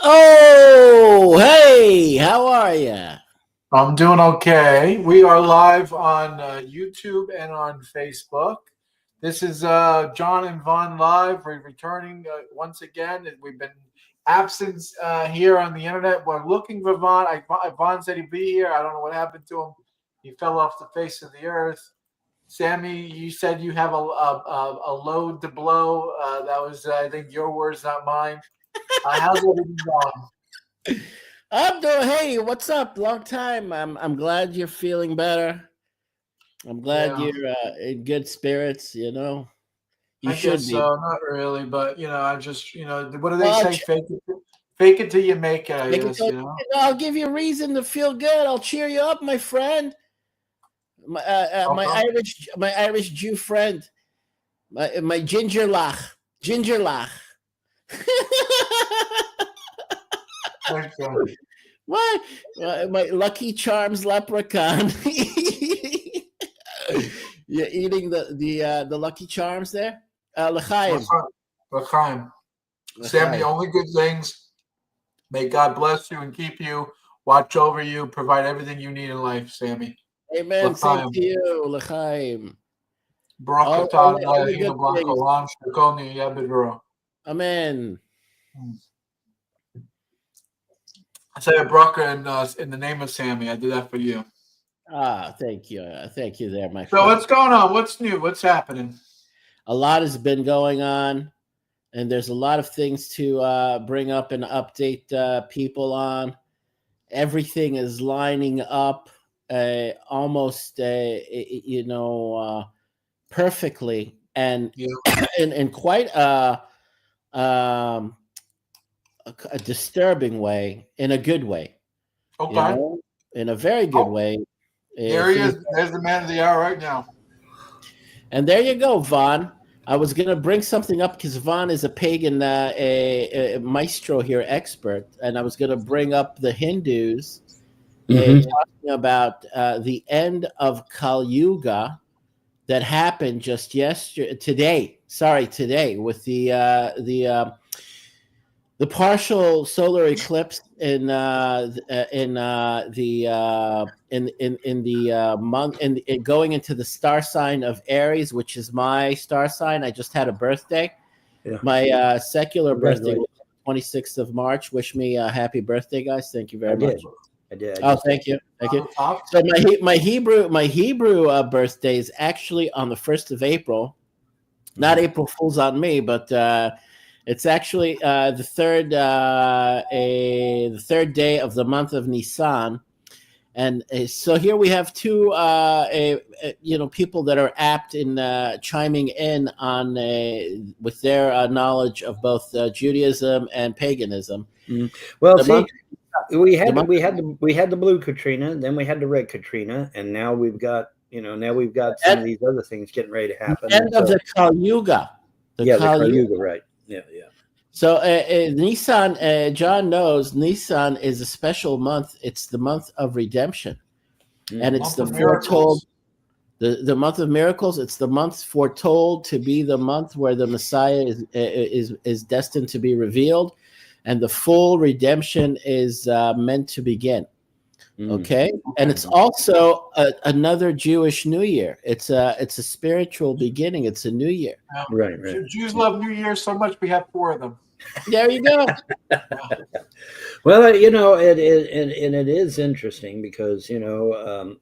Oh, hey, how are you? I'm doing okay. We are live on YouTube and on Facebook. This is John and Vaughn live. We're returning once again. We've been absent here on the internet. We're looking for Vaughn. Vaughn said he'd be here. I don't know what happened to him. He fell off the face of the earth. Sammy, you said you have a load to blow. That was, I think, your words, not mine. How's everything going? I'm doing. Hey, what's up? Long time. I'm glad you're feeling better. I'm glad Yeah. you're in good spirits. You I should guess be. so. Not really, but I just what do they Well, say? Fake it till you make it. I make it guess so- I'll give you a reason to feel good. I'll cheer you up, my friend. My Okay. Irish Jew friend. My ginger lach. Ginger lach. Thanks, What? My Lucky Charms leprechaun. You're eating the Lucky Charms there? L'chaim. L'chaim. Sam, the L'chaim. only good things. May God bless you and keep you, watch over you, provide everything you need in life, Sammy. Amen. Same L'chaim. to you, L'chaim. Barakatan Only Ina good Blanca things. Lam Shakoni Yabidro. Amen. I say a bracha in the name of Sammy. I did that for you. Thank you. Thank you there, my So friend. what's going on? What's new? What's happening? A lot has been going on, and there's a lot of things to bring up and update people on. Everything is lining up almost, perfectly, and Yeah. in quite um, a disturbing way, in a good way, Okay. in a very good Oh, way. there he Things, is. There's the man of the hour right now. and there you go, Vaughn. I was going to bring something up because Vaughn is a pagan, a maestro here, expert, and I was going to bring up the Hindus talking about the end of Kali Yuga that happened just yesterday, today. Sorry, today with the partial solar eclipse in the month in going into the star sign of Aries, which is my star sign. I just had a birthday. Yeah. My secular birthday was Congratulations. 26th of March. Wish me a happy birthday, guys. Thank you very I much. did. I did. Oh, thank you. So my Hebrew birthday is actually on the 1st of April. Not April Fools on me, but it's actually the third day of the month of Nisan. And so here we have two, people that are apt in chiming in on with their knowledge of both Judaism and paganism. Well, The see, month- we had the month- we had the blue Katrina, then we had the red Katrina, and now we've got some of these other things getting ready to happen. end of the Kali Yuga. the Kali Yuga, right? Yeah. So Nisan, John knows Nisan is a special month. It's the month of redemption, and it's the foretold, the month of miracles. It's the month foretold to be the month where the Messiah is destined to be revealed, and the full redemption is meant to begin. Okay, and it's also another Jewish New Year. It's a spiritual beginning. It's a new year. Right. Jews love New Year so much we have 4 of them. There you go. Well, it is interesting because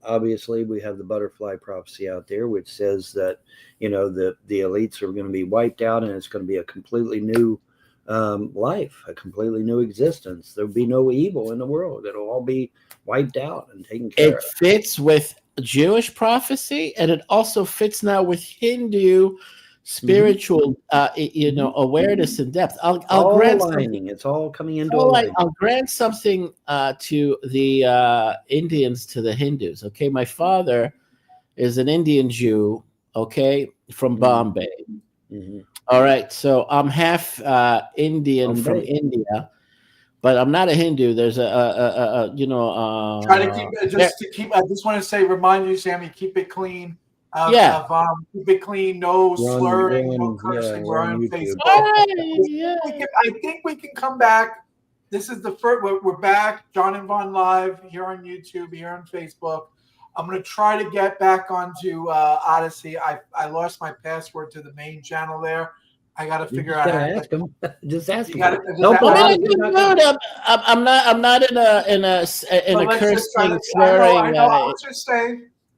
obviously we have the butterfly prophecy out there, which says that the elites are going to be wiped out, and it's going to be a completely new life, a completely new existence. There'll be no evil in the world. It'll all be wiped out and taken care of. It fits with Jewish prophecy, and it also fits now with Hindu spiritual, awareness and depth. I'll grant something. It's all coming into alignment. I'll grant something to the Indians, to the Hindus. Okay, my father is an Indian Jew. Okay, from Bombay. All right, so I'm half Indian from India, but I'm not a Hindu. There's Try to keep. I just want to remind you, Sammy, keep it clean. Keep it clean. No slurring, no cursing. We're on Facebook. I think we can come back This is the first. We're back. John and Von live here on YouTube, here on Facebook. I'm going to try to get back onto Odyssey. I lost my password to the main channel there. I got to figure out. Ask him. Just ask him. I'm not in a cursing, swearing. I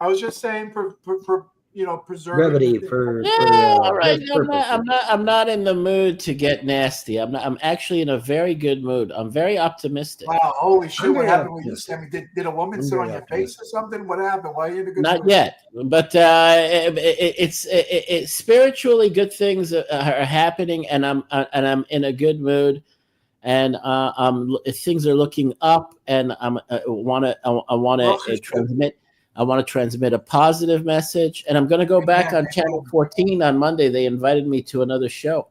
was just saying for brevity all right. I'm not in the mood to get nasty. I'm actually in a very good mood. I'm very optimistic. Wow, holy shit! What happened with you, Sammy? Did a woman sit on your face or something? What happened? Why are you in a good mood? Not yet, but it's spiritually good things are happening, and I'm in a good mood, and things are looking up, and I want to transmit. I want to transmit a positive message, and I'm going to go back on Channel 14 on Monday. They invited me to another show,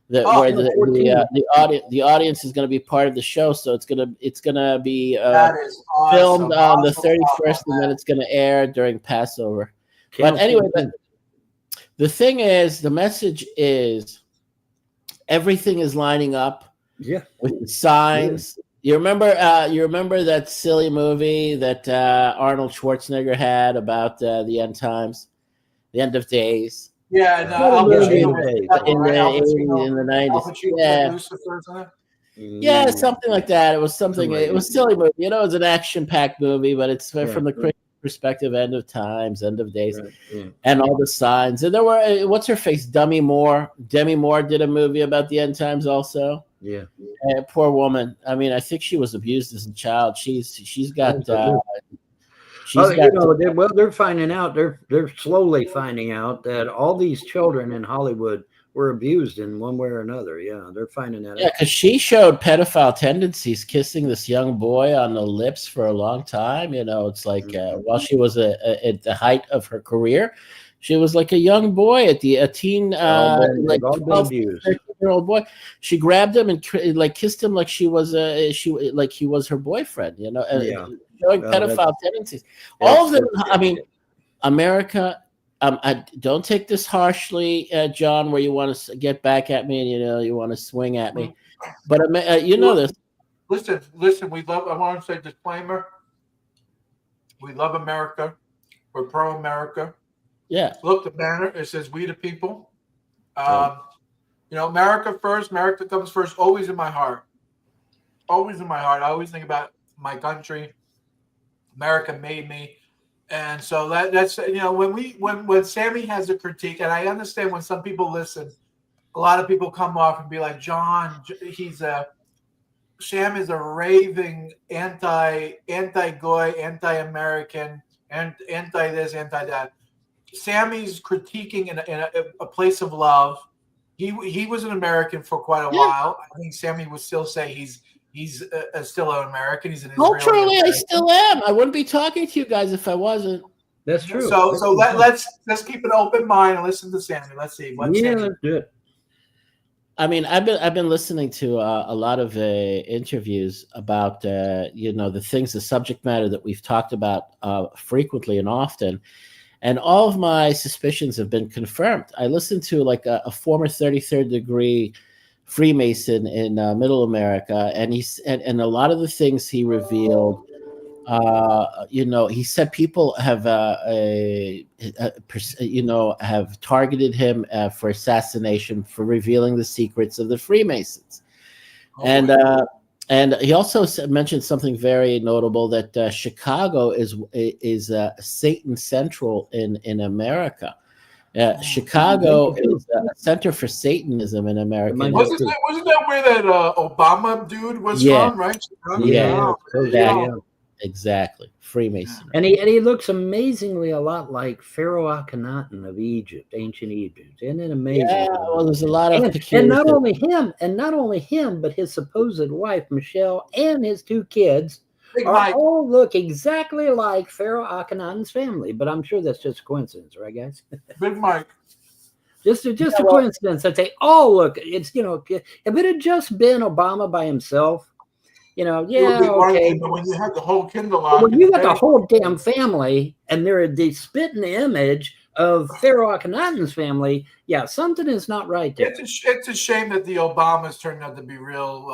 where the audience is going to be part of the show. So it's going to be filmed on the 31st, and then it's going to air during Passover. But anyway, the thing is, the message is everything is lining up. Yeah, with the signs. Yeah. You remember that silly movie that Arnold Schwarzenegger had about the end times, the end of days? Yeah, in the 90s. Yeah, something like that. It was something. It was a silly movie. It was an action-packed movie, but it's from the Christian perspective, end of times, end of days, and all the signs. And there were what's her face, Demi Moore. Demi Moore did a movie about the end times also. Yeah, poor woman. I mean, I think she was abused as a child. She's got. They're finding out. They're slowly finding out that all these children in Hollywood were abused in one way or another. Yeah, they're finding that. Yeah, because she showed pedophile tendencies, kissing this young boy on the lips for a long time. It's like while she was at the height of her career. She was like a young boy, a teen, like 12-13-year-old boy. She grabbed him and kissed him like he was her boyfriend. Showing pedophile tendencies. All of them. I mean, America. I don't take this harshly, John, where you want to get back at me and you want to swing at me, but this. Listen. We love. I want to say disclaimer. We love America. We're pro America. Yeah. Look, the banner, it says "We the people." America first. America comes first. Always in my heart. Always in my heart. I always think about my country. America made me, and so that's when Sammy has a critique, and I understand when some people listen, a lot of people come off and be like, John, Sam is a raving anti-Goy, anti-American, and anti this, anti that. Sammy's critiquing in a place of love. He was an American for quite a while. I think Sammy would still say he's still an American. He's an Israeli culturally, American. I still am. I wouldn't be talking to you guys if I wasn't. That's true. So let's keep an open mind and listen to Sammy. Let's see. Let's do it. I mean, I've been listening to a lot of interviews about the things, the subject matter that we've talked about frequently and often. And all of my suspicions have been confirmed. I listened to like a former 33rd degree Freemason in Middle America, and and a lot of the things he revealed, he said people have have targeted him for assassination for revealing the secrets of the Freemasons. And he also mentioned something very notable, that Chicago is Satan Central in America. Chicago is a center for Satanism in America. Wasn't that where that Obama dude was from, right? Chicago? Yeah. Exactly. Freemason. And he looks amazingly a lot like Pharaoh Akhenaten of Egypt, ancient Egypt. Isn't it amazing? Yeah, well, there's a lot of and not only him, but his supposed wife, Michelle, and his two kids all look exactly like Pharaoh Akhenaten's family. But I'm sure that's just a coincidence, right, guys? Big Mike. Just a coincidence that they all look. It's if it had just been Obama by himself, okay. But when you have the whole Kindle on, when you got the whole damn family, and they spit in the image of Pharaoh Akhenaten's family, yeah, something is not right there. It's a shame that the Obamas turned out to be real.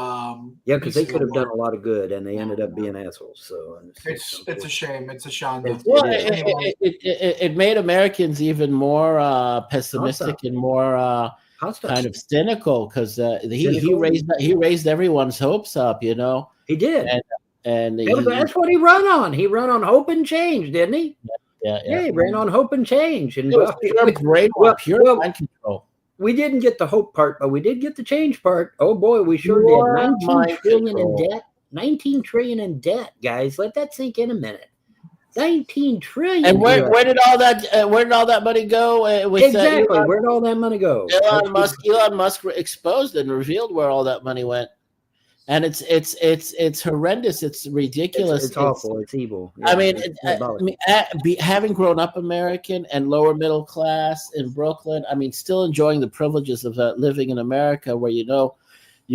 Yeah, because they could have done a lot of good, and they ended up being assholes. So it's a shame. It's a shame. Well, it made Americans even more pessimistic and more kind of cynical because he raised everyone's hopes up, you know. He did, and that's what he run on. He run on hope and change, didn't he? Yeah, he ran on hope and change, and pure mind control. We didn't get the hope part, but we did get the change part. Oh boy, we sure did. 19 trillion in debt. 19 trillion in debt, guys. Let that sink in a minute. 19 trillion. And where did all that money go? Exactly. Where did all that money go? Elon Musk exposed and revealed where all that money went. And it's horrendous. It's ridiculous. It's awful. It's evil. Yeah, I mean, having grown up American and lower middle class in Brooklyn, I mean, still enjoying the privileges of living in America, where you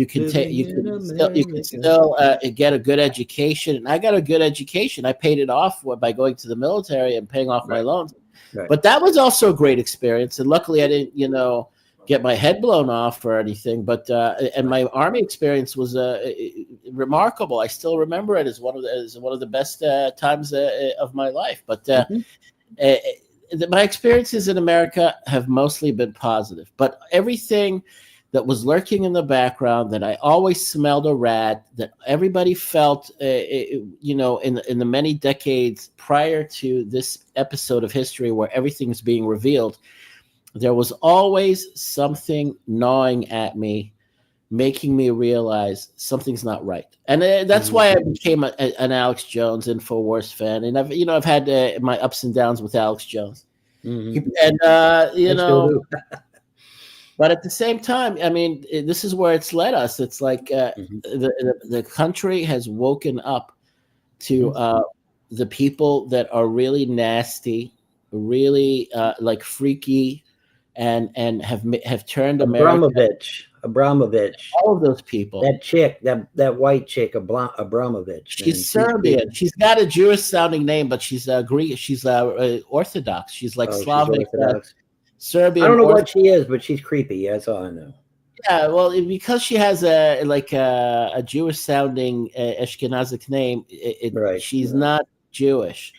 can still get a good education. And I got a good education. I paid it off by going to the military and paying off my loans. Right. But that was also a great experience. And luckily, I didn't, get my head blown off or anything, but and my Army experience was remarkable. I still remember it as one of the best times of my life. But my experiences in America have mostly been positive. But everything that was lurking in the background, that I always smelled a rat, that everybody felt, in the many decades prior to this episode of history where everything is being revealed, there was always something gnawing at me, making me realize something's not right. And that's why I became an Alex Jones InfoWars fan. And I've had my ups and downs with Alex Jones. Mm-hmm. And, but at the same time, I mean, this is where it's led us. It's like the country has woken up to the people that are really nasty, really like freaky, and have turned America. Abramovich, all of those people. That chick, that white chick, Abramovich. She's Serbian. She's got a Jewish sounding name, but she's Greek. She's Orthodox. She's like Slavic, Serbian. I don't know what she is, but she's creepy. That's all I know. Yeah, well, because she has a Jewish sounding Ashkenazic name, she's not Jewish.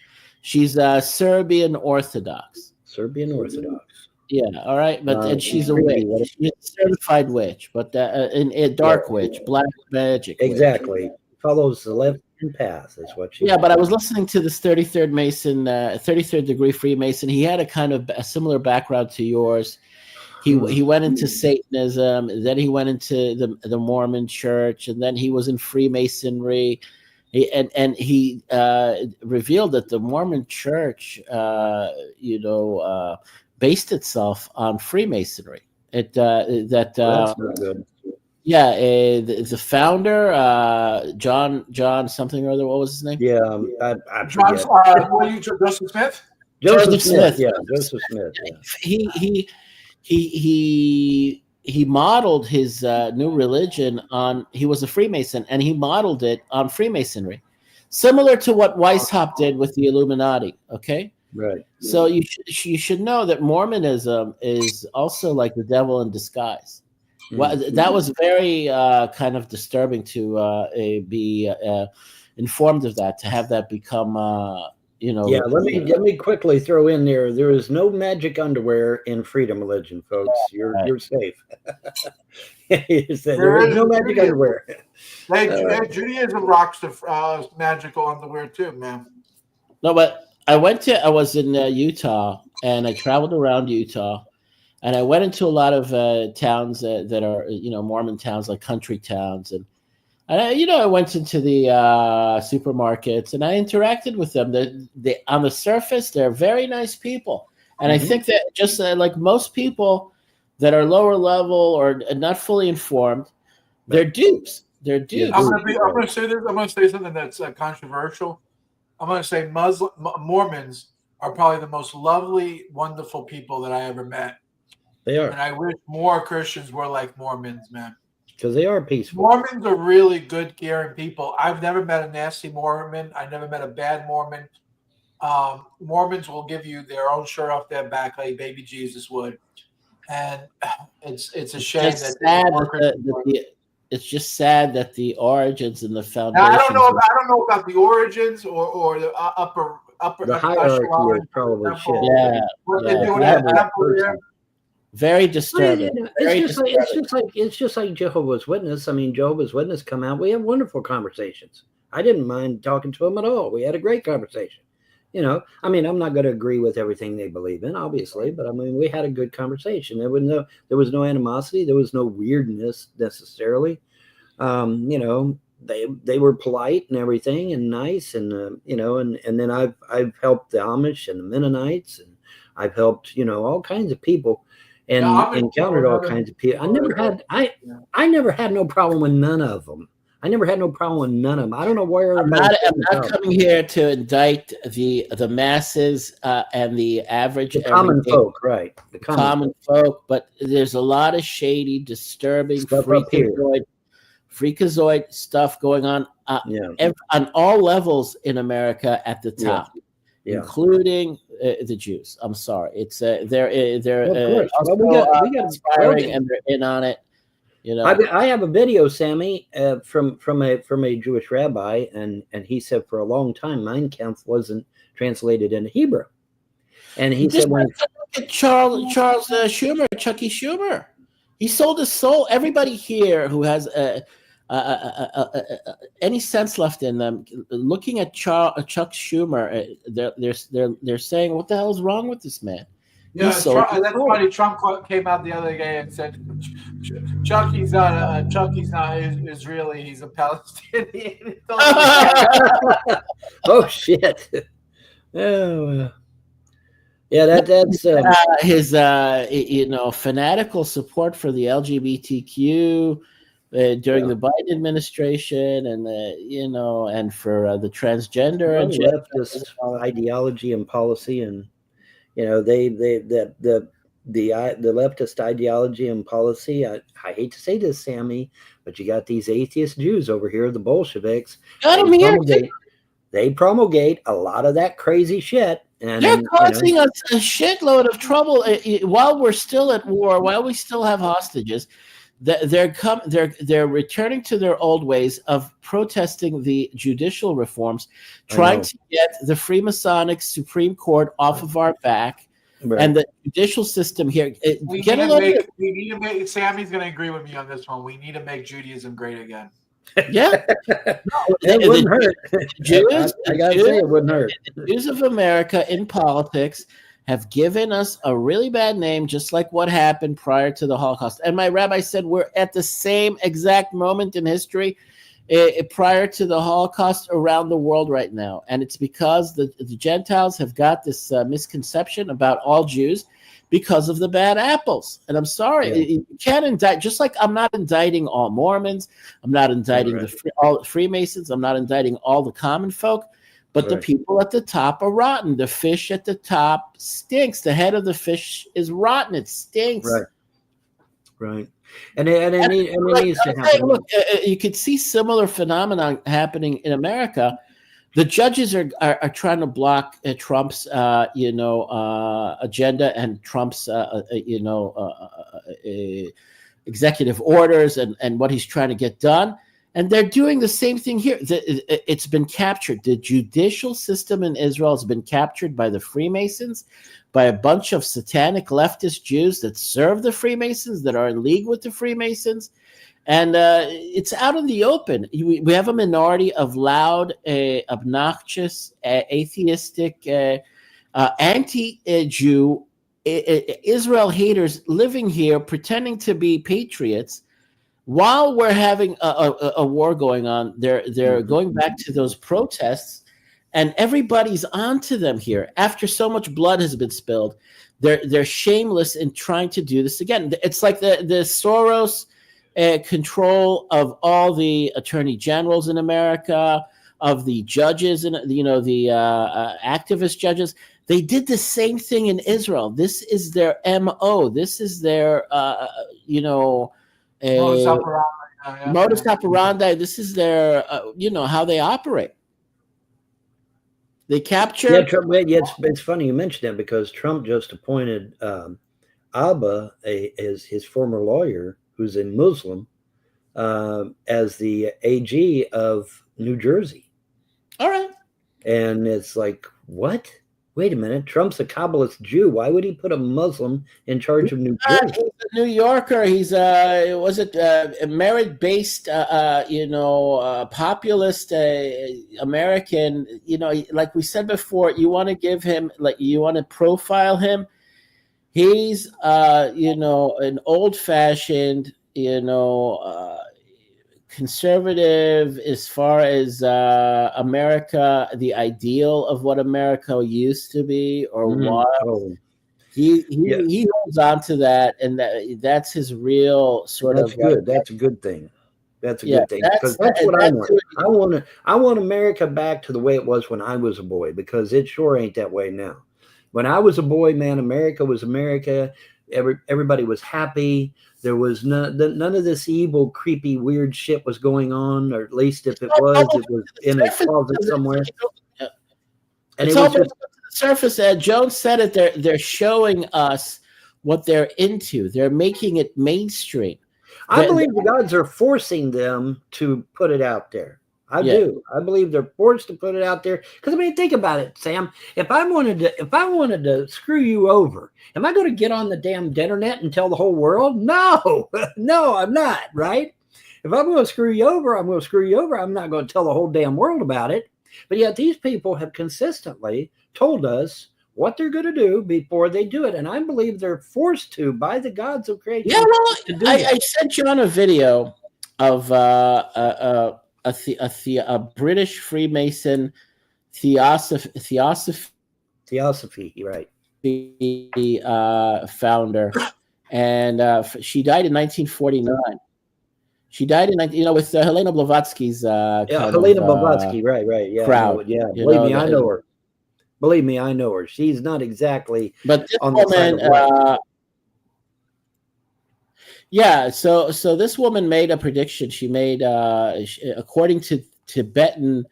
She's Serbian Orthodox. Serbian Orthodox. Yeah, all right, but and she's a witch. She's a certified witch, but a dark witch, black magic. Exactly, witch. Follows the left path. That's what she. Yeah, but I was listening to this 33rd Mason, 33rd degree Freemason. He had a similar background to yours. He went into Satanism, and then he went into the Mormon Church, and then he was in Freemasonry. And he revealed that the Mormon Church, based itself on Freemasonry. That's not good. Yeah, the founder, John something or other. What was his name? Yeah, I forget. Joseph Smith. Joseph Smith. Yeah, Joseph Smith. Yeah. He modeled his new religion on. He was a Freemason, and he modeled it on Freemasonry, similar to what Weishaupt did with the Illuminati. Okay. Right. So you should know that Mormonism is also like the devil in disguise. Well, that was very kind of disturbing to be informed of that, to have that become, Yeah, let me quickly throw in there. There is no magic underwear in freedom religion, folks. You're safe. There is no magic underwear. Judaism rocks the magical underwear too, man. No, but I was in Utah, and I traveled around Utah, and I went into a lot of towns that are, Mormon towns, like country towns. And I went into the supermarkets, and I interacted with them. They on the surface, they're very nice people. And I think that just like most people that are lower level or not fully informed, they're dupes. They're dupes. I'm going to say this. I'm going to say something that's controversial. I'm going to say Mormons are probably the most lovely, wonderful people that I ever met. They are. And I wish more Christians were like Mormons, man. Because they are peaceful. Mormons are really good, caring people. I've never met a nasty Mormon. I never met a bad Mormon. Mormons will give you their own shirt off their back, like baby Jesus would, and it's a shame that it's just sad that the origins and the now, I foundations. don't know about the origins or the upper the hierarchy echelon. is probably shit. Yeah, What they're doing Yeah, at the temple there. very Well, disturbing. you know, Very it's just like Jehovah's Witness. I mean, Jehovah's Witness come out. We have wonderful conversations. I didn't mind talking to them at all. We had a great conversation. You know, I mean, I'm not going to agree with everything they believe in, obviously, but I mean, we had a good conversation. There was no animosity. There was no weirdness necessarily. You know, they were polite and everything and nice, and you know, and then I've helped the Amish and the Mennonites, and I've helped, you know, all kinds of people, and encountered all kinds of people. I never had no problem with none of them. I never had no problem with none of them. I don't know where. I'm not coming here to indict the masses and the average common folk, right? The common folk, but there's a lot of shady, disturbing, freakazoid stuff going on on all levels in America at the top, including the Jews. I'm sorry, it's they're inspiring and they're in on it. You know, I have a video, Sammy, from a Jewish rabbi, and he said for a long time Mein Kampf wasn't translated into Hebrew, and he said when Charles Schumer, Chucky Schumer, he sold his soul. Everybody here who has any sense left in them, looking at Chuck Schumer, they're saying, "What the hell is wrong with this man?" Yeah, that's funny. Trump came out the other day and said, "Chucky's not Israeli. He's a Palestinian." Oh shit! Oh, yeah. That's his fanatical support for the LGBTQ during the Biden administration, and and for the transgender and leftist ideology and policy, and you know the leftist ideology and policy. I hate to say this, Sammy, but you got these atheist Jews over here, the Bolsheviks. They promulgate a lot of that crazy shit. And they're causing us a shitload of trouble while we're still at war, while we still have hostages. They're returning to their old ways of protesting the judicial reforms, trying to get the Freemasonic Supreme Court off of our back, and the judicial system here. Sammy's going to agree with me on this one. We need to make Judaism great again. Yeah, it wouldn't hurt. I gotta say, it wouldn't hurt. The Jews of America in politics have given us a really bad name, just like what happened prior to the Holocaust. And my rabbi said we're at the same exact moment in history prior to the Holocaust around the world right now. And it's because the Gentiles have got this misconception about all Jews because of the bad apples. And I'm sorry, you can't indict, just like I'm not indicting all Mormons, I'm not indicting all Freemasons, I'm not indicting all the common folk, but the people at the top are rotten. The fish at the top stinks. The head of the fish is rotten. It stinks. Right. And it needs to happen. Look, you could see similar phenomenon happening in America. The judges are trying to block Trump's agenda and Trump's executive orders and what he's trying to get done. And they're doing the same thing here. It's been captured. The judicial system in Israel has been captured by the Freemasons, by a bunch of satanic leftist Jews that serve the Freemasons, that are in league with the Freemasons. And it's out in the open. We have a minority of loud, obnoxious, atheistic, anti-Jew Israel haters living here, pretending to be patriots. While we're having a war going on, they're going back to those protests, and everybody's onto them here. After so much blood has been spilled, they're shameless in trying to do this again. It's like the Soros control of all the attorney generals in America, of the judges, and the activist judges. They did the same thing in Israel. This is their MO. This is their modus operandi. This is their how they operate. They captured. Yeah, Trump. It's funny you mentioned that because Trump just appointed Abba, as his former lawyer, who's a Muslim, as the AG of New Jersey. All right. And it's like, what? Wait a minute. Trump's a Kabbalist Jew. Why would he put a Muslim in charge of New Jersey? He's a New Yorker. He's a merit-based, populist American. Like we said before, you want to give him, you want to profile him. He's, an old-fashioned, conservative as far as America, the ideal of what America used to be or was. Oh. He holds on to that, and that's his real sort That's of. good. That's a good thing. That's a good thing because that's what I want. I want America back to the way it was when I was a boy, because it sure ain't that way now. When I was a boy, man, America was America. Everybody was happy. There was none of this evil, creepy, weird shit was going on, or at least if it was in a closet somewhere. And it's almost to the surface. Jones said it. They're showing us what they're into. They're making it mainstream. I believe the gods are forcing them to put it out there. I do. I believe they're forced to put it out there. Because think about it, Sam. If I wanted to screw you over, am I going to get on the damn internet and tell the whole world? No, no, I'm not. Right? If I'm going to screw you over, I'm going to screw you over. I'm not going to tell the whole damn world about it. But yet these people have consistently told us what they're going to do before they do it, and I believe they're forced to by the gods of creation. Yeah, well, I sent you on a video of a British Freemason theosophy, right? Founder, and she died in 1949. She died in with Helena Blavatsky's Helena Blavatsky, right, yeah, crowd. Believe me, I know her. Believe me, I know her. She's not exactly, but this on woman, the side of so this woman made a prediction. She made, according to Tibetan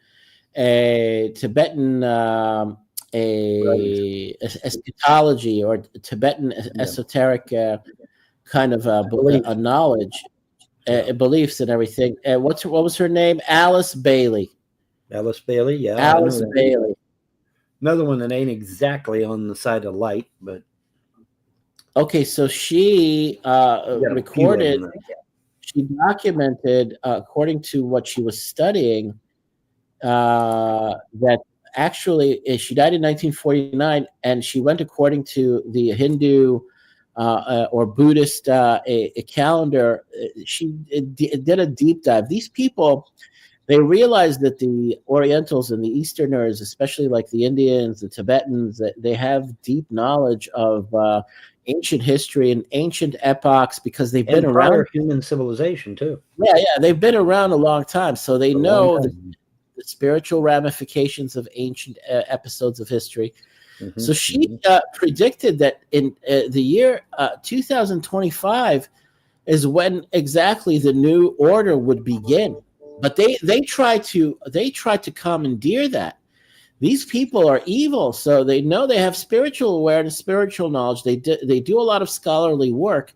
eschatology or Tibetan esoteric kind of a knowledge, beliefs and everything. What was her name? Alice Bailey. Alice Bailey, yeah. Alice Bailey. Another one that ain't exactly on the side of light, but okay. So she recorded. She documented, according to what she was studying, that actually she died in 1949, and she went according to the Hindu or Buddhist a calendar. She did a deep dive. These people, they realized that the Orientals and the Easterners, especially like the Indians, the Tibetans, that they have deep knowledge of ancient history and ancient epochs because they've been around. Human civilization too. Yeah, they've been around a long time, so they know the spiritual ramifications of ancient episodes of history. Mm-hmm. So she predicted that in the year 2025 is when exactly the new order would begin. But they try to commandeer that. These people are evil, so they know they have spiritual awareness, spiritual knowledge. They do a lot of scholarly work,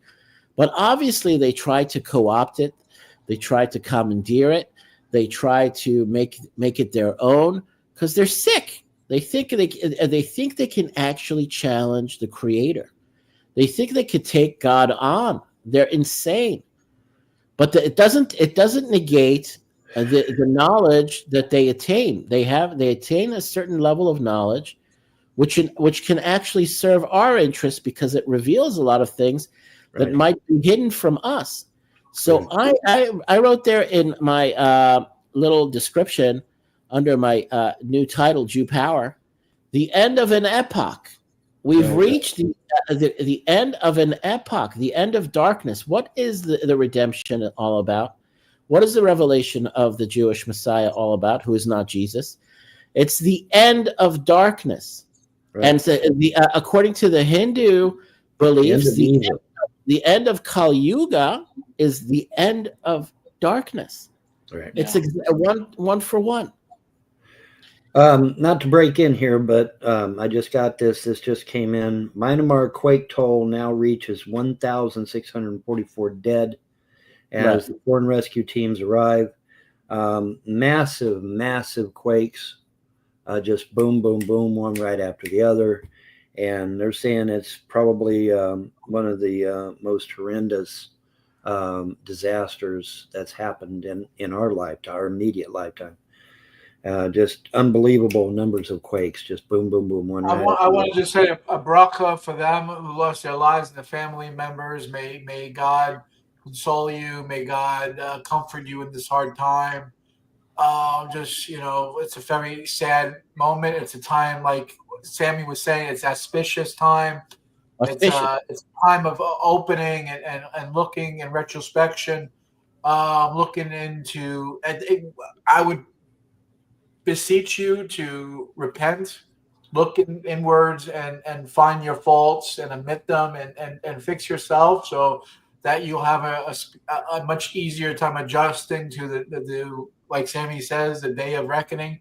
but obviously they try to co-opt it. They try to commandeer it. They try to make it their own because they're sick. They think they can actually challenge the Creator. They think they could take God on. They're insane, but it doesn't negate the knowledge that they attain. They attain a certain level of knowledge, which can actually serve our interests because it reveals a lot of things that might be hidden from us. So I wrote there in my little description under my new title, Jew Power, the end of an epoch. We've reached the end of an epoch, the end of darkness. What is the redemption all about? What is the revelation of the Jewish Messiah all about, who is not Jesus? It's the end of darkness. Right. And so according to the Hindu beliefs, the end of Kali Yuga is the end of darkness. Right. It's one for one. Not to break in here, but I just got this. This just came in. Myanmar quake toll now reaches 1,644 dead as the foreign rescue teams arrive. Massive, massive quakes. Just boom, boom, boom, one right after the other. And they're saying it's probably one of the most horrendous disasters that's happened in our lifetime, our immediate lifetime. Just unbelievable numbers of quakes. Just boom, boom, boom. One. I want to just say a bracha for them who lost their lives and the family members. May God console you. May God comfort you in this hard time. Just it's a very sad moment. It's a time, like Sammy was saying, it's auspicious time. It's a time of opening and looking in retrospection, looking into. I would beseech you to repent, look inwards, and find your faults and admit them, and fix yourself, so that you'll have a much easier time adjusting to the like Sammy says, the day of reckoning.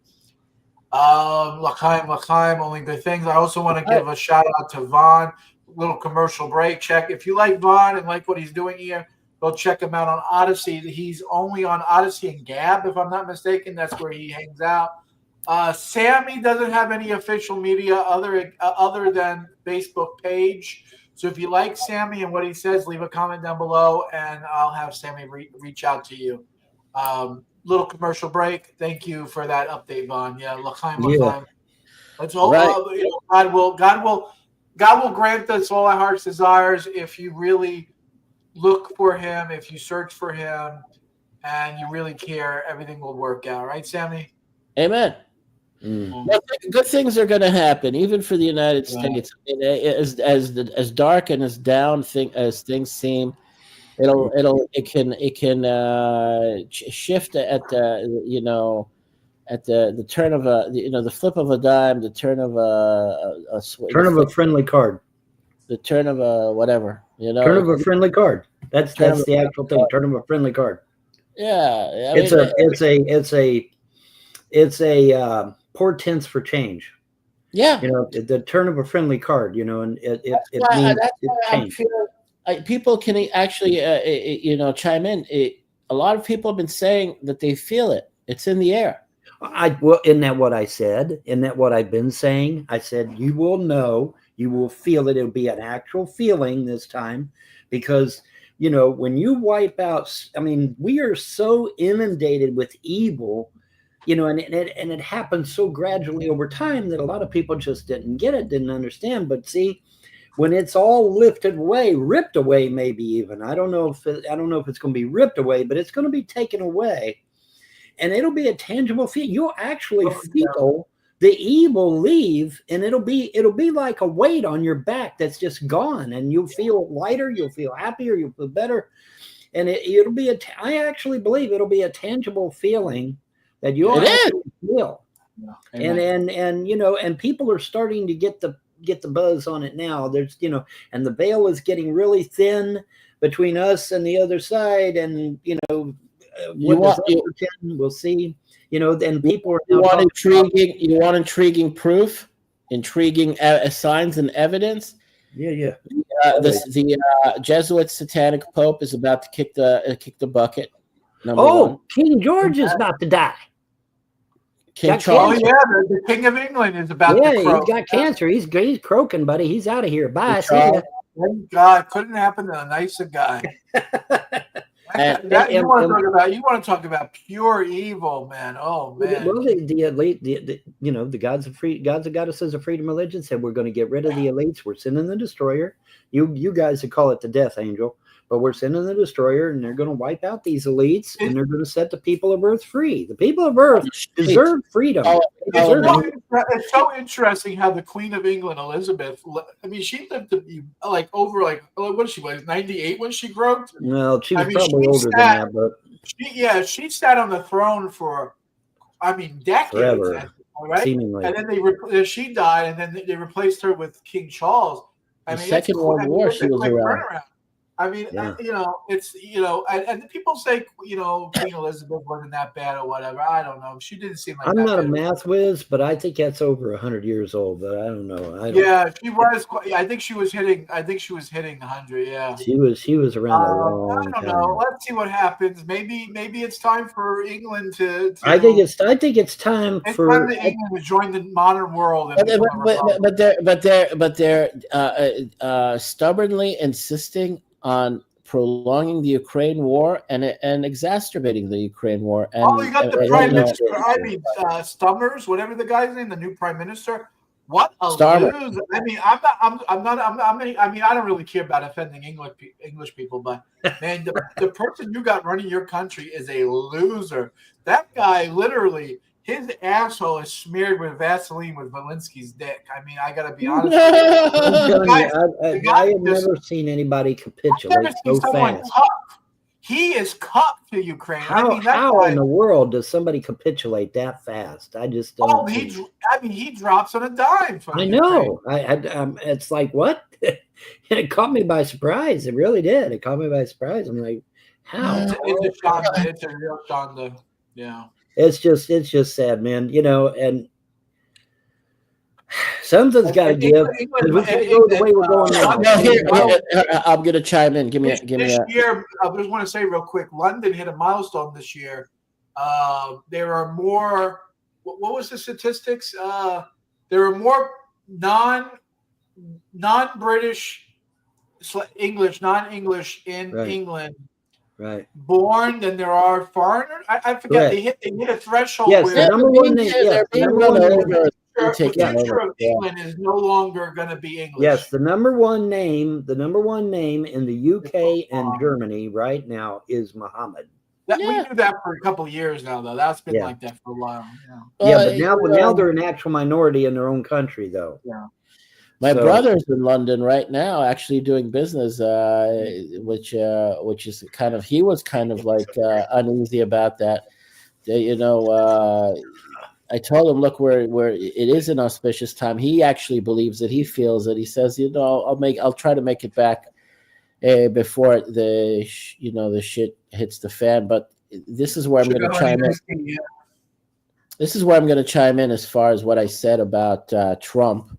L'chaim, only good things. I also want to give a shout out to Vaughn. Little commercial break. Check if you like Vaughn and like what he's doing here. Go check him out on Odyssey. He's only on Odyssey and Gab, if I'm not mistaken. That's where he hangs out. Sammy doesn't have any official media other than Facebook page. So if you like Sammy and what he says, leave a comment down below, and I'll have Sammy reach out to you. Little commercial break. Thank you for that update, Vaughn. Yeah, l'chaim. Let's hope God will grant us all our heart's desires if you really look for Him, if you search for Him, and you really care. Everything will work out, right, Sammy? Amen. Well, good things are going to happen, even for the United States. As dark and as down as things seem, it can shift at the at the turn of the flip of a dime, the turn of a friendly card, the turn of a whatever, turn of a friendly card. That's the actual thing. Turn of a friendly card. Yeah, it's a portents for change. Yeah, the turn of a friendly card. And it means change. People can actually chime in. A lot of people have been saying that they feel it. It's in the air. Isn't that what I said? Isn't that what I've been saying? I said you will know, you will feel it. It'll be an actual feeling this time, because when you wipe out. I mean, we are so inundated with evil, and it happens so gradually over time that a lot of people just didn't get it, didn't understand. But see, when it's all lifted away, ripped away, maybe even, I don't know if it's going to be ripped away, but it's going to be taken away, and it'll be a tangible feel. You'll actually feel the evil leave, and it'll be like a weight on your back that's just gone, and you'll feel lighter, you'll feel happier, you'll feel better, and it'll be I actually believe it'll be a tangible feeling that you'll feel. Yeah. And people are starting to get the buzz on it now. There's and the veil is getting really thin between us and the other side, and we'll see. Then people are you want intriguing proof, intriguing signs and evidence. Yeah. The Jesuit satanic pope is about to kick the bucket. One. King George is about to die. King Charles. Oh yeah, the King of England is about to croak. He's got cancer. He's croaking, buddy. He's out of here. Bye. See ya. Thank God, couldn't happen to a nicer guy. You want to talk about pure evil, man. Oh man. Well, the elite, the gods and goddesses of freedom religion said we're going to get rid of the elites. We're sending the destroyer. You guys would call it the death angel, but we're sending the destroyer, and they're going to wipe out these elites, and they're going to set the people of Earth free. The people of Earth deserve freedom. It's so interesting how the Queen of England, Elizabeth, I mean, she lived to be what is she, 98 when she croaked? Well, she was probably older than that, but she sat on the throne for, decades. Forever, right? Seemingly. And then she died, and then they replaced her with King Charles. Second World War, she was around. I mean, Yeah. it's and people say Queen Elizabeth wasn't that bad or whatever. I don't know. She didn't seem like I'm that not a bad. math whiz, but I think that's over 100 years old. But I don't know. Yeah, she was. I think she was hitting. 100. Yeah. She was around a long I don't time. know. Let's see what happens. Maybe it's time for England to. I think it's time It's for. time that England to join the modern world. And But they're stubbornly insisting on prolonging the Ukraine war and exacerbating the Ukraine war. And you got the prime minister. I mean, Stummers, whatever the guy's name, the new prime minister. What a loser! I mean, I'm not. I mean, I don't really care about offending English people, but man, the person you got running your country is a loser. That guy, literally, his asshole is smeared with Vaseline with Zelensky's dick. I mean, I gotta be honest with you. I have never seen anybody capitulate so fast. He is cuffed to Ukraine. How in the world does somebody capitulate that fast? I just don't. He drops on a dime. I know. It's like, what? It caught me by surprise. It really did. It caught me by surprise. I'm like, how? It's a real shonda. Yeah. It's just sad, man. And something's got to give. We can't go the way we're going now. I'm going to chime in. Give me this year, I just want to say real quick, London hit a milestone this year. There are more. What was the statistics? There are more non-British non-English in England. Right. Born than there are foreigners. I forget. They hit a threshold. Yes, where the number one name. The future of England is no longer going to be English. Yes, the number one name in the UK and Germany right now is Muhammad. We knew that for a couple of years now, though. That's been like that for a while. But now they're an actual minority in their own country, though. Yeah. My brother's in London right now, actually doing business, which is he was kind of like uneasy about that. I told him, look, where it is an auspicious time. He actually believes it. He feels it. He says, I'll try to make it back before the shit hits the fan. But this is where I'm going to chime in. This is where I'm going to chime in as far as what I said about Trump.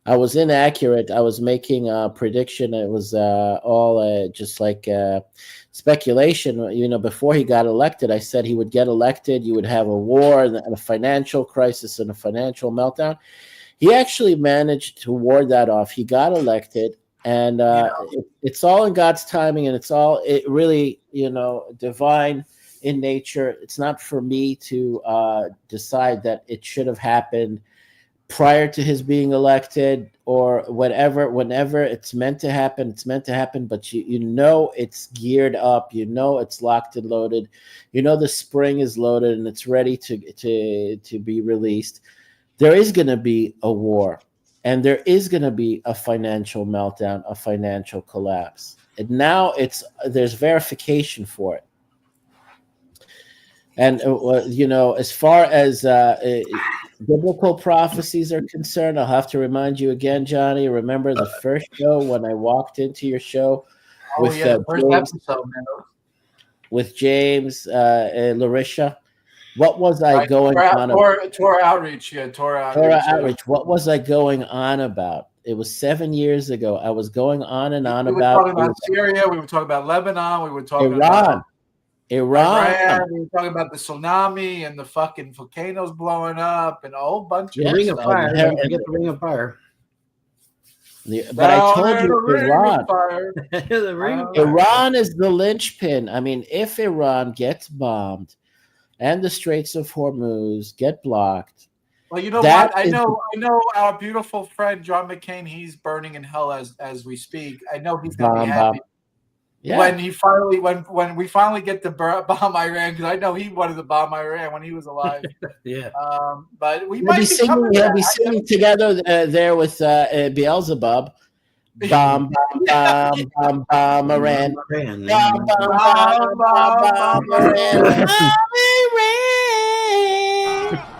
I was inaccurate. I was making a prediction. It was all just like speculation. Before he got elected, I said he would get elected. You would have a war and a financial crisis and a financial meltdown. He actually managed to ward that off. He got elected, and it's all in God's timing, and it really divine in nature. It's not for me to decide that it should have happened prior to his being elected or whatever. Whenever it's meant to happen, it's meant to happen. But it's geared up. It's locked and loaded. The spring is loaded and it's ready to be released. There is going to be a war, and there is going to be a financial meltdown, a financial collapse. And now there's verification for it. And as far as biblical prophecies are concerned, I'll have to remind you again, Johnny. Remember the first show when I walked into your show with James and Larisha? What was I going on about? Torah Outreach. Torah Outreach. What was I going on about? It was 7 years ago. I was going on and on about. We were talking about Syria. We were talking about Lebanon. We were talking Iran. We were talking about the tsunami and the fucking volcanoes blowing up and a whole bunch of Ring of Fire. Don't forget the Ring of Fire. But I told you, Iran is the linchpin. I mean, if Iran gets bombed and the Straits of Hormuz get blocked. Well, you know what? I know our beautiful friend John McCain. He's burning in hell as we speak. I know he's gonna be happy. Yeah. When we finally get to bomb Iran, because I know he wanted to bomb Iran when he was alive. Yeah. But he'll be singing together there with Beelzebub. Bomb, bomb, bomb, bomb, Iran. Bomb, bomb, bomb, bomb, Iran.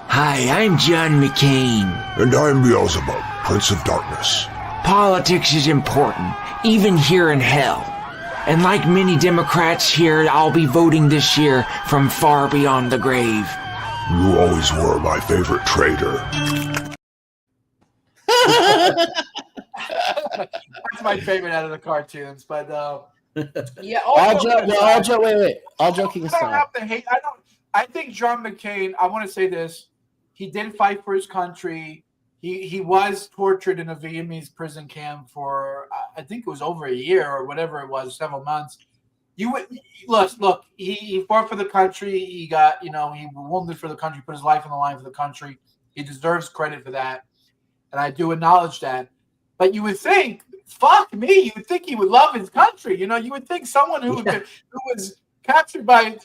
Hi, I'm John McCain. And I'm Beelzebub, Prince of Darkness. Politics is important, even here in hell. And like many Democrats here, I'll be voting this year from far beyond the grave. You always were my favorite traitor. That's my favorite out of the cartoons. But yeah, All joking I don't aside. have to hate. I think John McCain. I want to say this: he did fight for his country. He was tortured in a Vietnamese prison camp for I think it was over a year or whatever it was, several months. You would look. He fought for the country. He got he wounded for the country, put his life on the line for the country. He deserves credit for that, and I do acknowledge that. But you would think, fuck me, you would think he would love his country. You would think someone who was captured by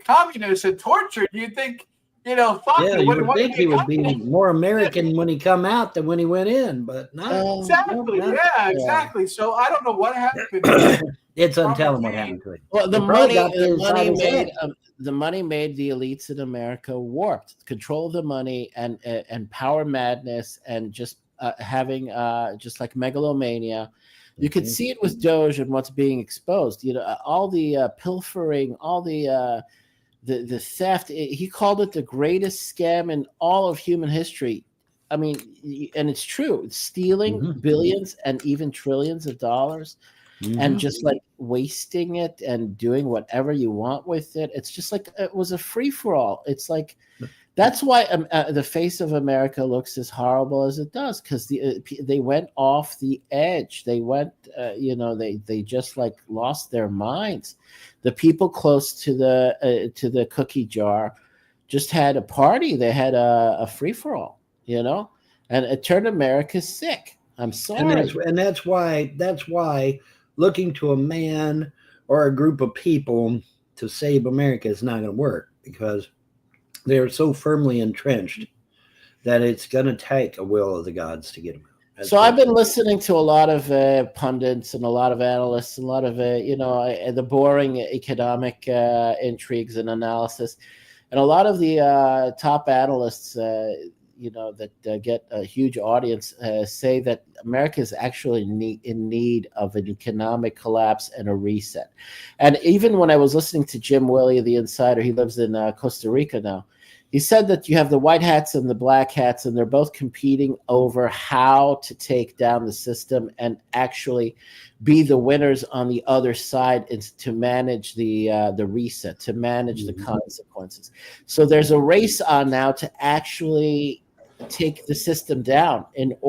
communists and tortured, you'd think, fuck. Yeah, you would think he would be more American when he come out than when he went in, but no. Exactly. Yeah, exactly. So I don't know what happened. It's untelling what happened to him. Well, the money made the elites in America warped. Control of the money and power madness and just having just like megalomania. You could see it with Doge and what's being exposed. All the pilfering, all the theft. He called it the greatest scam in all of human history. I mean, and it's true. It's stealing billions and even trillions of dollars. And just like wasting it and doing whatever you want with it. It's just like it was a free for all. It's like that's why the face of America looks as horrible as it does, because they went off the edge. They went, they just like lost their minds. The people close to the cookie jar just had a party. They had a free for all, and it turned America sick. I'm sorry, and that's why. Looking to a man or a group of people to save America is not going to work, because they're so firmly entrenched that it's going to take a will of the gods to get them out. So I've been listening to a lot of pundits and a lot of analysts, and a lot of the boring economic intrigues and analysis, and a lot of the top analysts, that get a huge audience, say that America is actually in need of an economic collapse and a reset. And even when I was listening to Jim Willie, the insider, he lives in Costa Rica now. He said that you have the white hats and the black hats, and they're both competing over how to take down the system and actually be the winners on the other side, and to manage the reset, to manage the consequences. So there's a race on now to actually take the system down,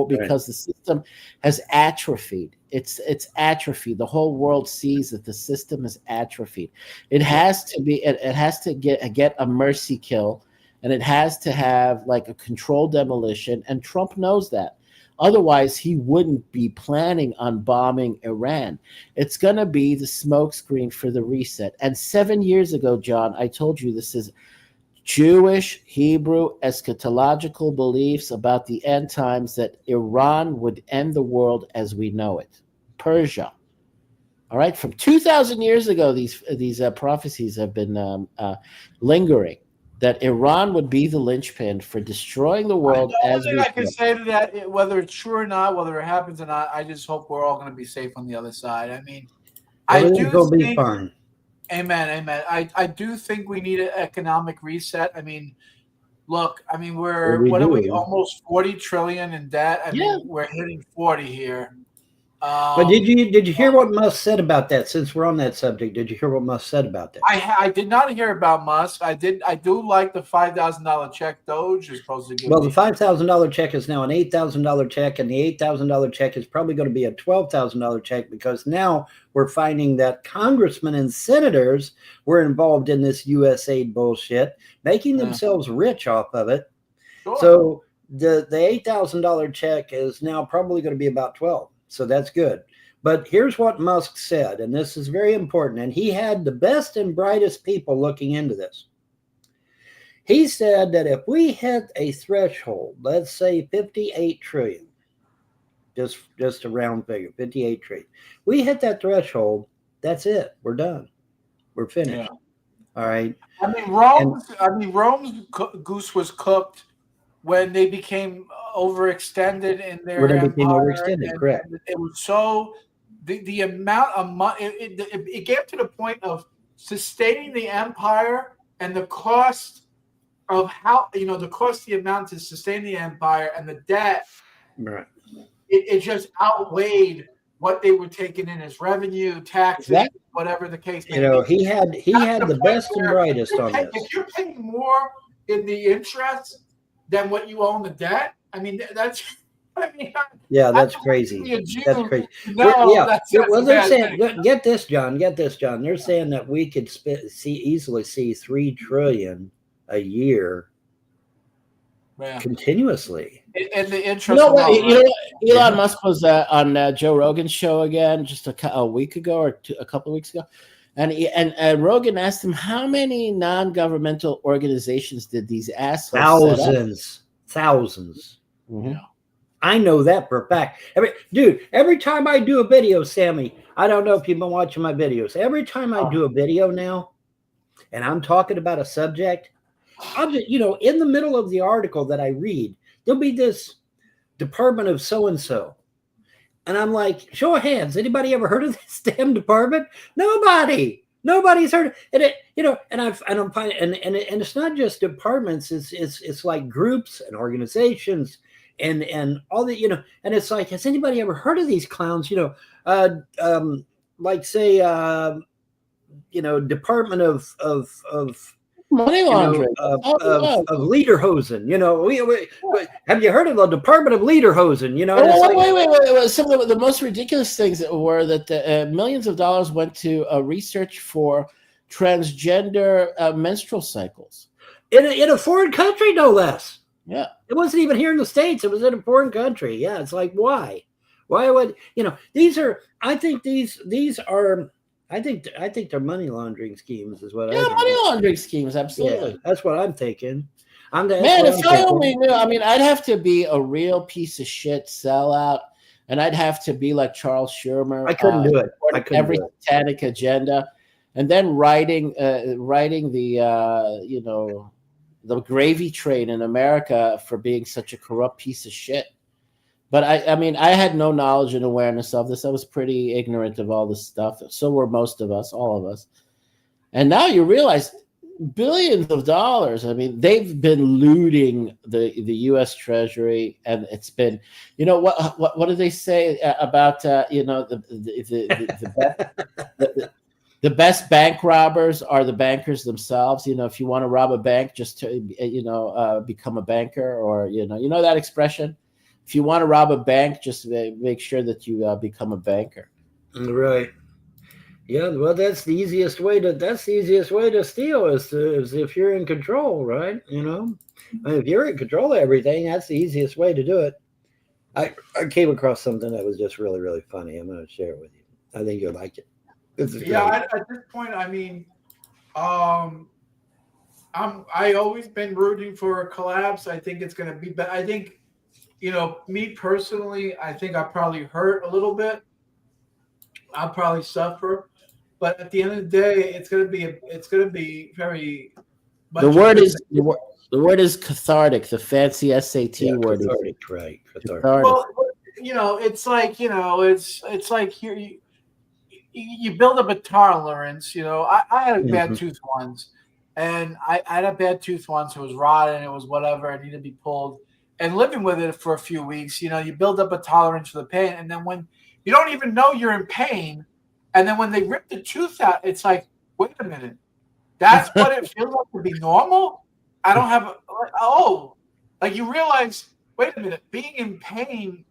because the system has atrophied. It's atrophied. The whole world sees that the system is atrophied. It has to be. It has to get a mercy kill. And it has to have like a controlled demolition. And Trump knows that. Otherwise, he wouldn't be planning on bombing Iran. It's going to be the smokescreen for the reset. And 7 years ago, John, I told you this is Jewish, Hebrew, eschatological beliefs about the end times, that Iran would end the world as we know it. Persia. All right. From 2,000 years ago, these prophecies have been lingering, that Iran would be the linchpin for destroying the world. The only thing I can say to that, whether it's true or not, whether it happens or not, I just hope we're all going to be safe on the other side. I mean, Everything'll be fine. Amen. I do think we need an economic reset. I mean, look, we're almost 40 trillion in debt. I mean, we're hitting 40 here. But did you hear what Musk said about that? Since we're on that subject, did you hear what Musk said about that? I did not hear about Musk. I do like the $5,000 check Doge is supposed to give. Well, the $5,000 check is now an $8,000 check, and the $8,000 check is probably going to be a $12,000 check, because now we're finding that congressmen and senators were involved in this USAID bullshit, making themselves rich off of it. Sure. So the $8,000 check is now probably going to be about 12. So that's good. But here's what Musk said, and this is very important. And he had the best and brightest people looking into this. He said that if we hit a threshold, let's say 58 trillion, just a round figure, 58 trillion. We hit that threshold, that's it. We're done. We're finished. Yeah. All right. Rome's goose was cooked when they became overextended in their empire. Correct. It was so the amount of money it came to the point of sustaining the empire and the cost of how the cost, the amount to sustain the empire and the debt. Right. It just outweighed what they were taking in as revenue, taxes, Exactly. whatever the case may You know, be. he had the best and brightest on this. If you're paying more in the interest than what you own the debt, I mean that's. I mean, Yeah, that's crazy. That's crazy. No, yeah. that's Well, a they're bad saying, thing. get this, John. Get this, John. They're saying that we could easily see $3 trillion a year continuously. And the interest. You know what? alone, right? Elon Musk was on Joe Rogan's show again just a week ago or a couple of weeks ago, and Rogan asked him how many non-governmental organizations did these assholes set up? Thousands. Mm-hmm. I know that for a fact. Every time I do a video, Sammy, I don't know if you've been watching my videos. Every time I do a video now, and I'm talking about a subject, I'll just, in the middle of the article that I read, there'll be this department of so-and-so. And I'm like, show of hands, anybody ever heard of this damn department? Nobody's heard of it. And I'm finding, and it's not just departments, it's like groups and organizations and all the, and it's like, has anybody ever heard of these clowns? Like say, Department of Money laundering, of Lederhosen. Have you heard of the Department of Lederhosen? Wait. Some of the most ridiculous things were that millions of dollars went to research for transgender menstrual cycles in a foreign country, no less. Yeah, it wasn't even here in the States. It was in a foreign country. Yeah, it's like why would these are? I think these are. I think they're money laundering schemes, is what I think. Money laundering schemes, absolutely. Yeah, that's what I'm thinking. If I only knew, I'd have to be a real piece of shit sellout, and I'd have to be like Charles Schumer. I couldn't do it. Every satanic agenda, and then writing the gravy train in America for being such a corrupt piece of shit. But I had no knowledge and awareness of this. I was pretty ignorant of all this stuff. So were most of us, all of us. And now you realize billions of dollars. They've been looting the U.S. Treasury, and it's been, what do they say about the best bank robbers are the bankers themselves. If you want to rob a bank, just to become a banker, or that expression. If you want to rob a bank, just make sure that you become a banker. Right. Yeah. Well, that's the easiest way to steal is if you're in control, right? If you're in control of everything, that's the easiest way to do it. I came across something that was just really, really funny. I'm going to share it with you. I think you'll like it. At this point, I always been rooting for a collapse. I think it's going to be, but I think. Me personally, I think I probably hurt a little bit. I'll probably suffer, but at the end of the day, it's gonna be very. The word is cathartic. The fancy SAT word. Cathartic, right? Cathartic. Well, it's like it's like you build up a tolerance. I had a bad tooth once, and I had a bad tooth once. It was rotten. It was whatever. It needed to be pulled. And living with it for a few weeks, you build up a tolerance for the pain. And then when you don't even know you're in pain, and then when they rip the tooth out, it's like, wait a minute. That's what it feels like to be normal? I don't have you realize, wait a minute, being in pain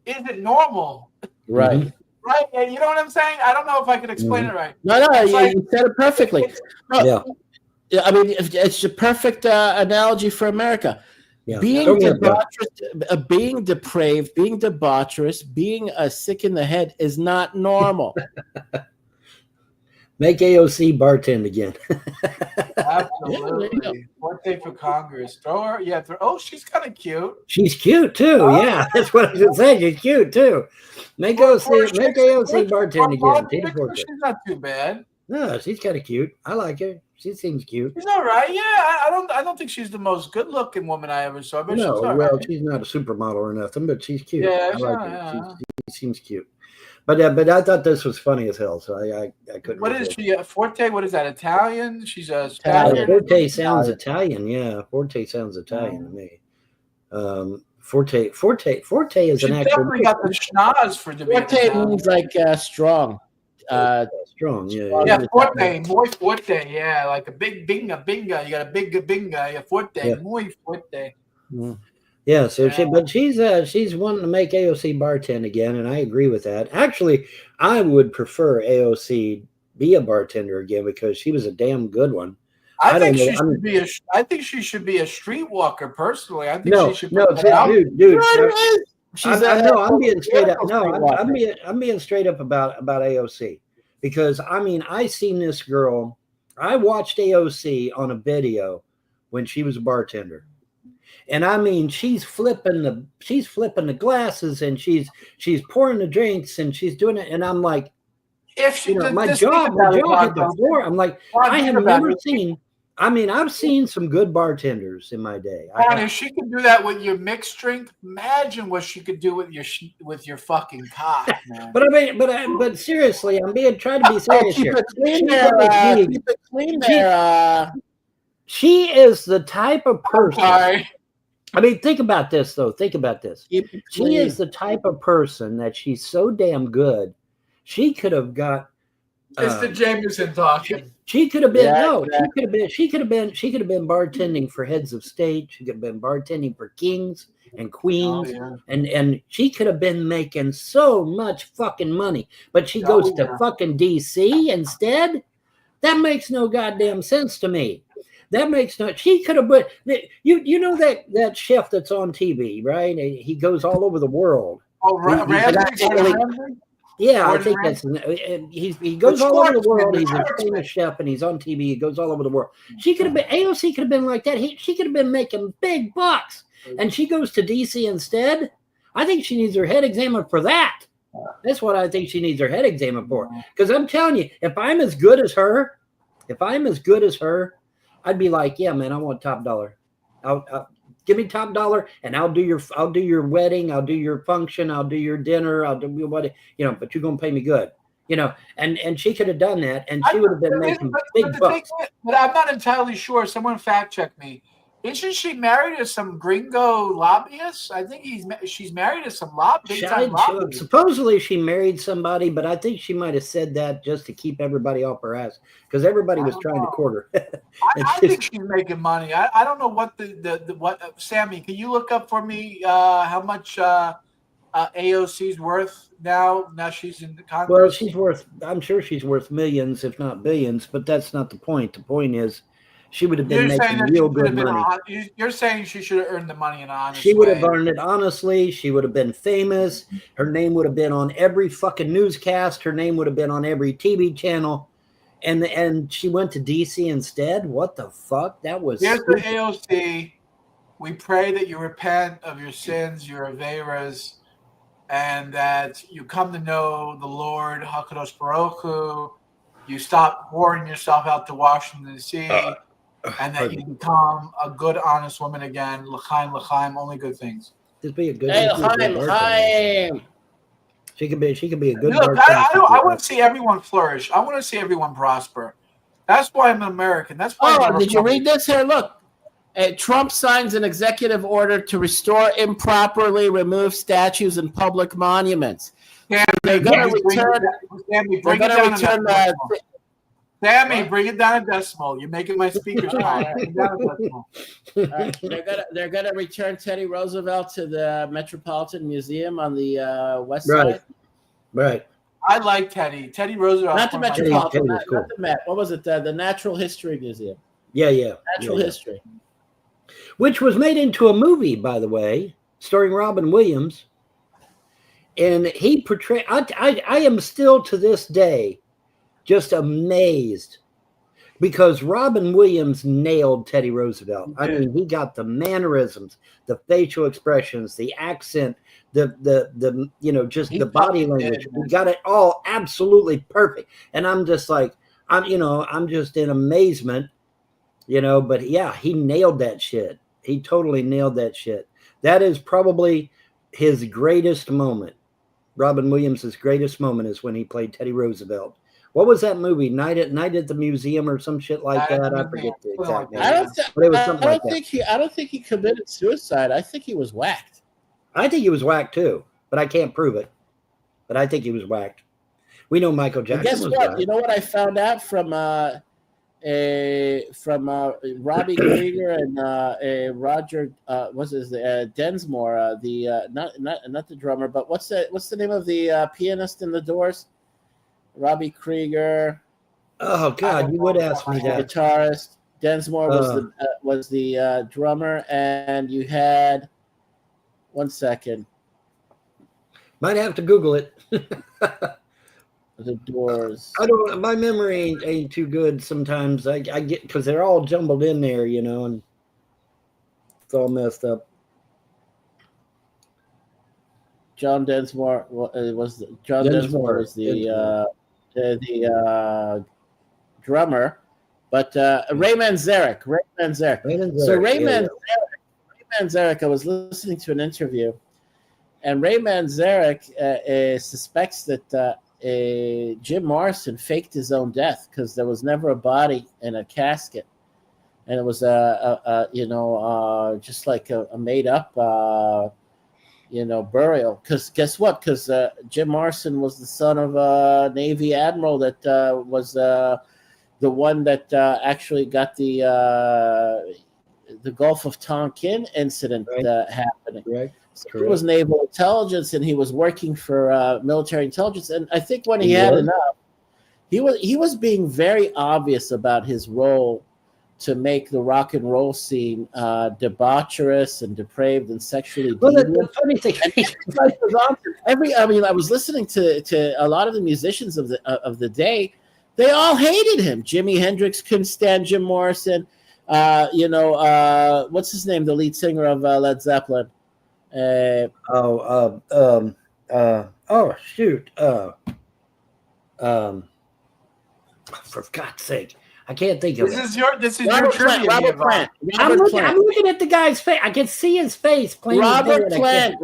isn't normal. Right. Right? You know what I'm saying? I don't know if I can explain it right. No, you said it perfectly. Yeah. It's the perfect analogy for America. Yeah. Being depraved, being debaucherous, being sick in the head is not normal. Make AOC bartend again. Absolutely. One day for Congress. Throw her. Yeah. She's kind of cute. She's cute too. Yeah, that's what I was going to say. She's cute too. Make AOC bartend again. She's not too bad. No, she's kind of cute. I like her. She seems cute. She's all right. Yeah, I don't think she's the most good-looking woman I ever saw. But no, she's not a supermodel or nothing, but she's cute. Yeah, I like her. She seems cute. But I thought this was funny as hell, so I couldn't. What is resist. she? Forte? What is that? Italian? She's a Italian. Spaniard. Forte sounds Italian. Yeah, Forte sounds Italian to me. Forte is She an actual definitely got the schnoz for to be Forte Italian. means like strong. strong. Yeah, strong. Yeah, forte, muy forte. Yeah, like a big binga. You got a big binga. Yeah, forte, Yeah. muy forte. Yeah, so she's wanting to make AOC bartend again, and I agree with that. Actually, I would prefer AOC be a bartender again because she was a damn good one. I don't think know, she should be a. I think she should be a streetwalker. Personally, I think No, she should. no, put that out. dude. I'm being straight up. No, I'm being straight up about AOC because I mean I seen this girl. I watched AOC on a video when she was a bartender. And I mean, she's flipping the glasses and she's pouring the drinks and she's doing it. And I'm like, If she did my this, jaw think about it, hit the floor. I'm like, I have never seen. I mean, I've seen some good bartenders in my day. If she could do that with your mixed drink, imagine what she could do with your fucking cock, man. But I mean, but seriously, I'm trying to be serious keep here. it clean there. Keep it clean there. She is the type of person. Sorry. I mean, think about this, though. Think about this. Keep it She clean. is the type of person that she's so damn good. She could have got. It's the Jameson talking. She could have been Yeah, She could have been bartending for heads of state. She could have been bartending for kings and queens, and she could have been making so much fucking money. But she goes to fucking DC instead. That makes no goddamn sense to me. That makes no. She could have put you know that chef that's on TV, right? He goes all over the world. Oh, Ramsey? Yeah, I think that's he goes all over the world. He's a famous chef and he's on TV. He goes all over the world. She could have been AOC could have been like that. She could have been making big bucks, and she goes to DC instead. I think she needs her head examined for that. That's what I think she needs her head examined for. Because I'm telling you, if I'm as good as her, I'd be like, yeah, man, I want top dollar. I'll give me top dollar, and I'll do your wedding, I'll do your function, I'll do your dinner, I'll do what but you're gonna pay me good, And she could have done that, and she would have been making big bucks. But I'm not entirely sure. Someone fact check me. Isn't she married to some gringo lobbyist? I think she's married to some big time lobbyist. Supposedly she married somebody, but I think she might have said that just to keep everybody off her ass because everybody was trying to court her. I think she's making money. I don't know what what Sammy, can you look up for me how much AOC's worth now? Now she's in the Congress. Well, I'm sure she's worth millions, if not billions, but that's not the point. The point is she would have been making real good money. You're saying she should have earned the money in an honest way. She would have earned it honestly. She would have been famous. Her name would have been on every fucking newscast. Her name would have been on every TV channel. And she went to DC instead? What the fuck? That was Here's the AOC. We pray that you repent of your sins, your averas, and that you come to know the Lord, HaKadosh Baruch Hu. You stop pouring yourself out to Washington, D.C., and that you become a good, honest woman again. L'chaim, only good things. Just be a good. Hey, L'chaim. She could be a good. Look, I want to see everyone flourish. I want to see everyone prosper. That's why I'm an American. That's why. Did you read this here? Look, Trump signs an executive order to restore improperly removed statues and public monuments. They're going to return. Sammy, bring it down a decimal. You're making my speakers high. They're going to return Teddy Roosevelt to the Metropolitan Museum on the west side. Right. I like Teddy. Teddy Roosevelt. Not the Metropolitan. Not the Met. What was it? The Natural History Museum. Yeah. Natural History. Which was made into a movie, by the way, starring Robin Williams. And he portrayed. I am still to this day just amazed because Robin Williams nailed Teddy Roosevelt. I mean, he got the mannerisms, the facial expressions, the accent, the the body language. He got it all absolutely perfect. And I'm just like, I'm just in amazement, but yeah, he nailed that shit. He totally nailed that shit. That is probably his greatest moment. Robin Williams' greatest moment is when he played Teddy Roosevelt. What was that movie? Night at the Museum or some shit like that. I forget the exact name. But it was something like that. I don't think he committed suicide. I think he was whacked. I think he was whacked too, but I can't prove it. But I think he was whacked. We know Michael Jackson. Guess was what? whacked. You know what I found out from Robbie Krieger and Roger Densmore, not the drummer, but what's the name of the pianist in the Doors? Robbie Krieger. Oh God, you would ask me that. Guitarist. Densmore was the drummer, and you had 1 second. Might have to Google it. The Doors. I don't. My memory ain't too good sometimes. I get because they're all jumbled in there, and it's all messed up. John Densmore was John Densmore was the drummer, but Ray Manzarek. So Ray Manzarek, I was listening to an interview, and Ray Manzarek suspects that Jim Morrison faked his own death because there was never a body in a casket, and it was just like a made up burial. Because guess what? Because Jim Morrison was the son of a Navy admiral that was the one that actually got the Gulf of Tonkin incident happening. Right. So he was naval intelligence, and he was working for military intelligence. And I think when he had enough, he was being very obvious about his role to make the rock and roll scene debaucherous and depraved and sexually deviant. The funny thing, I was listening to a lot of the musicians of the day. They all hated him. Jimi Hendrix couldn't stand Jim Morrison. What's his name? The lead singer of Led Zeppelin. For God's sake, I can't think of it. This is your trivia. Robert Plant. I'm looking at the guy's face. I can see his face. Robert Plant.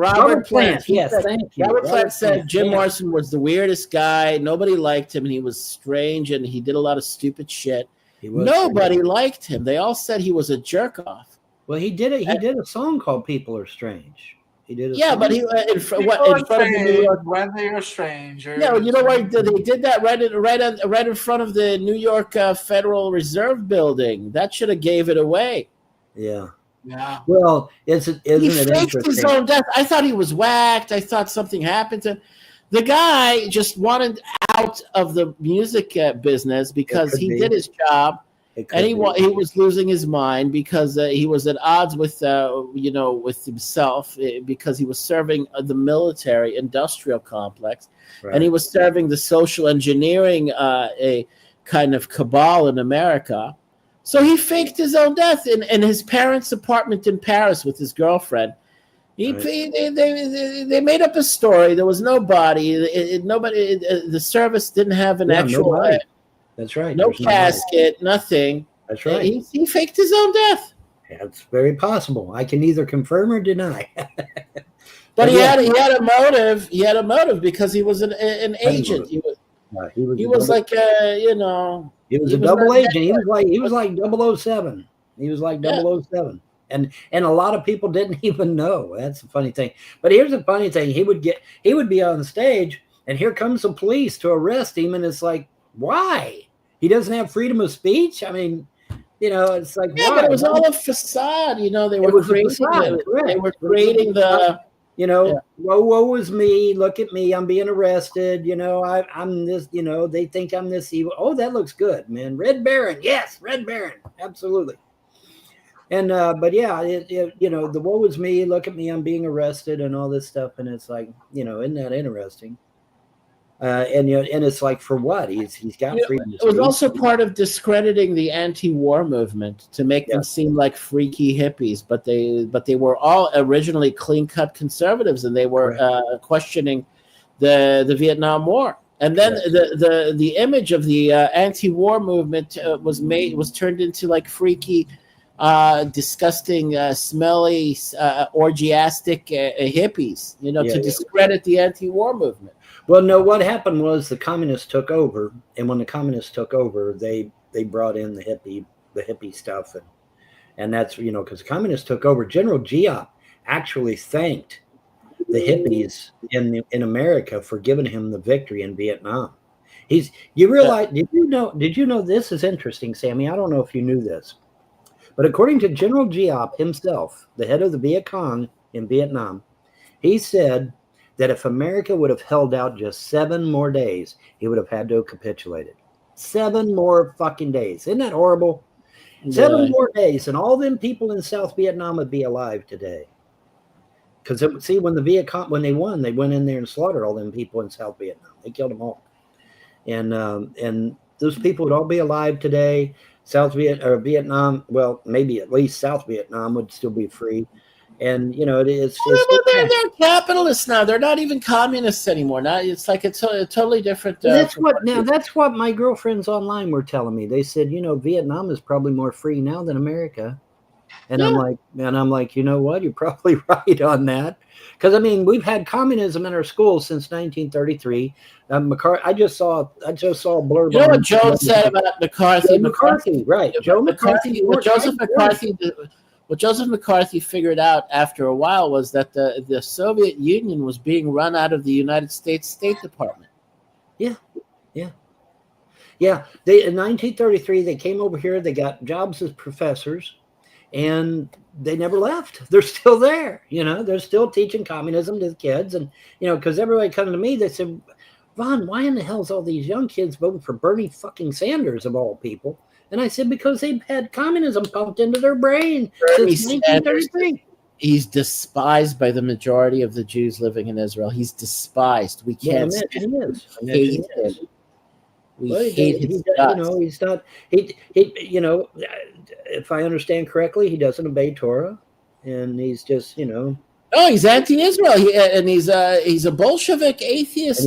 Yes, thank you. Robert Plant said Jim Morrison was the weirdest guy. Nobody liked him, and he was strange, and he did a lot of stupid shit. Nobody liked him. They all said he was a jerk off. Well, he did it. He did a song called "People Are Strange." He did. But he in front of the New York. When they are strangers. Yeah, you know why they did that right in front of the New York Federal Reserve Building. That should have gave it away. Yeah. Yeah. Well, isn't it interesting? He faked his own death. I thought he was whacked. I thought something happened to him. The guy just wanted out of the music business because he did his job. And he was losing his mind because he was at odds with with himself because he was serving the military industrial complex, and he was serving the social engineering a kind of cabal in America. So he faked his own death in his parents' apartment in Paris with his girlfriend. They made up a story. There was no body. The service didn't have an actual. No, that's right. No casket, nothing. That's right. He faked his own death. That's very possible. I can neither confirm or deny. But he had a motive. He had a motive because he was an agent. He was like He was a double agent. He was like 007. He was like 007. And a lot of people didn't even know. That's the funny thing. But here's the funny thing. He would be on stage, and here comes the police to arrest him, and it's like, why? He doesn't have freedom of speech? I mean, it's like, why? But it was all a facade. They were creating the woe is me, look at me, I'm being arrested, I'm this, they think I'm this evil. Oh, that looks good, man. Red Baron, yes, Red Baron, absolutely. And but yeah, the woe is me, look at me, I'm being arrested and all this stuff, and it's like, isn't that interesting? And it's like, for what? He's got freedom. It was also part of discrediting the anti-war movement to make them seem like freaky hippies, but they were all originally clean-cut conservatives, and they were questioning the Vietnam War. And then the image of the anti-war movement was turned into like freaky disgusting, smelly, orgiastic hippies, to discredit the anti-war movement. Well, no, what happened was the communists took over, and when the communists took over, they brought in the hippie stuff, and that's because the communists took over. General Giap actually thanked the hippies in America for giving him the victory in Vietnam. You realize? Did you know this is interesting, Sammy? I don't know if you knew this, but according to General Giap himself, the head of the Viet Cong in Vietnam, he said that if America would have held out just 7 more days, he would have had to have capitulated. 7 more fucking days. Isn't that horrible? 7 more days, and all them people in South Vietnam would be alive today. Because see, when the Viet Cong, when they won, they went in there and slaughtered all them people in South Vietnam. They killed them all, and those people would all be alive today. Vietnam, well, maybe at least South Vietnam would still be free. And they're capitalists now. They're not even communists anymore. Now it's like it's a totally different. That's what my girlfriends online were telling me. They said, Vietnam is probably more free now than America. And I'm like, you know what? You're probably right on that. Because we've had communism in our schools since 1933. I just saw a blurb. You know what Joe said about McCarthy? McCarthy, right? Joe McCarthy. What Joseph McCarthy figured out after a while was that the Soviet Union was being run out of the United States State Department. Yeah. In 1933, they came over here. They got jobs as professors, and they never left. They're still there. They're still teaching communism to the kids, and because everybody coming to me, they said, "Vaughn, why in the hell is all these young kids voting for Bernie fucking Sanders of all people?" And I said, because they've had communism pumped into their brain since 1933. He's despised by the majority of the Jews living in Israel. He's despised. We can't. We hate his guts. He's not. If I understand correctly, he doesn't obey Torah, and he's just. No, he's anti-Israel. He's a Bolshevik atheist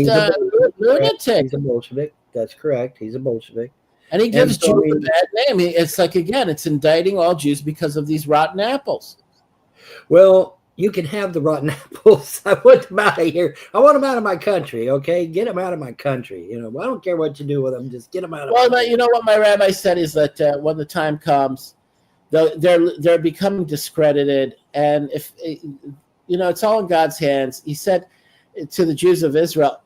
lunatic. He's a Bolshevik. That's correct. He's a Bolshevik. And he gives Jews a bad name. It's like, again, it's indicting all Jews because of these rotten apples. Well, you can have the rotten apples. I want them out of here. I want them out of my country, okay? Get them out of my country. I don't care what you do with them. Just get them out of my country. You know what my rabbi said is that when the time comes, they're becoming discredited. And if, it's all in God's hands. He said to the Jews of Israel,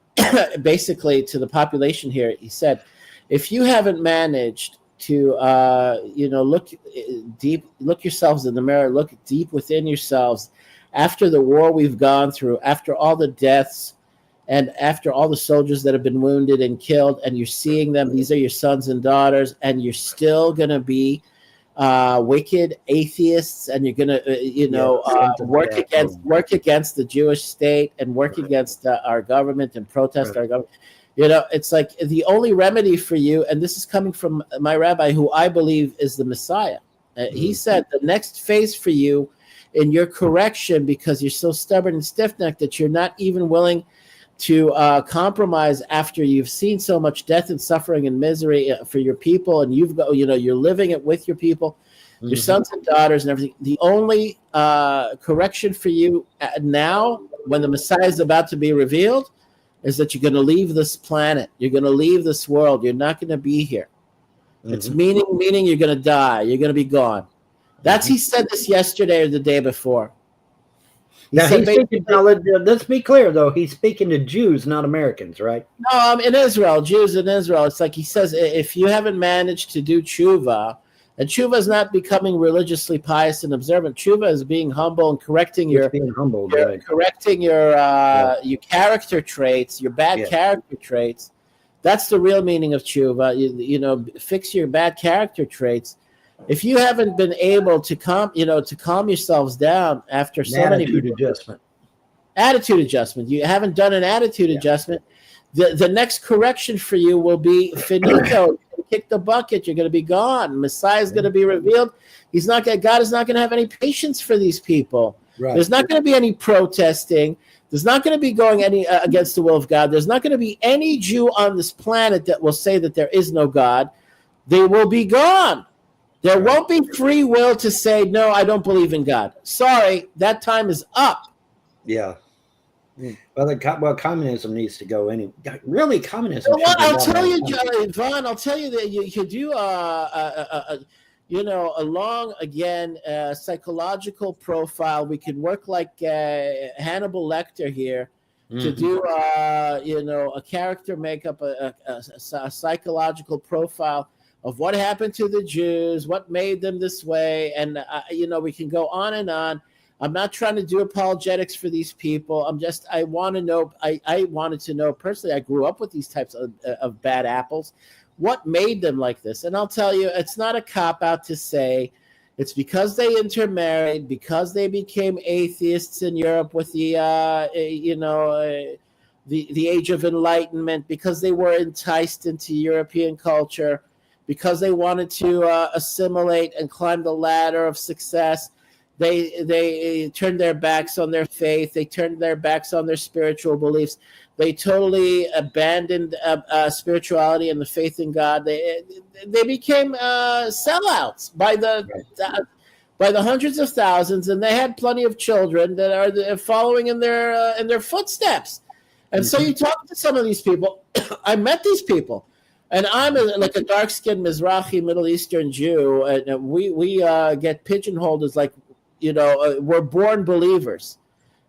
basically to the population here, he said, if you haven't managed to, look yourselves in the mirror, look deep within yourselves, after the war we've gone through, after all the deaths, and after all the soldiers that have been wounded and killed, and you're seeing them, these are your sons and daughters, and you're still going to be wicked atheists, and you're going to, work against the Jewish state and work against our government and protest our government. It's like the only remedy for you, and this is coming from my rabbi, who I believe is the Messiah. He said the next phase for you in your correction, because you're so stubborn and stiff-necked that you're not even willing to compromise after you've seen so much death and suffering and misery for your people, and you're living it with your people, your sons and daughters and everything. The only correction for you now, when the Messiah is about to be revealed, is that you're going to leave this planet. You're going to leave this world. You're not going to be here. It's meaning you're going to die. You're going to be gone. He said this yesterday or the day before. Let's be clear, though. He's speaking to Jews, not Americans, right? No, in Israel, Jews in Israel. It's like he says, if you haven't managed to do tshuva, and tshuva is not becoming religiously pious and observant. Tshuva is being humble and correcting your character traits, your bad character traits. That's the real meaning of tshuva. Fix your bad character traits. If you haven't been able to calm yourselves down after attitude adjustment, you haven't done an attitude adjustment. The next correction for you will be finito. Kick the bucket. You're going to be gone. Messiah is going to be revealed. God is not going to have any patience for these people. Right. There's not going to be any protesting. There's not going to be going against the will of God. There's not going to be any Jew on this planet that will say that there is no God. They will be gone. There won't be free will to say, no, I don't believe in God. Sorry, that time is up. Yeah. Well, communism needs to go anyway. Really, communism. You know what? I'll should tell you, be Vaughn, I'll tell you that you could do a long, again, psychological profile. We could work like Hannibal Lecter here to do, a character makeup, a psychological profile of what happened to the Jews, what made them this way. And, we can go on and on. I'm not trying to do apologetics for these people. I want to know, I wanted to know personally, I grew up with these types of bad apples. What made them like this? And I'll tell you, it's not a cop-out to say it's because they intermarried, because they became atheists in Europe with the Age of Enlightenment, because they were enticed into European culture, because they wanted to assimilate and climb the ladder of success. They turned their backs on their faith. They turned their backs on their spiritual beliefs. They totally abandoned spirituality and the faith in God. They became sellouts by the hundreds of thousands, and they had plenty of children that are following in their footsteps. And so you talk to some of these people. I met these people. And I'm like a dark-skinned Mizrahi Middle Eastern Jew, and we get pigeonholed as like, we're born believers,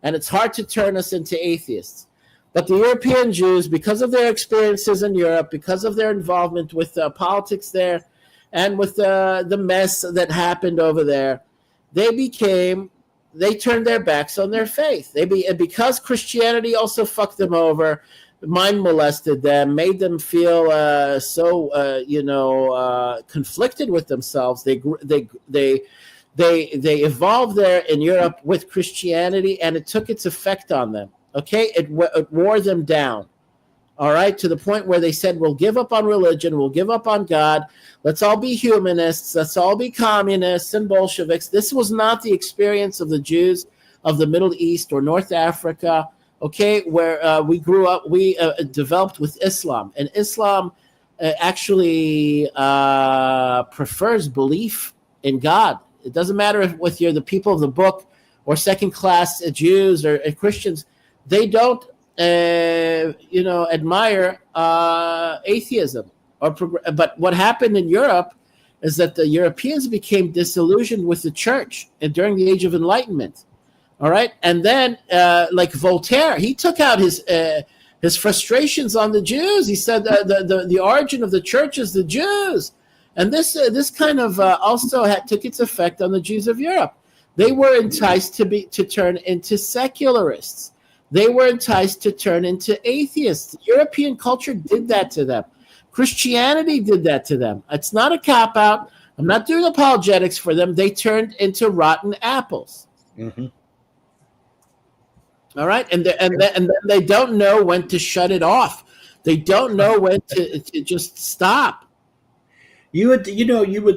and it's hard to turn us into atheists. But the European Jews, because of their experiences in Europe, because of their involvement with politics there, and with the mess that happened over there, they turned their backs on their faith. Because Christianity also fucked them over, mind molested them, made them feel conflicted with themselves. They evolved there in Europe with Christianity, and it took its effect on them. Okay, it wore them down. All right, to the point where they said, we'll give up on religion, we'll give up on God, let's all be humanists, let's all be communists and Bolsheviks. This was not the experience of the Jews of the Middle East or North Africa, okay, where we grew up. We developed with Islam, and Islam actually prefers belief in God. It doesn't matter if you're the people of the book or second-class Jews or Christians. They don't, admire atheism. But what happened in Europe is that the Europeans became disillusioned with the church during the Age of Enlightenment. All right, and then like Voltaire, he took out his frustrations on the Jews. He said the origin of the church is the Jews. And this kind of also took its effect on the Jews of Europe. They were enticed to turn into secularists. They were enticed to turn into atheists. European culture did that to them. Christianity did that to them. It's not a cop-out. I'm not doing apologetics for them. They turned into rotten apples. Mm-hmm. All right, and then they don't know when to shut it off. They don't know when to just stop. You would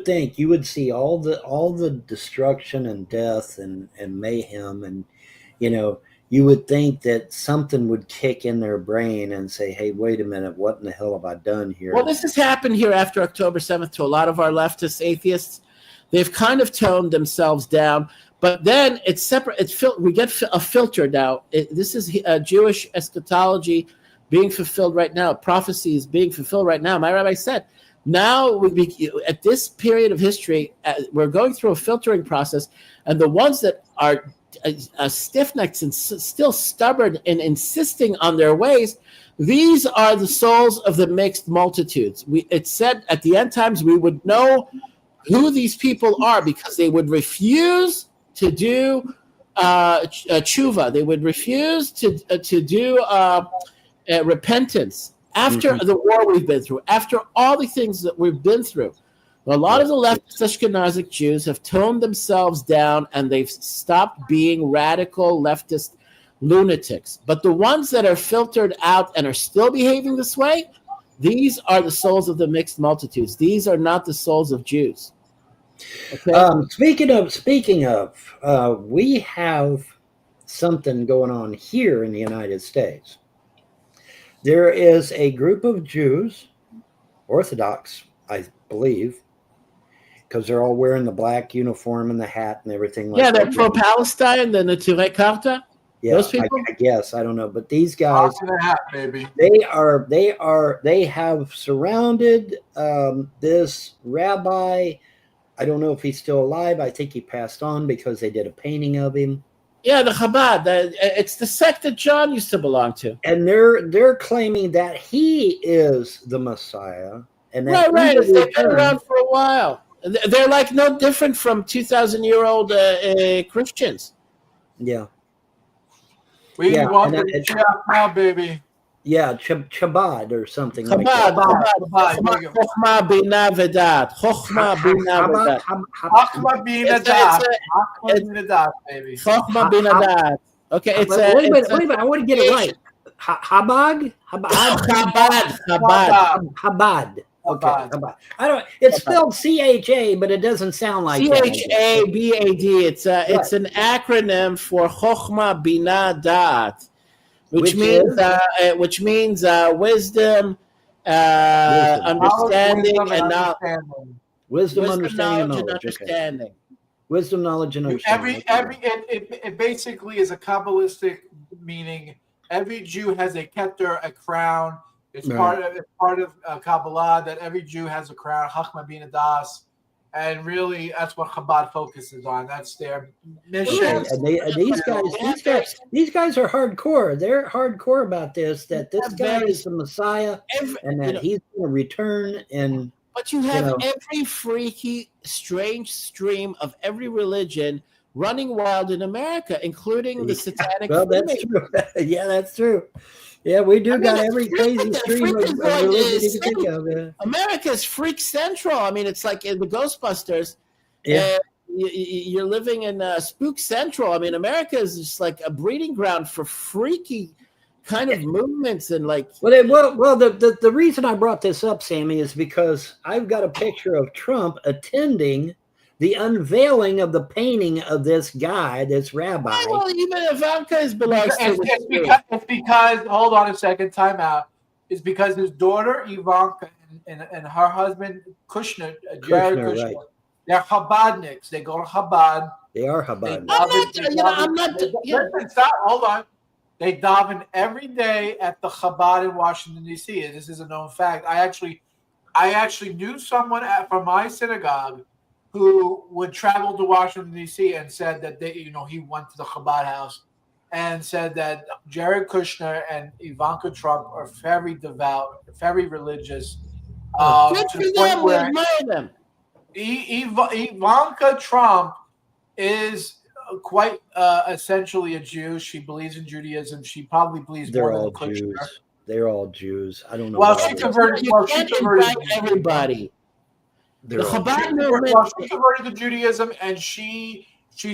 think you would see all the destruction and death and mayhem, and you would think that something would kick in their brain and say, hey, wait a minute, what in the hell have I done here? Well, this has happened here after October 7th to a lot of our leftist atheists. They've kind of toned themselves down, but then it's separate. We get a filter now. This is Jewish eschatology being fulfilled right now. Prophecy is being fulfilled right now. My rabbi said, now at this period of history, we're going through a filtering process, and the ones that are stiff-necked and still stubborn and insisting on their ways, these are the souls of the mixed multitudes. It said at the end times we would know who these people are because they would refuse to do tshuva. They would refuse to do repentance after the war we've been through, after all the things that we've been through. A lot of the leftist Ashkenazic Jews have toned themselves down, and they've stopped being radical leftist lunatics. But the ones that are filtered out and are still behaving this way, these are the souls of the mixed multitudes. These are not the souls of Jews. Okay? Speaking of, we have something going on here in the United States. There is a group of Jews, Orthodox, I believe, because they're all wearing the black uniform and the hat and everything. Yeah, Like they're that. pro-Palestine, the Neturei Karta. Yeah, Those people? I guess I don't know, but these guys, Off to the hat, baby. they have surrounded this rabbi. I don't know if he's still alive. I think he passed on because they did a painting of him. Yeah, the Chabad. It's the sect that John used to belong to. And they're claiming that he is the Messiah. And that Right. he will They've been return. around for a while. They're like no different from 2,000-year-old Christians. Yeah. We Yeah, want and the Mashiach now, baby. Yeah, Chabad or something like Chabad, that. Chabad. Chochma, Bina, Vedat. Chochma, Bina, Vedat. Chachma Bina Das. Chachma Bina Das, baby. Chochma, Bina, Vedat. Okay, it's wait a minute. I want to get it right. Chabad? Chabad. Okay, Chabad. I don't. It's spelled CHA, but it doesn't sound like CHABAD. It's an acronym for Chochma Bina Dat, which means wisdom, understanding, and knowledge. Wisdom, understanding, knowledge, and understanding. Okay. Wisdom, knowledge, and understanding. It basically is a Kabbalistic meaning. Every Jew has a keter, a crown. It's part of Kabbalah that every Jew has a crown, Chachma Bina Das, and really that's what Chabad focuses on. That's their mission. And these guys are hardcore. They're hardcore about this. That this guy is the Messiah, and that he's going to return. And but you have every freaky, strange stream of every religion running wild in America, including the satanic. Well, that's true. Yeah, that's true. Yeah, we do got every crazy stream of religion you can think of. Yeah. America's freak central. I mean, it's like in the Ghostbusters. Yeah. You're living in spook central. I mean, America is just like a breeding ground for freaky kind of movements and like. Well, the reason I brought this up, Sammy, is because I've got a picture of Trump attending the unveiling of the painting of this guy, this rabbi. Well, even Ivanka is belongs to it's because hold on a second, time out. It's because his daughter Ivanka and her husband Kushner, Jared Kushner, right. They're Chabadniks. They go to Chabad. They are Chabad. I'm not. Stop. Hold on. They daven every day at the Chabad in Washington D.C. This is a known fact. I actually knew someone from my synagogue who would travel to Washington, D.C. and said that he went to the Chabad house and said that Jared Kushner and Ivanka Trump are very devout, very religious. Good for them. We admire them. Ivanka Trump is quite essentially a Jew. She believes in Judaism. She probably believes more than Kushner. Jews. They're all Jews. I don't know. Well, she converted. Everybody. The Chabad movement. She converted to Judaism, and she's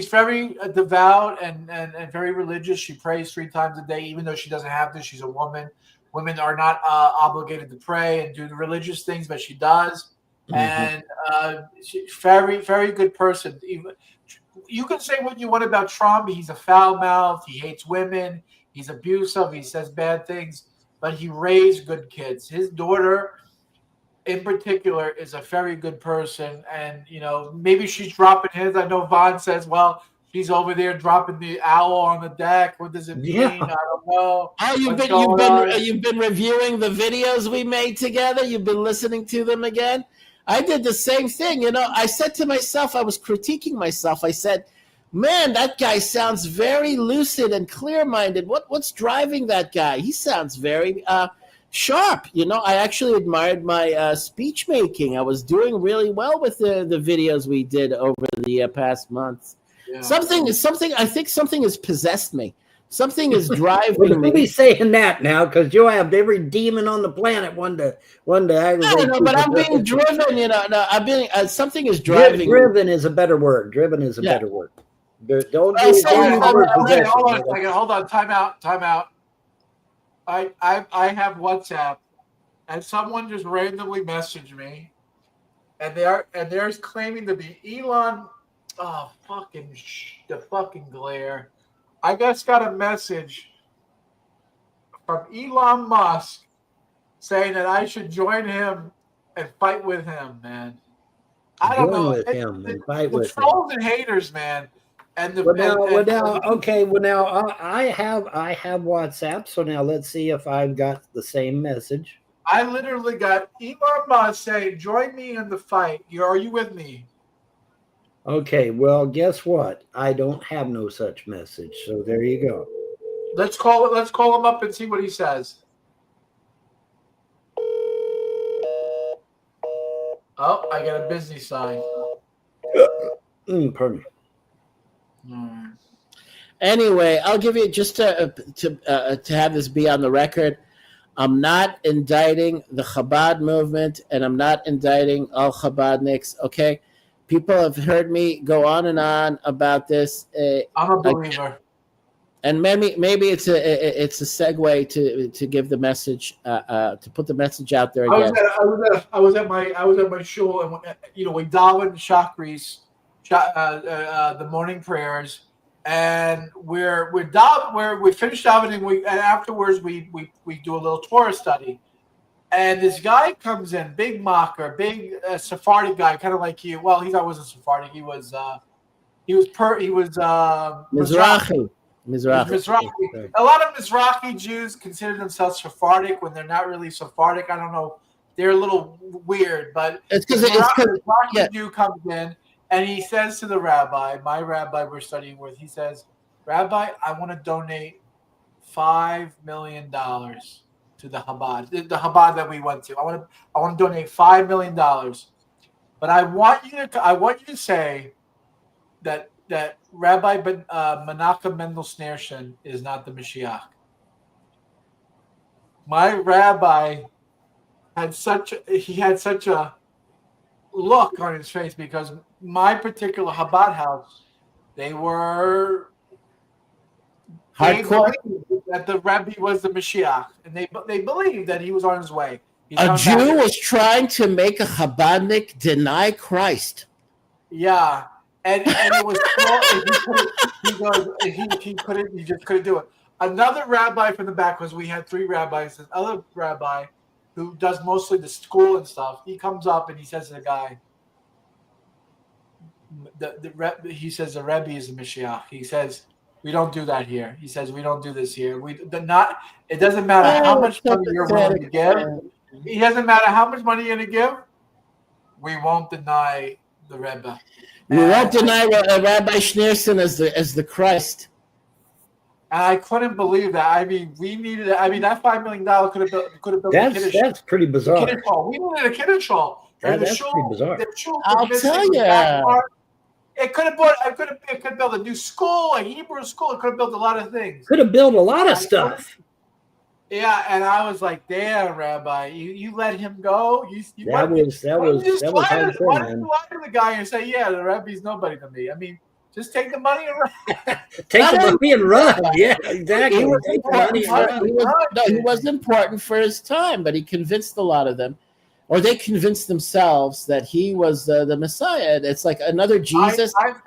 very devout and very religious. She prays 3 times a day, even though she doesn't have to. She's a woman. Women are not obligated to pray and do the religious things, but she does. And she's very, very good person. You can say what you want about Trump. He's a foul mouth. He hates women. He's abusive. He says bad things, but he raised good kids. His daughter, in particular, is a very good person, and maybe she's dropping hints. I know Vaughn says, "Well, she's over there dropping the owl on the deck. What does it mean? I don't know." Oh, you've been reviewing the videos we made together. You've been listening to them again. I did the same thing. I said to myself, I was critiquing myself. I said, "Man, that guy sounds very lucid and clear-minded. What's driving that guy? He sounds very." Sharp. I actually admired my speech making. I was doing really well with the videos we did over the past months. Yeah. Something. I think something has possessed me. Something is driving me. Don't be saying that now, because you'll have every demon on the planet one to aggravate. No, but I'm being driven. I'm being. Something is driving. Driven is a better word. Driven is a better word. Don't hold on a second. Hold on. Time out. I have WhatsApp, and someone just randomly messaged me, and they're claiming to be Elon. Oh, the fucking glare! I just got a message from Elon Musk saying that I should join him and fight with him, man. I don't join know. with him and fight The with him. trolls and haters, man. And the I have WhatsApp, so now let's see if I've got the same message. I literally got Imam saying, "Join me in the fight. Are you with me?" Okay, well, guess what? I don't have no such message, so there you go. Let's call him up and see what he says. Oh, I got a busy sign. Pardon me. Anyway, I'll give you just to have this be on the record. I'm not indicting the Chabad movement, and I'm not indicting all Chabadniks. Okay, people have heard me go on and on about this. I'm a believer, and maybe it's a segue to give the message, to put the message out there again. I was at my shul, and we daven Shachris, the morning prayers, and we finished davening, and afterwards we do a little Torah study, and this guy comes in, big mocker, big Sephardic guy, kind of like you. Well, he wasn't Sephardic. He was Mizrahi. Mizrahi. A lot of Mizrahi Jews consider themselves Sephardic when they're not really Sephardic. I don't know. They're a little weird, but it's because Mizrahi Jew comes in and he says to the rabbi, my rabbi we're studying with, he says, "Rabbi, I want to donate $5 million to the Chabad, the Chabad that we went to. I want to donate $5 million, but I want you to say that Rabbi Menachem Mendel Schneerson is not the Mashiach." My rabbi had such a look on his face because my particular Chabad house, they were hardcore. That the Rebbe was the Mashiach, and they believed that he was on his way. A Jew was trying to make a Chabadnik deny Christ. Yeah. And it was he just couldn't do it. Another rabbi from the back, because we had three rabbis, this other rabbi who does mostly the school and stuff, he comes up and he says to the guy, he says the Rebbe is the Mashiach. He says, "We don't do that here." He says, "We don't do this here. It doesn't matter how much money you're willing to give. It doesn't matter how much money you're going to give. We won't deny the Rebbe. We won't deny Rabbi Schneerson as the Christ." And I couldn't believe that. I mean, that $5 million could have built a kiddush. That's pretty bizarre. We needed a kiddush hall. That's pretty bizarre. I'll tell you. It could have built a new school, a Hebrew school. It could have built a lot of things. Could have built a lot of stuff. Yeah, and I was like, "Damn, Rabbi, you let him go? That was hardcore, why did you lie to the guy and say, yeah, the Rebbe's nobody to me? I mean, just take the money and run." Take the money and run. Yeah, exactly. He was important for his time, but he convinced a lot of them, or they convinced themselves that he was the Messiah. It's like another Jesus. I've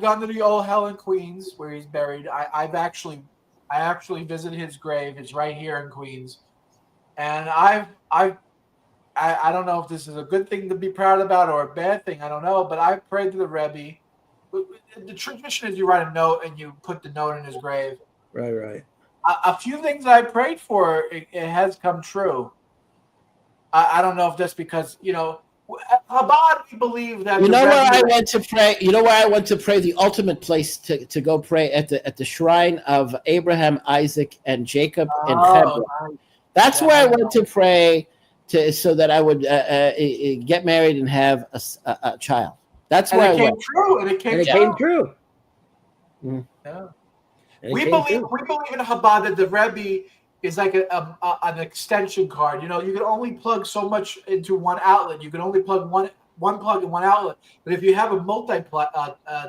gone to the old hell in Queens where he's buried. I actually visited his grave. It's right here in Queens, and I don't know if this is a good thing to be proud about or a bad thing. I don't know, but I prayed to the Rebbe. The tradition is you write a note and you put the note in his grave. Right. A few things I prayed for, it has come true. I don't know if that's because Chabad, we believe that. Where I went to pray? You know where I went to pray? The ultimate place to go pray at the shrine of Abraham, Isaac, and Jacob in Hebron. That's where I went to pray so that I would get married and have a child. That's where I went. It came true. Mm. Yeah. We believe in Chabad that the Rebbe is like an extension card. You can only plug so much into one outlet. You can only plug one plug in one outlet. But if you have a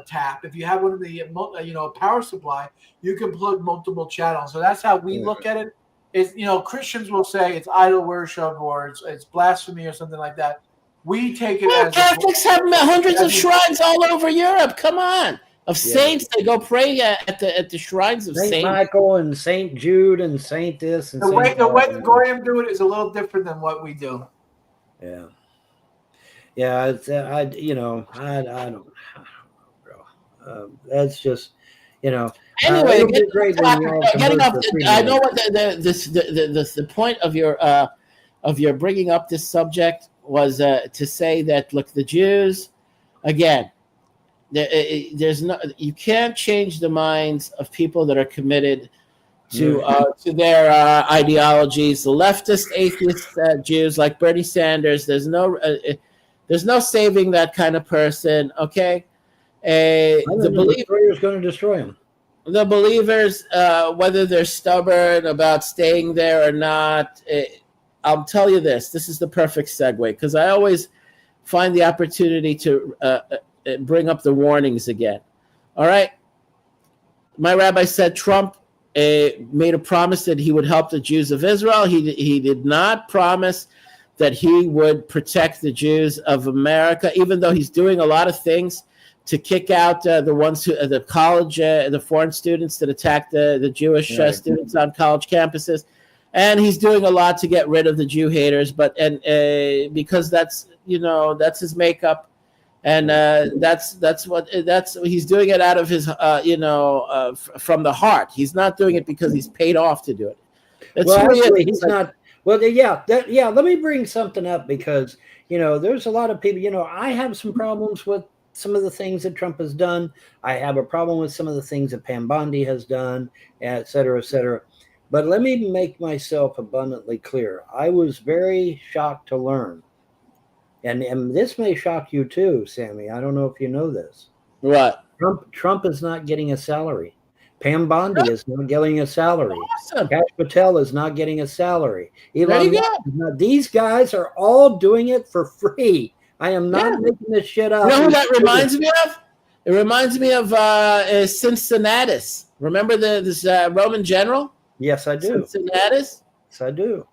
tap, if you have one of the power supply, you can plug multiple channels. So that's how we look at it. Is Christians will say it's idol worship or it's blasphemy or something like that. We take it as Catholics have hundreds of shrines all over Europe. Come on. Of saints, they go pray at the shrines of Saint Michael and Saint Jude and Saint this and the way the Goyim do it is a little different than what we do. Yeah. Yeah, it's I don't, bro. That's just Anyway, it'll be great when you all getting convert off. to freedom. I know what the point of your bringing up this subject was to say that look, the Jews again. There's no, you can't change the minds of people that are committed to their ideologies. The leftist, atheist Jews like Bernie Sanders. There's no saving that kind of person. Okay, the destroyer is going to destroy him. The believers, whether they're stubborn about staying there or not, I'll tell you this. This is the perfect segue because I always find the opportunity to bring up the warnings again. All right. My rabbi said Trump made a promise that he would help the Jews of Israel. He did not promise that he would protect the Jews of America, even though he's doing a lot of things to kick out the ones who the college, the foreign students that attacked the Jewish students on college campuses. And he's doing a lot to get rid of the Jew haters, because that's his makeup. And that's he's doing it out of his from the heart. He's not doing it because he's paid off to do it. Actually, he's not. Well, let me bring something up because there's a lot of people. I have some problems with some of the things that Trump has done. I have a problem with some of the things that Pam Bondi has done, et cetera, et cetera. But let me make myself abundantly clear. I was very shocked to learn. And this may shock you too, Sammy. I don't know if you know this. What? Trump is not getting a salary. Pam Bondi is not getting a salary. Awesome. Kash Patel is not getting a salary. There you go. These guys are all doing it for free. I am not making this shit up. You know who that reminds me of? It reminds me of Cincinnatus. Remember this Roman general? Yes, I do. Cincinnatus? Yes, I do.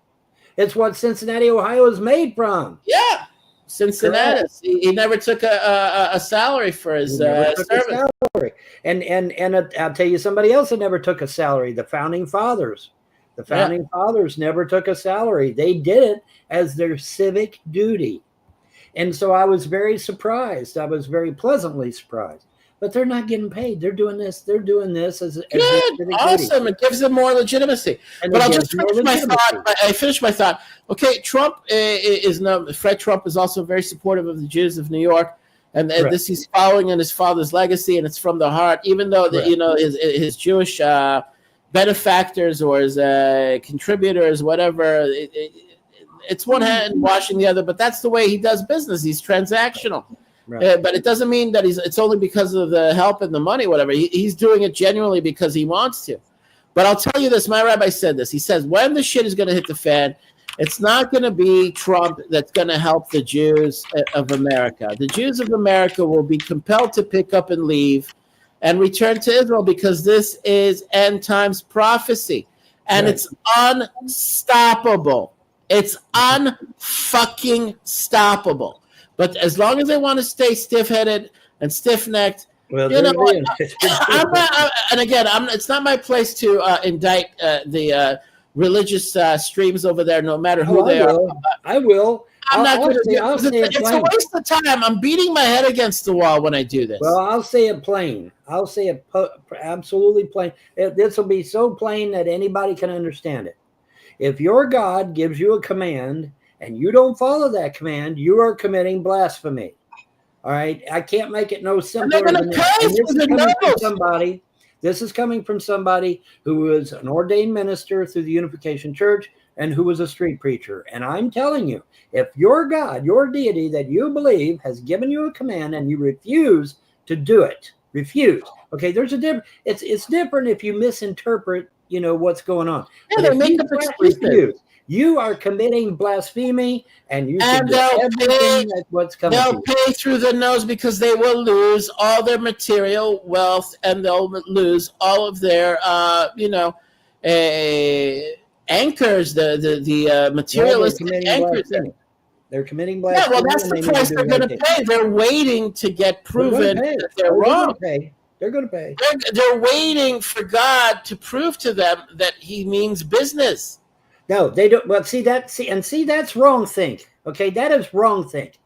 It's what Cincinnati, Ohio is made from. Yeah. Cincinnatus. He never took a salary for his service. And I'll tell you somebody else that never took a salary, the Founding Fathers. The Founding Fathers never took a salary. They did it as their civic duty. And so I was very surprised. I was very pleasantly surprised. But they're not getting paid. They're doing this. They're doing this as good. Awesome. It gives them more legitimacy. But I'll just finish my thought. I finished my thought. Okay, Fred Trump is also very supportive of the Jews of New York. And this he's following in his father's legacy, and it's from the heart. Even though his Jewish benefactors or his contributors, whatever, it's one hand washing the other. But that's the way he does business. He's transactional. Right. But it doesn't mean that it's only because of the help and the money, whatever. He's doing it genuinely because he wants to. But I'll tell you this: my rabbi said this. He says when the shit is going to hit the fan, it's not going to be Trump that's going to help the Jews of America. The Jews of America will be compelled to pick up and leave and return to Israel because this is end times prophecy. And it's unstoppable. It's unfucking stoppable. But as long as they want to stay stiff-headed and stiff-necked, and again, it's not my place to indict the religious streams over there, no matter who they are. I will. I'm not going to do it. It's a waste of time. I'm beating my head against the wall when I do this. Well, I'll say it plain. I'll say it absolutely plain. This will be so plain that anybody can understand it. If your God gives you a command and you don't follow that command, you are committing blasphemy. All right? I can't make it no simpler than that. This is coming from somebody who was an ordained minister through the Unification Church and who was a street preacher. And I'm telling you, if your God, your deity that you believe has given you a command and you refuse to do it, okay, there's a difference. It's different if you misinterpret, what's going on. Yeah, they make up excuses. You are committing blasphemy, and you should do everything that's what's coming. They'll pay through the nose because they will lose all their material wealth, and they'll lose all of their, anchors. The materialistic anchors. They're committing blasphemy. Yeah, well, that's the price they're going to pay. They're waiting to get proven that they're wrong. They're going to pay. They're waiting for God to prove to them that He means business. No, they don't. Well, that's wrong think. Okay, that is wrong think.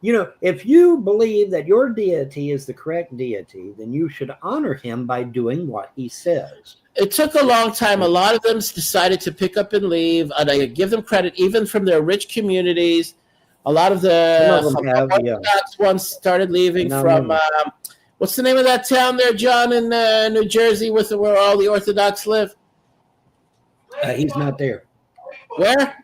if you believe that your deity is the correct deity, then you should honor him by doing what he says. It took a long time. A lot of them decided to pick up and leave, and I give them credit, even from their rich communities. A lot of the Orthodox ones started leaving from what's the name of that town there, John, in New Jersey, where all the Orthodox live? He's not there. Where?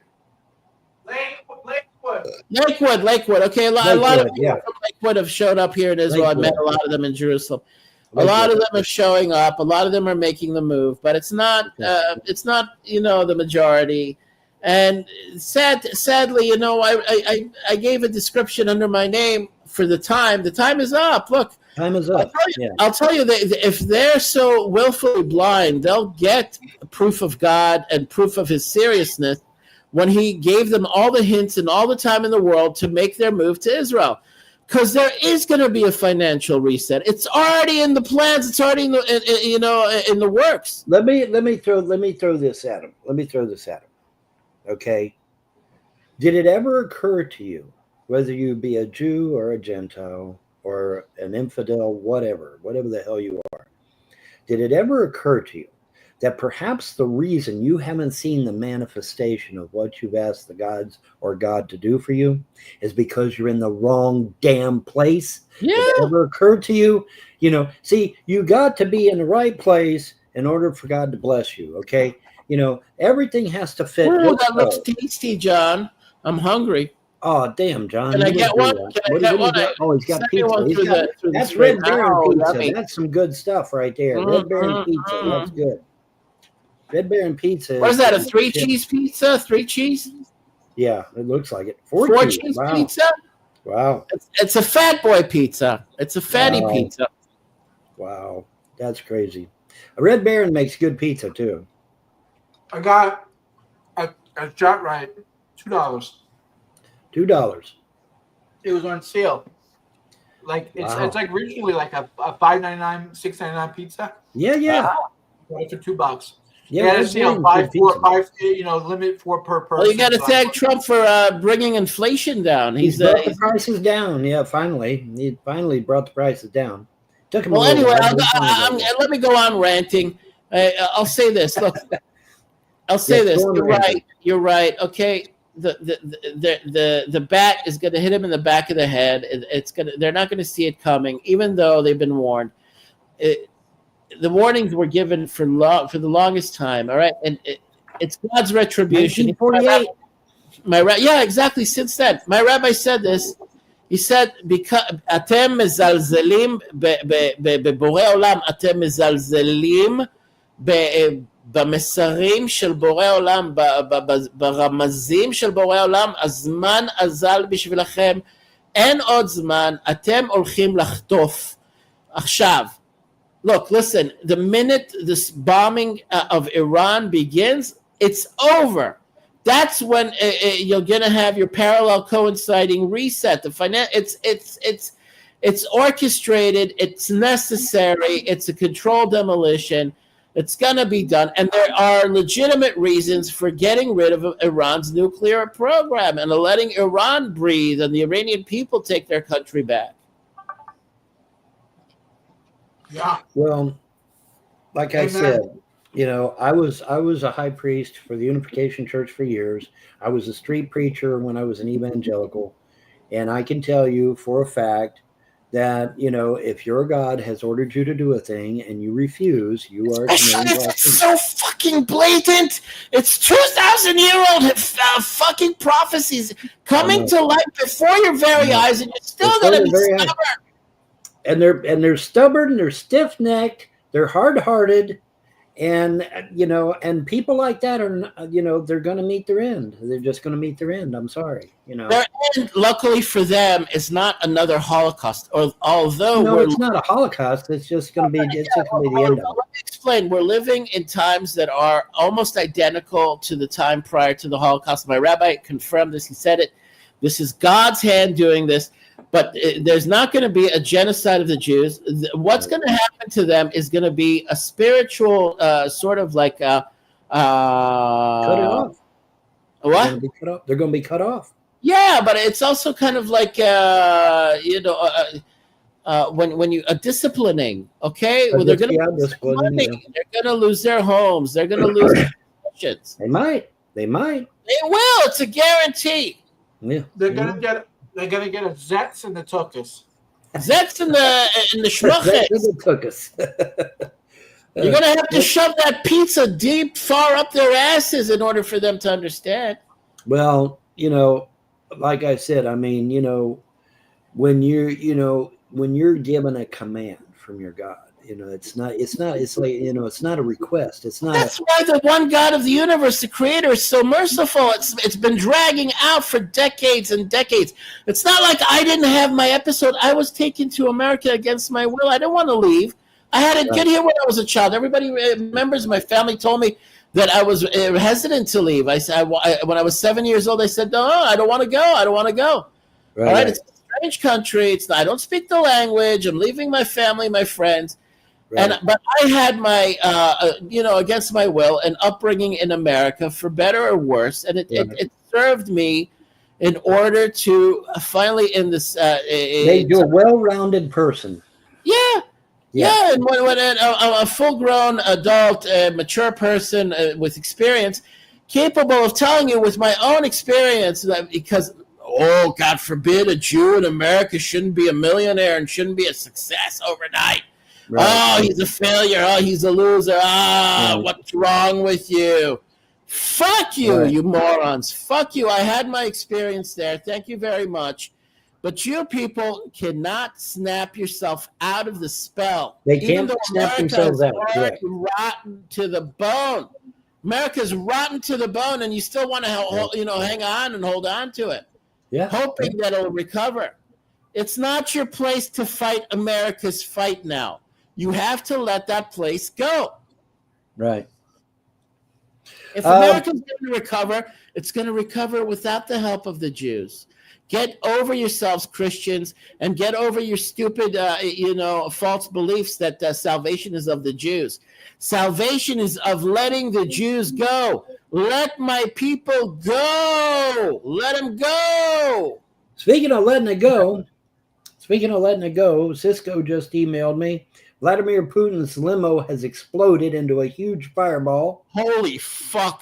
Lakewood. Okay, a lot of people from Lakewood have showed up here in Israel. I met a lot of them in Jerusalem. A lot of them are showing up. A lot of them are making the move, but it's not the majority. And sadly, I gave a description under my name for the time. The time is up. Look, time is up. I'll tell you that if they're so willfully blind, they'll get proof of God and proof of his seriousness when he gave them all the hints and all the time in the world to make their move to Israel. Because there is going to be a financial reset. It's already in the plans. It's already in the works. Let me throw this at him. Okay. Did it ever occur to you, whether you be a Jew or a Gentile or an infidel, whatever the hell you are, did it ever occur to you that perhaps the reason you haven't seen the manifestation of what you've asked the gods or God to do for you is because you're in the wrong damn place? Yeah. Did it ever occurred to you? See, you got to be in the right place in order for God to bless you, okay? Everything has to fit. Oh, that looks tasty, John. I'm hungry. Oh, damn, John. Can I get one? Oh, he's got pizza. That's Red Baron pizza. That's some good stuff right there. Red Baron pizza. That's good. Red Baron pizza. What is that, a 3-cheese pizza? 3 cheese? Yeah, it looks like it. 4 cheese wow. pizza? Wow. It's a fat boy pizza. It's a fatty pizza. Wow. That's crazy. A Red Baron makes good pizza, too. I got a shot right. $2. $2. It was on sale. Like it's like originally like a $5.99, $6.99 pizza. Yeah. Got it for $2. Yeah, it's five, limit 4 per person. Well, you got to thank Trump for bringing inflation down. He's brought the prices down. Yeah, finally, he finally brought the prices down. Took him. Well, anyway, let me go on ranting. I'll say this. Look, I'll say this. You're right. Okay, the bat is going to hit him in the back of the head. They're not going to see it coming, even though they've been warned. The warnings were given for the longest time. All right, and it's God's retribution. 1948. Yeah, exactly. Since then, my rabbi said this. He said, "Because atem mezalzelim beborei olam, atem mezalzelim במסרים של בורא עולם, ברמזים של בורא עולם, הזמן אזל בשבילכם, אין עוד זמן, אתם הולכים לחטוף." עכשיו, look, listen, the minute this bombing of Iran begins, it's over. That's when you're going to have your parallel coinciding reset. It's orchestrated, it's necessary, it's a controlled demolition. It's going to be done. And there are legitimate reasons for getting rid of Iran's nuclear program and letting Iran breathe and the Iranian people take their country back. Yeah. Well, like I said, I was a high priest for the Unification Church for years. I was a street preacher when I was an evangelical. And I can tell you for a fact that, if your God has ordered you to do a thing and you refuse, you are... It's so fucking blatant. It's 2,000-year-old fucking prophecies coming to life before your very eyes, and you're still going to be stubborn. And they're stubborn, they're stiff-necked, they're hard-hearted, and and people like that are they're going to meet their end. They're just going to meet their end. I'm sorry, Their end, luckily for them, is not another Holocaust. Although it's not a Holocaust. It's just going to be. It's just going to be the end of it. Let me explain. We're living in times that are almost identical to the time prior to the Holocaust. My rabbi confirmed this. He said it. This is God's hand doing this. But there's not going to be a genocide of the Jews. What's going to happen to them is going to be a spiritual sort of like cut it off. What? They're going to be cut off. Yeah, but it's also kind of like when you disciplining. Okay, well, they're going to lose their money. Yeah. They're going to lose their homes. They're going to lose their positions. They might. They might. They will. It's a guarantee. Yeah. They're gonna get a Zets and the Tuckus. Zets in the schmuckets. Took us. You're going to have to shove that pizza deep, far up their asses in order for them to understand. Well, like I said, I mean, when you're given a command from your God, it's like, it's not a request. It's not. That's why the one God of the universe, the creator, is so merciful. It's been dragging out for decades and decades. It's not like I didn't have my episode. I was taken to America against my will. I didn't want to leave. I had to get here when I was a child. Everybody, members of my family told me that I was hesitant to leave. I said, when I was 7 years old, I said, no, I don't want to go. I don't want to go. Right. All right, it's a strange country. I don't speak the language. I'm leaving my family, my friends. Right. But I had my, against my will, an upbringing in America, for better or worse, and it served me in order to finally in this made you a well-rounded person. Yeah, and when a full-grown adult, mature person with experience, capable of telling you with my own experience that because, oh, God forbid, a Jew in America shouldn't be a millionaire and shouldn't be a success overnight. Right. Oh, he's a failure. Oh, he's a loser. What's wrong with you? Fuck you, you morons. Fuck you. I had my experience there. Thank you very much. But you people cannot snap yourself out of the spell. They can't snap themselves out. Rotten to the bone. America's rotten to the bone, and you still want to, hang on and hold on to it, hoping that it'll recover. It's not your place to fight America's fight now. You have to let that place go. Right. If America's going to recover, it's going to recover without the help of the Jews. Get over yourselves, Christians, and get over your stupid, false beliefs that salvation is of the Jews. Salvation is of letting the Jews go. Let my people go. Let them go. Speaking of letting it go, Cisco just emailed me. Vladimir Putin's limo has exploded into a huge fireball. Holy fuck.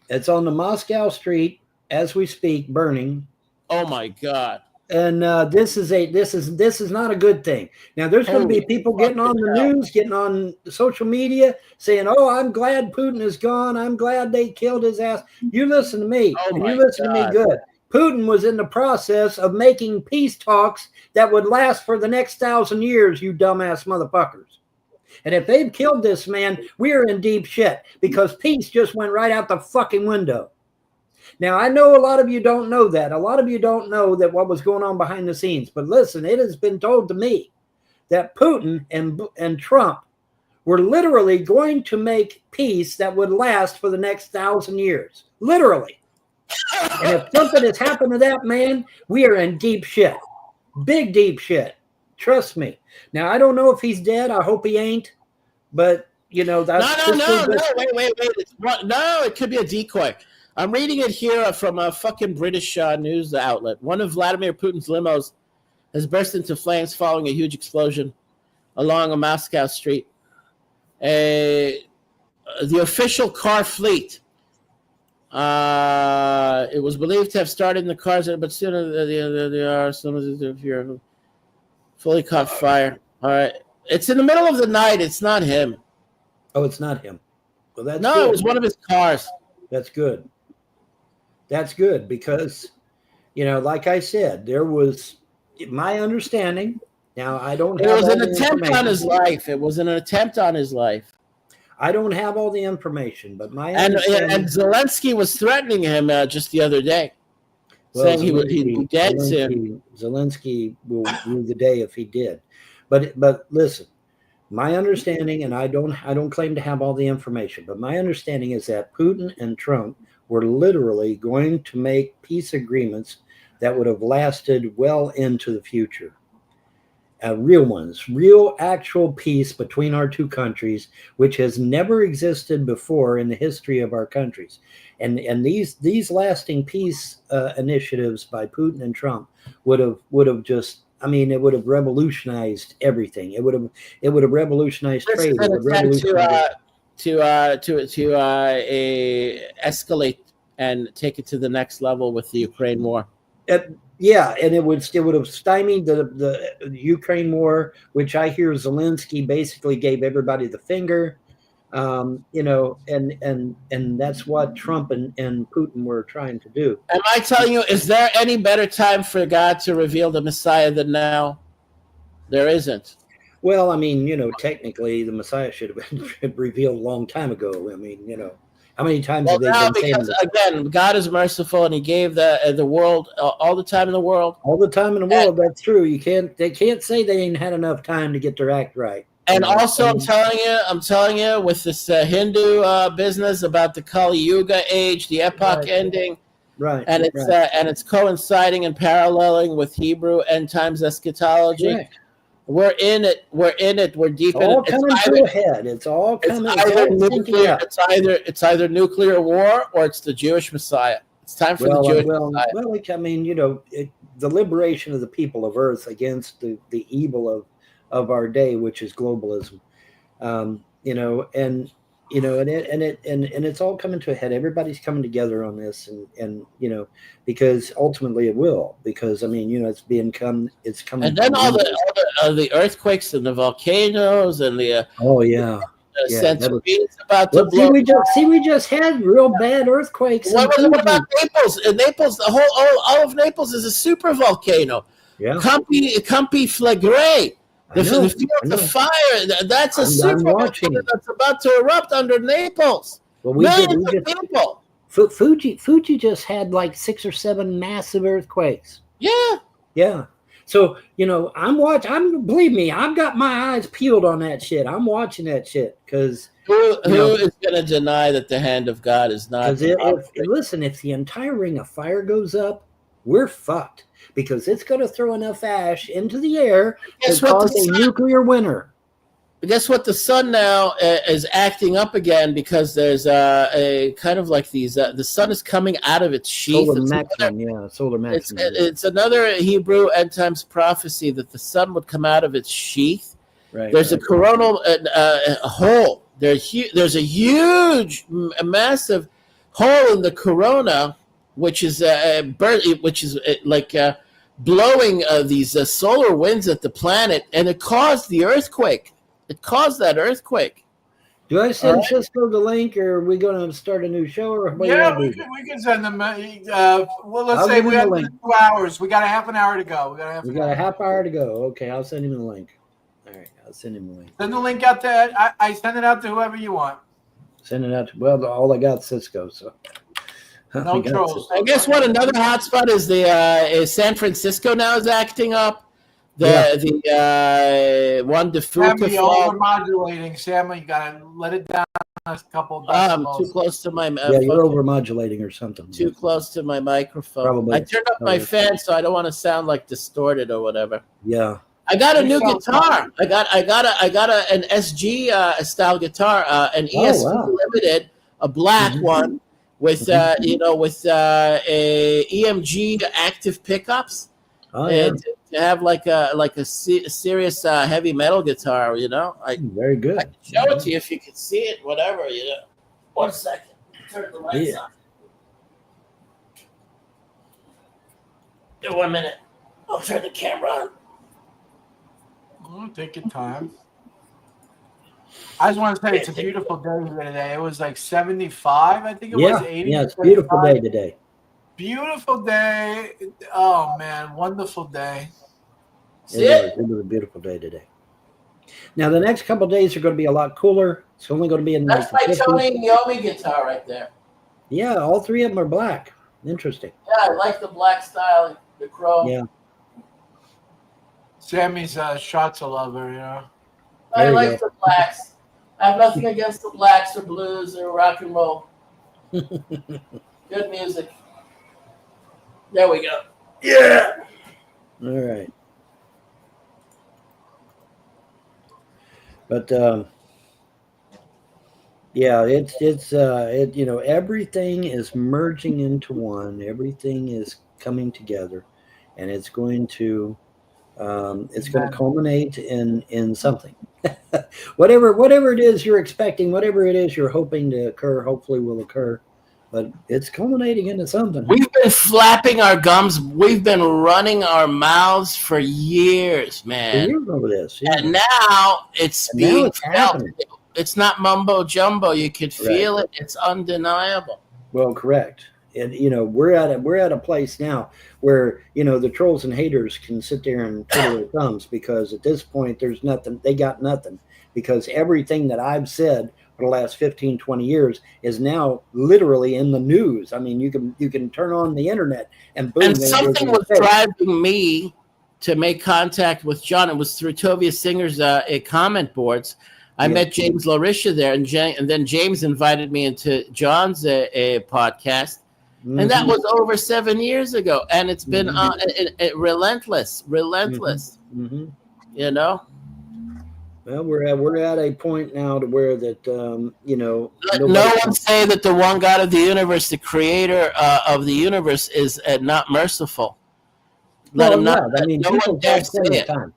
It's on the Moscow street as we speak, burning. Oh my God! And this is not a good thing. Now there's going to be people getting on the news, getting on social media, saying, "Oh, I'm glad Putin is gone. I'm glad they killed his ass." You listen to me, and you listen to me good. Putin was in the process of making peace talks that would last for the next 1,000 years. You dumbass motherfuckers! And if they've killed this man, we are in deep shit because peace just went right out the fucking window. Now, I know a lot of you don't know that. A lot of you don't know that what was going on behind the scenes. But listen, it has been told to me that Putin and Trump were literally going to make peace that would last for the next 1,000 years. Literally. And if something has happened to that man, we are in deep shit. Big, deep shit. Trust me. Now, I don't know if he's dead. I hope he ain't. But, that's... No. Wait. No, it could be a decoy. I'm reading it here from a fucking British news outlet. One of Vladimir Putin's limos has burst into flames following a huge explosion along a Moscow street. The official car fleet. It was believed to have started in the cars, but soon they are some fully caught fire. All right, it's in the middle of the night. It's not him. Oh, it's not him. Well, that's no, good. It was one of his cars. That's good. That's good because, like I said, there was my understanding. Now, I don't have. It was an attempt on his life. It was an attempt on his life. I don't have all the information, but my and Zelensky was threatening him just the other day, saying he'd be dead soon. Zelensky will rue the day if he did. But listen, my understanding, and I don't claim to have all the information, but my understanding is that Putin and Trump were literally going to make peace agreements that would have lasted well into the future. real ones, real actual peace between our two countries, which has never existed before in the history of our countries. And these lasting peace initiatives by Putin and Trump would have just, I mean, it would have revolutionized everything. It would have revolutionized This trade. is It an would attempt revolutionize. to escalate and take it to the next level with the Ukraine war. Yeah, and it would have stymied the Ukraine war, which I hear Zelensky basically gave everybody the finger. You know, and that's what Trump and Putin were trying to do. Am I telling you, is there any better time for God to reveal the Messiah than now? There isn't. Well, I mean, you know, technically the Messiah should have been revealed a long time ago. I mean, you know, how many times Well, have they now been saying because this? again, God is merciful, and He gave the world all the time in the world. All the time in the world? That's true. They can't say they ain't had enough time to get their act right. And also, I'm telling you, with this Hindu business about the Kali Yuga age, the epoch ending, right, and it's coinciding and paralleling with Hebrew end times eschatology. Correct. We're in it. We're deep in it. All coming to a head. It's all coming. It's either nuclear war or it's the Jewish Messiah. It's time for the Jewish Messiah. Well, like, I mean, you know, the liberation of the people of Earth against the evil of our day, which is globalism. You know, and you know, and it's all coming to a head. Everybody's coming together on this, and you know, because ultimately it will. Because I mean, you know, it's coming. And then all the earthquakes and the volcanoes and the centuries about to blow. We just had real bad earthquakes. What about Naples? In Naples, the all of Naples is a super volcano. Yeah, Campi Flegrei. The fields of fire. That's a super volcano that's about to erupt under Naples. Well, millions of people. Fuji just had like 6 or 7 massive earthquakes. Yeah. So, you know, believe me, I've got my eyes peeled on that shit. I'm watching that shit because who is going to deny that the hand of God is not? Listen, if the entire ring of fire goes up, we're fucked because it's going to throw enough ash into the air to cause a nuclear winter. Guess what? The sun now is acting up again because there's a kind of like these. The sun is coming out of its sheath. Solar maximum. It's another Hebrew end times prophecy that the sun would come out of its sheath. Right. There's a coronal hole. There's a huge, massive hole in the corona, which is blowing these solar winds at the planet, and it caused the earthquake. It caused that earthquake. Do I send Cisco the link, or are we going to start a new show? Or we can send them. Well, let's say we have 2 hours. We got a half an hour to go. We got a half hour to go. Okay, I'll send him the link. All right, I'll send him the link. Send the link out to. I send it out to whoever you want. Send it out to all I got Cisco. So no trolls. I guess what another hotspot is is San Francisco now is acting up. The one Sammy, overmodulating. Sammy, you gotta let it down a couple. I'm too close to my. You're overmodulating or something. Too close to my microphone. Probably. I turned up my fan, so I don't want to sound like distorted or whatever. Yeah. I got a new guitar. I got an SG style guitar, an ESP Limited, a black one with a EMG active pickups. And to have like a serious heavy metal guitar, you know. Very good. I can show it to you if you can see it, whatever, you know. 1 second. Turn the lights on. 1 minute. I'll turn the camera on. Oh, take your time. I just want to say it's a beautiful day here today. It was like 75, I think it was 80. Yeah, it's a beautiful day today. Beautiful day. Oh, man. Wonderful day. It was a beautiful day today. Now, the next couple of days are going to be a lot cooler. It's only going to be in That's my Tony Iommi guitar right there. Yeah, all 3 of them are black. Interesting. Yeah, I like the black style, the chrome. Yeah. Sammy's shots a lover, you know. I like the blacks. I have nothing against the blacks or blues or rock and roll. Good music. There we go. Yeah. All right. But yeah, everything is merging into one. Everything is coming together, and it's going to culminate in something. whatever it is you're expecting, whatever it is you're hoping to occur, hopefully will occur. But it's culminating into something. We've been flapping our gums. We've been running our mouths for years, man. Years over this, yeah. And now it's being felt. Happening. It's not mumbo jumbo. You could feel it. It's undeniable. Well, correct. And we're at a place now where the trolls and haters can sit there and twiddle their thumbs, because at this point there's nothing. They got nothing, because everything that I've said for the last 15, 20 years is now literally in the news. I mean, you can turn on the internet and boom. And something was driving me to make contact with John. It was through Tovia Singer's comment boards. I met James LaRisha there, and then James invited me into John's podcast. Mm-hmm. And that was over 7 years ago, and it's been relentless. Mm-hmm. Well, we're at a point now to where that no one say that the one God of the universe, the creator of the universe, is not merciful. Let him not. I mean, people's had plenty of time.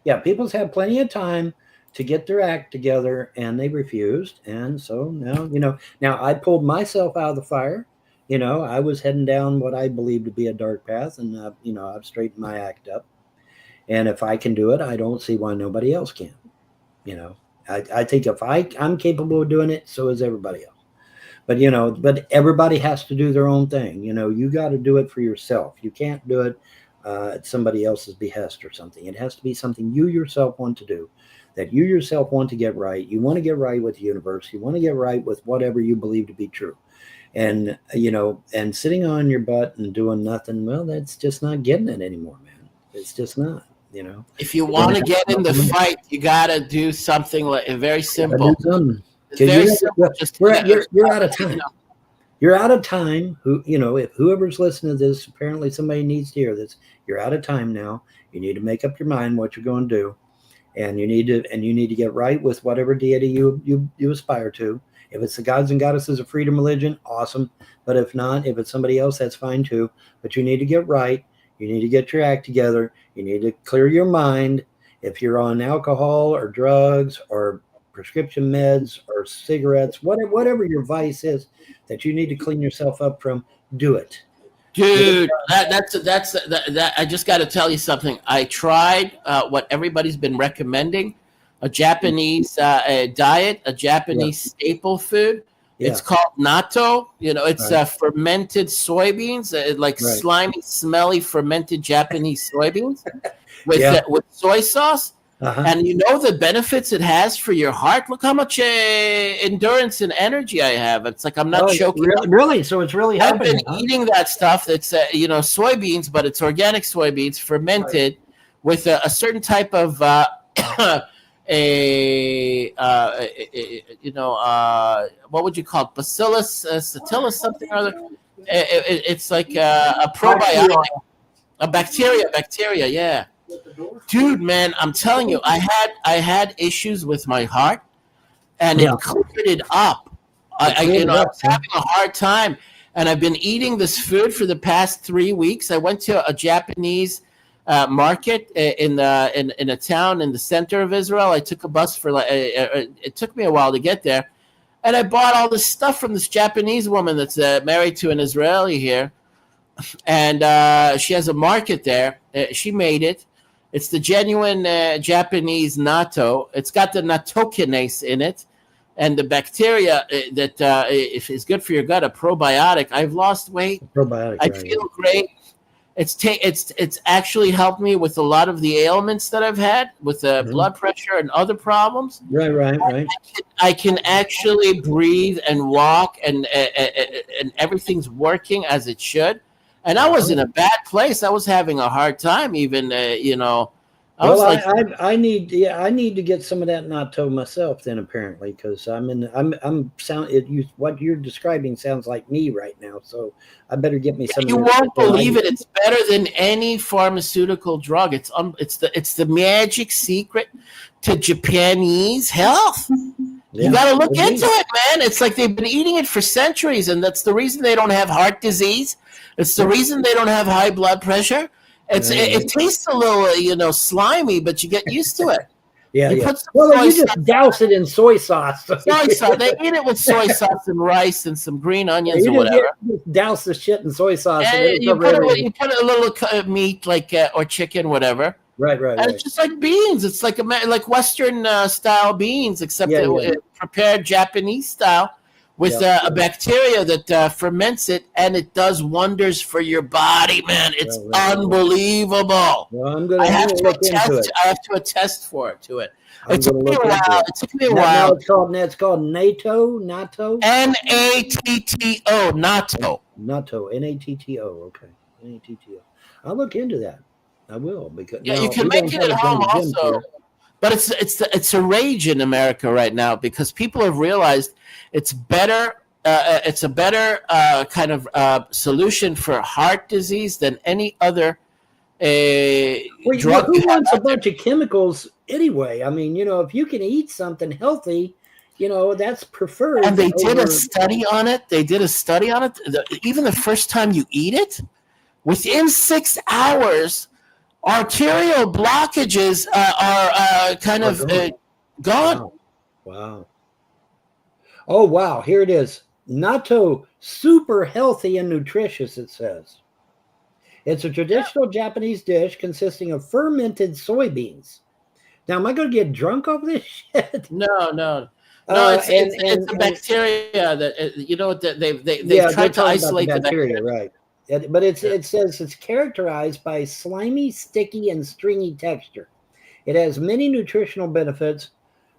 Yeah, people's had plenty of time to get their act together, and they refused. And so now I pulled myself out of the fire. I was heading down what I believe to be a dark path, and I've straightened my act up. And if I can do it, I don't see why nobody else can. I think if I'm capable of doing it, so is everybody else. But everybody has to do their own thing. You got to do it for yourself. You can't do it at somebody else's behest or something. It has to be something you yourself want to do, that you yourself want to get right. You want to get right with the universe. You want to get right with whatever you believe to be true. And, and sitting on your butt and doing nothing, well, that's just not getting it anymore, man. It's just not, If you want to get in the fight, you got to do something very simple. Very simple. You're out of time. You're out of time. If whoever's listening to this, apparently somebody needs to hear this. You're out of time now. You need to make up your mind what you're going to do. And you need to get right with whatever deity you aspire to. If it's the gods and goddesses of freedom religion, awesome. But if not, if it's somebody else, that's fine too. But you need to get right. You need to get your act together. You need to clear your mind. If you're on alcohol or drugs or prescription meds or cigarettes, whatever your vice is that you need to clean yourself up from, do it. Dude, that's I just got to tell you something. I tried what everybody's been recommending, a Japanese diet, a Japanese staple food. Yeah. It's called natto. It's fermented soybeans, slimy, smelly fermented Japanese soybeans with soy sauce. Uh-huh. And the benefits it has for your heart. Look how much endurance and energy I have. It's like I'm not choking. Really? So it's really happening. I've been eating that stuff that's soybeans, but it's organic soybeans fermented with a certain type of what would you call it? Bacillus sativus, something or other. It's like a probiotic, a bacteria. Yeah. Dude, man, I'm telling you, I had issues with my heart, and it cleared it up. I was having a hard time, and I've been eating this food for the past 3 weeks. I went to a Japanese market in a town in the center of Israel. I took a bus for it took me a while to get there, and I bought all this stuff from this Japanese woman that's married to an Israeli here, and she has a market there. She made it. It's the genuine Japanese natto. It's got the nattokinase in it, and the bacteria that is good for your gut, a probiotic. I've lost weight. I feel great. It's actually helped me with a lot of the ailments that I've had with blood pressure and other problems. Right. I can actually breathe and walk, and everything's working as it should. And I was in a bad place. I was having a hard time even, I need to get some of that natto myself then, apparently, because what you're describing sounds like me right now, so I better get me some. You won't believe it. It's better than any pharmaceutical drug. It's the magic secret to Japanese health. Yeah, you got to look into it, man. It's like they've been eating it for centuries, and that's the reason they don't have heart disease. It's the reason they don't have high blood pressure. It tastes a little, slimy, but you get used to it. Yeah. You just douse it in soy sauce. Soy sauce. They eat it with soy sauce and rice and some green onions or whatever. Just douse the shit in soy sauce. And you put a little meat, or chicken, whatever. Right. And it's just like beans. It's like Western style beans, except prepared Japanese style. With a bacteria that ferments it, and it does wonders for your body, man. It's unbelievable. Well, I have to attest to it. It took me a while. It's called natto. Natto. Natto. Natto. Okay. Natto. I'll look into that. I will, because you can make it at home also. But it's a rage in America right now because people have realized it's better. It's a better kind of solution for heart disease than any other drug. Who wants a bunch of chemicals anyway? I mean, if you can eat something healthy, that's preferred. And they did a study on it. Even the first time you eat it, within 6 hours, arterial blockages are kind of gone. Wow. Oh, wow. Here it is. Natto, super healthy and nutritious, it says. It's a traditional Japanese dish consisting of fermented soybeans. Now, am I going to get drunk over this shit? No. It's a bacteria that they've tried to isolate the bacteria. Right. But it says it's characterized by slimy, sticky, and stringy texture. It has many nutritional benefits.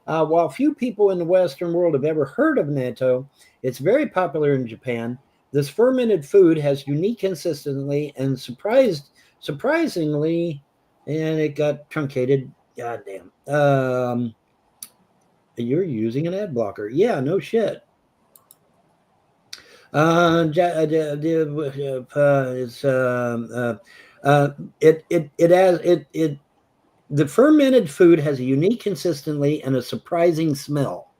While few people in the Western world have ever heard of natto, it's very popular in Japan. This fermented food has unique consistency and surprisingly, and it got truncated. Goddamn. You're using an ad blocker. Yeah, no shit. The fermented food has a unique consistency and a surprising smell.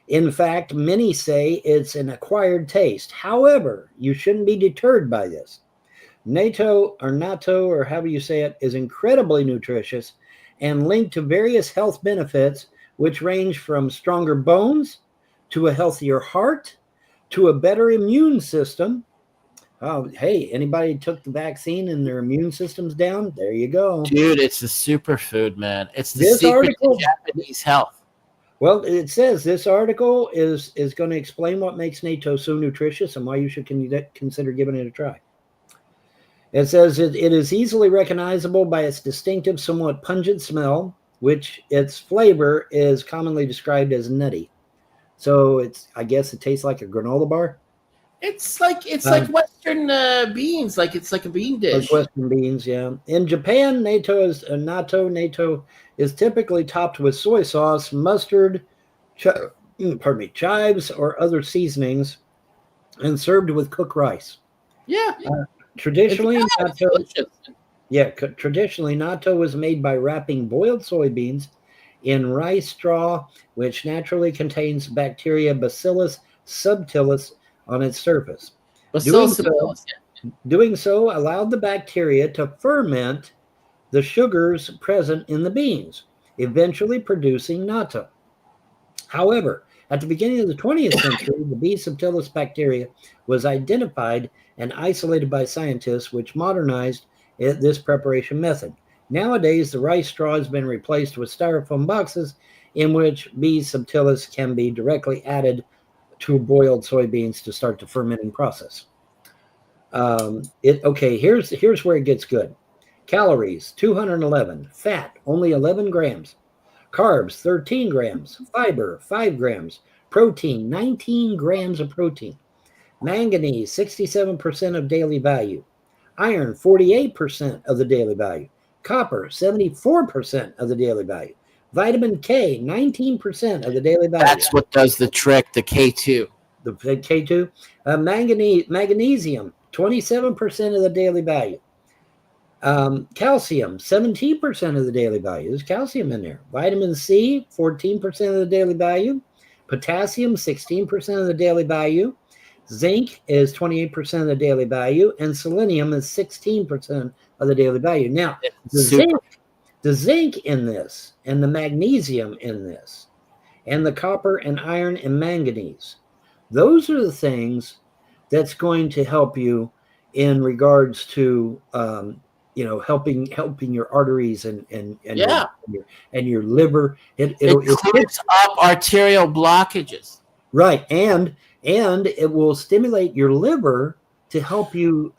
In fact, many say it's an acquired taste. However, you shouldn't be deterred by this. Natto, or however you say it, is incredibly nutritious and linked to various health benefits, which range from stronger bones to a healthier heart to a better immune system. Oh, hey, anybody took the vaccine and their immune system's down? There you go. Dude, it's a superfood, man. It's the secret to Japanese health. Well, it says this article is going to explain what makes natto so nutritious and why you should consider giving it a try. It says it is easily recognizable by its distinctive, somewhat pungent smell, which its flavor is commonly described as nutty. So I guess it tastes like a granola bar. It's like Western beans, it's like a bean dish. Like Western beans, yeah. In Japan, natto is typically topped with soy sauce, mustard, chives, or other seasonings, and served with cooked rice. Yeah. Traditionally, natto was made by wrapping boiled soybeans in rice straw, which naturally contains bacteria Bacillus subtilis on its surface. Doing so allowed the bacteria to ferment the sugars present in the beans, eventually producing natto. However, at the beginning of the 20th century, the B. subtilis bacteria was identified and isolated by scientists, which modernized this preparation method. Nowadays, the rice straw has been replaced with styrofoam boxes in which B. subtilis can be directly added to boiled soybeans to start the fermenting process. Here's where it gets good. Calories, 211. Fat, only 11 grams. Carbs, 13 grams. Fiber, 5 grams. Protein, 19 grams of protein. Manganese, 67% of daily value. Iron, 48% of the daily value. Copper, 74% of the daily value. Vitamin K, 19% of the daily value. That's what does the trick, the K2. The K2. Magnesium, 27% of the daily value. Calcium, 17% of the daily value. There's calcium in there. Vitamin C, 14% of the daily value. Potassium, 16% of the daily value. Zinc is 28% of the daily value. And selenium is 16% of the daily value. Now, the zinc in this and the magnesium in this and the copper and iron and manganese, those are the things that's going to help you in regards to helping your arteries and your liver. It clears up arterial blockages. Right, and it will stimulate your liver to help you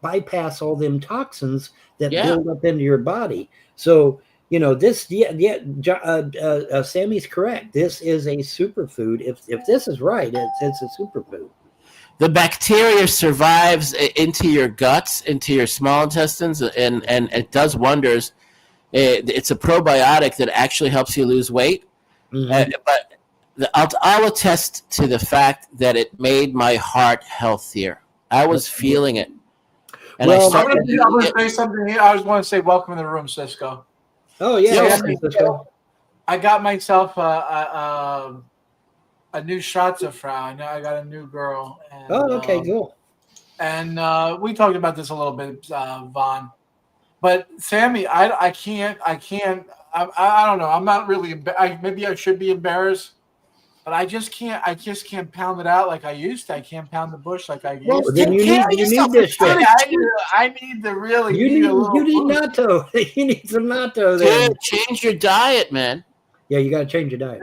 bypass all them toxins that build up into your body. So this, Sammy's correct. This is a superfood. If this is right, it's a superfood. The bacteria survives into your guts, into your small intestines, and it does wonders. It's a probiotic that actually helps you lose weight. Mm-hmm. But I'll attest to the fact that it made my heart healthier. I was feeling it. And I'm going to say something here. I just want to say welcome to the room, Cisco. Oh, yeah. Cisco. I got myself a new Schatzerfrau. I got a new girl. And, okay, cool. And we talked about this a little bit, Vaughn. But Sammy, I can't. I don't know. I'm not really. Maybe I should be embarrassed, but I just can't pound it out like I used to. I can't pound the bush like I used to. Then you need this shit. I need to really. You need natto. You need some natto. Then change your diet, man. Yeah, you got to change your diet.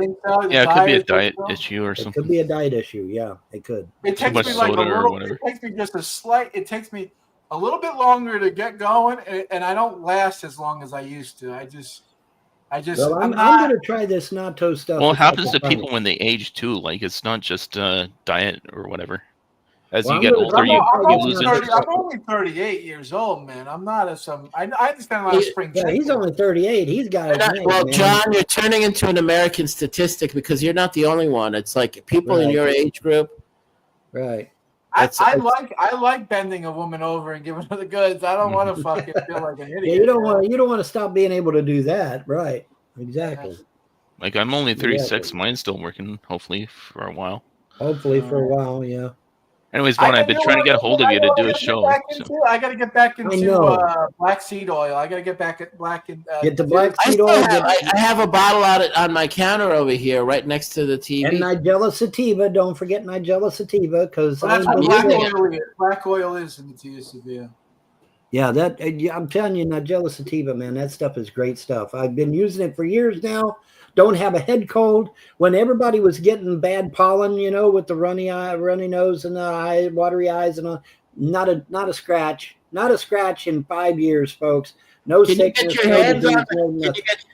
Yeah, it could be a diet issue or something. It could be a diet issue. Yeah, it could. It takes me like a little. It takes me just a slight. It takes me a little bit longer to get going, and I don't last as long as I used to. I just. Well, I'm going to try this natto stuff. Well, it happens to people when they age too. Like it's not just diet or whatever. As you get older, you lose interest. I'm only 38 years old, man. I'm not I understand a lot of spring chicken. He's only 38. He's got it. Well, John, you're turning into an American statistic because you're not the only one. It's like people in your age group. Right. I like bending a woman over and giving her the goods. I don't want to fucking feel like an idiot. Yeah, you don't want to stop being able to do that, right? Exactly. Like I'm only 36. Exactly. Mine's still working. Hopefully for a while. Hopefully for a while, yeah. Anyways, Vaughn, I've been trying to get a hold of you to do a show. I got to get back into black seed oil. I got to get back at black. Get the black seed oil. I have a bottle on my counter over here, right next to the TV. And Nigella sativa. Don't forget Nigella sativa, because that's what black oil is in the sativa. Yeah, I'm telling you, Nigella sativa, man, that stuff is great stuff. I've been using it for years now. Don't have a head cold. When everybody was getting bad pollen, with the runny nose and the watery eyes and all, not a scratch in 5 years, folks. No sickness.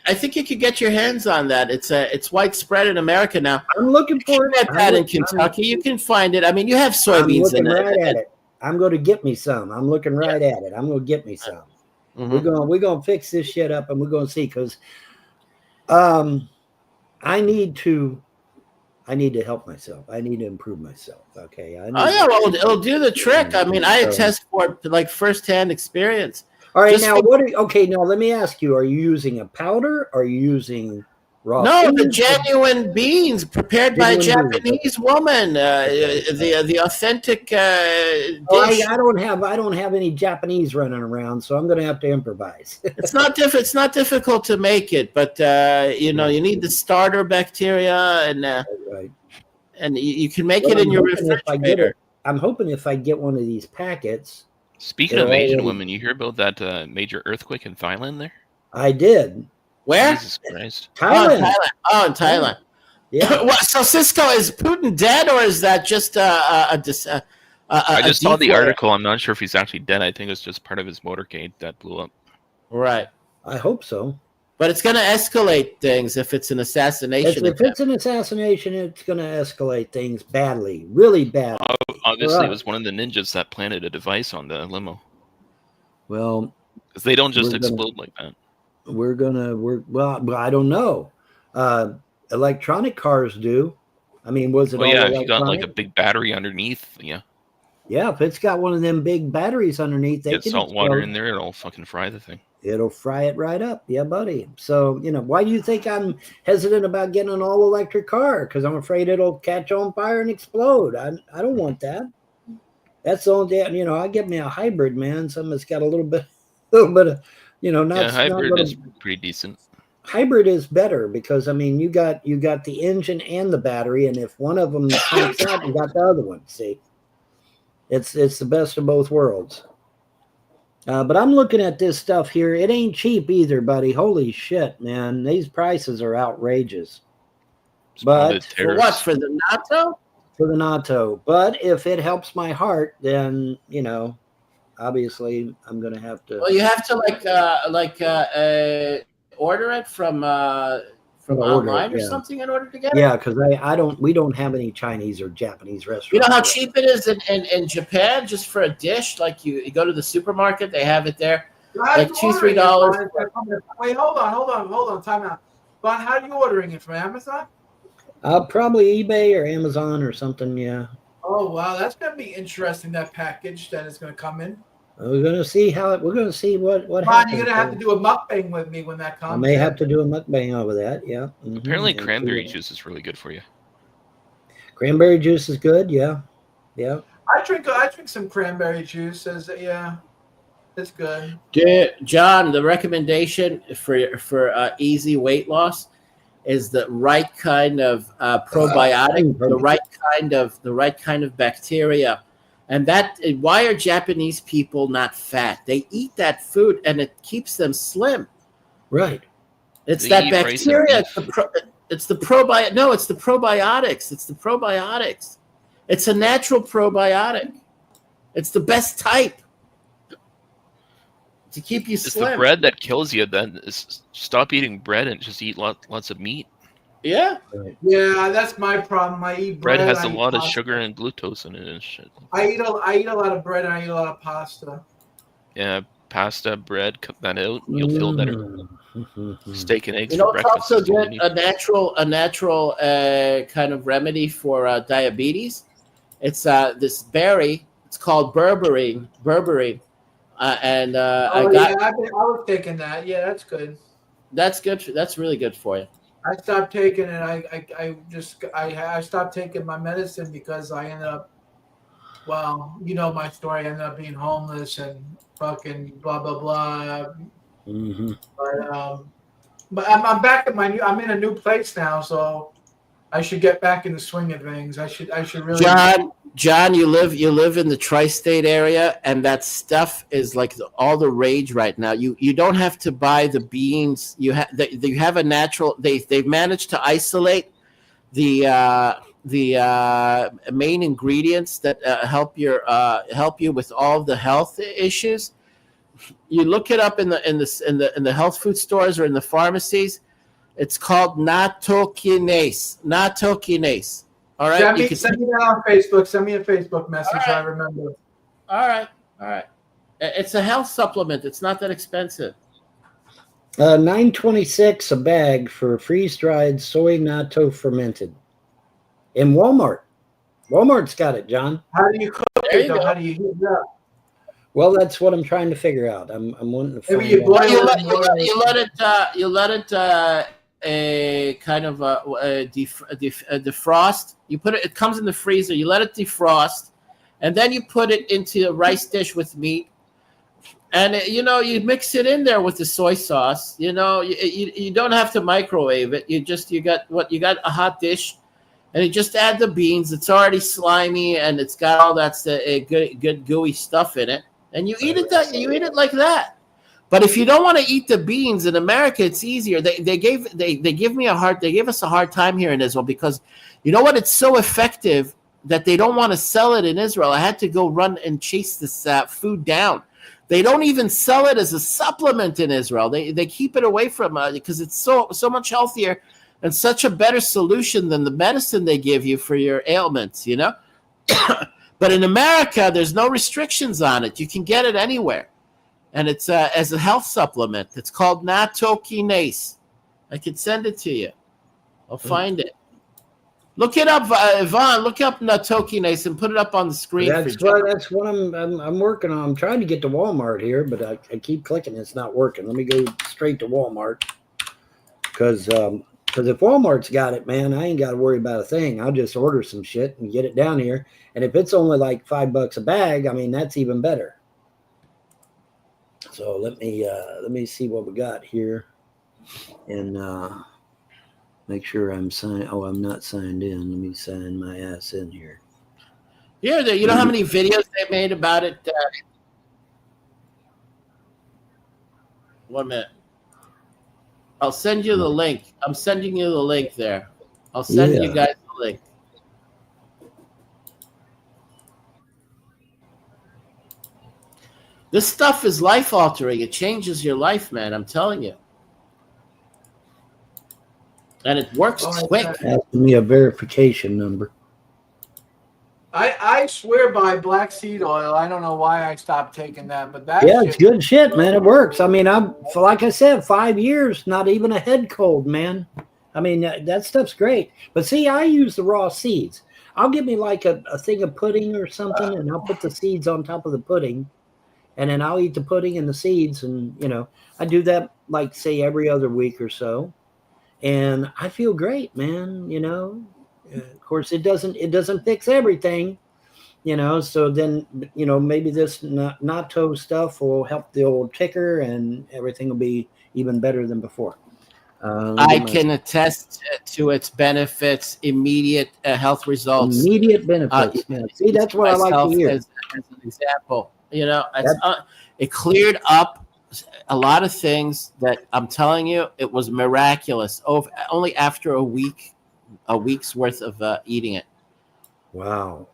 I think you could get your hands on that. It's widespread in America now. I'm looking for it. That in Kentucky, you can find it. I mean, you have soybeans in it. Right at it. I'm going to get me some. I'm looking right at it. I'm going to get me some. Mm-hmm. We're going to fix this shit up, and we're going to see, because I need to help myself. I need to improve myself. Okay. Well, it'll do the trick. I mean, I attest for it, like firsthand experience. All right. Now, now let me ask you, are you using a powder? Or are you using raw? No, the genuine beans prepared by a Japanese woman. The authentic dish. I don't have any Japanese running around, so I'm going to have to improvise. It's not difficult to make it, but you need the starter bacteria, and and you can make it in your refrigerator. I'm hoping if I get one of these packets. Speaking of Asian women, you hear about that major earthquake in Thailand there? I did. Where? Jesus Christ. Thailand. Oh, in Thailand. Yeah. So Cisco, is Putin dead, or is that just I just saw the article. I'm not sure if he's actually dead. I think it's just part of his motorcade that blew up. Right. I hope so. But it's going to escalate things if it's an assassination. If it's an assassination, it's going to escalate things badly, really badly. Obviously, it was one of the ninjas that planted a device on the limo. Well, Because they don't just We're gonna- explode like that. Well, I don't know. Electronic cars do. I mean, was it Well, all yeah, electronic? if you got like a big battery underneath, yeah, Yeah, if it's got one of them big batteries underneath, they get can salt water explode. in there, it'll fucking fry the thing. It'll fry it right up. Yeah, buddy. So, why do you think I'm hesitant about getting an all electric car? Because I'm afraid it'll catch on fire and explode. I don't want that. That's the only thing, I get me a hybrid, man. Something that's got a little bit of, not Hybrid not is pretty decent. hybrid is better because you got the engine and the battery, and if one of them comes out, you got the other one. See, it's the best of both worlds. But I'm looking at this stuff here. It ain't cheap either, buddy. Holy shit, man! These prices are outrageous. But for what? For the natto? For the natto. But if it helps my heart, then obviously I'm gonna have to. Well, you have to order it from online or something in order to get it. Yeah, because we don't have any Chinese or Japanese restaurants. You know how cheap it is in Japan just for a dish? Like you go to the supermarket, they have it there, like $2-3. Wait, hold on, time out. But how are you ordering it from Amazon? Probably eBay or Amazon or something. Yeah. Oh wow, that's gonna be interesting. That package that is gonna come in. We're gonna see we're gonna see what happens. You're gonna have to do a mukbang with me when that comes. I may have to do a mukbang over that. Yeah. Mm-hmm. Apparently, cranberry juice is really good for you. Cranberry juice is good. Yeah. I drink some cranberry juice. Yeah, it's good. John, the recommendation for easy weight loss is the right kind of probiotic, the right kind of bacteria. And why are Japanese people not fat? They eat that food and it keeps them slim. Right. It's that bacteria. It's the probiotic. No, it's the probiotics. It's the probiotics. It's a natural probiotic. It's the best type to keep you slim. It's the bread that kills you. Then stop eating bread and just eat lots of meat. Yeah. Yeah, that's my problem. I eat bread. Bread has a lot of sugar and glucose in it and shit. I eat a lot of bread and I eat a lot of pasta. Yeah, pasta, bread, cook that out. You'll feel better. Steak and eggs You know, for it's breakfast. also good. A natural kind of remedy for diabetes. It's this berry. It's called berberine. I was taking that. Yeah, that's good. That's good. That's really good for you. I stopped taking it. I stopped taking my medicine because I ended up. Well, you know my story. I ended up being homeless and fucking blah blah blah. Mm-hmm. But I'm back at I'm in a new place now, so I should get back in the swing of things. I should really. John, you live in the tri-state area, and that stuff is like all the rage right now. You don't have to buy the beans. You have a natural. They've managed to isolate the main ingredients that help you with all the health issues. You look it up in the health food stores or in the pharmacies. It's called nattokinase. Nattokinase. All right. Send me that on Facebook. Send me a Facebook message so I remember. All right. It's a health supplement. It's not that expensive. $9.26 a bag for freeze-dried soy natto fermented. In Walmart. Walmart's got it, John. How do you cook it? How do you heat it up? Well, that's what I'm trying to figure out. I'm wanting to find Maybe you let it a kind of defrost. You put it. It comes in the freezer. You let it defrost, and then you put it into a rice dish with meat, and you mix it in there with the soy sauce. You don't have to microwave it. You got a hot dish, and you just add the beans. It's already slimy, and it's got all that good gooey stuff in it, and you eat it. You eat it like that. But if you don't want to eat the beans in America, it's easier. They gave us a hard time here in Israel because you know what? It's so effective that they don't want to sell it in Israel. I had to go run and chase this food down. They don't even sell it as a supplement in Israel. They keep it away from because it's so much healthier and such a better solution than the medicine they give you for your ailments. But in America, there's no restrictions on it. You can get it anywhere. and it's as a health supplement. It's called nattokinase. I could send it to you. I'll find it. Look it up, Yvonne. Look up nattokinase and put it up on the screen. That's what I'm working on. I'm trying to get to Walmart here, but I keep clicking. It's not working. Let me go straight to Walmart because if Walmart's got it, man, I ain't got to worry about a thing. I'll just order some shit and get it down here. And if it's only like $5 a bag, I mean, that's even better. So let me see what we got here, and make sure I'm signed. Oh, I'm not signed in. Let me sign my ass in here. Yeah, you know how many videos they made about it? 1 minute. I'll send you the link. I'm sending you the link there. I'll send you guys the link. This stuff is life altering. It changes your life, man. I'm telling you. And it works quick. Asking me a verification number. I swear by black seed oil. I don't know why I stopped taking that, but that it's good shit, man. It works. I mean, like I said, 5 years, not even a head cold, man. I mean, that stuff's great. But see, I use the raw seeds. I'll give me like a thing of pudding or something, and I'll put the seeds on top of the pudding, and then I'll eat the pudding and the seeds, and I do that like say every other week or so, and I feel great, man. Of course, it doesn't fix everything, so then maybe this natto stuff will help the old ticker, and everything will be even better than before. I can attest to its benefits, immediate health results. Immediate benefits. See, that's what I like to hear. As an example, it cleared up a lot of things that I'm telling you, it was miraculous. Only after a week's worth of eating it. Wow.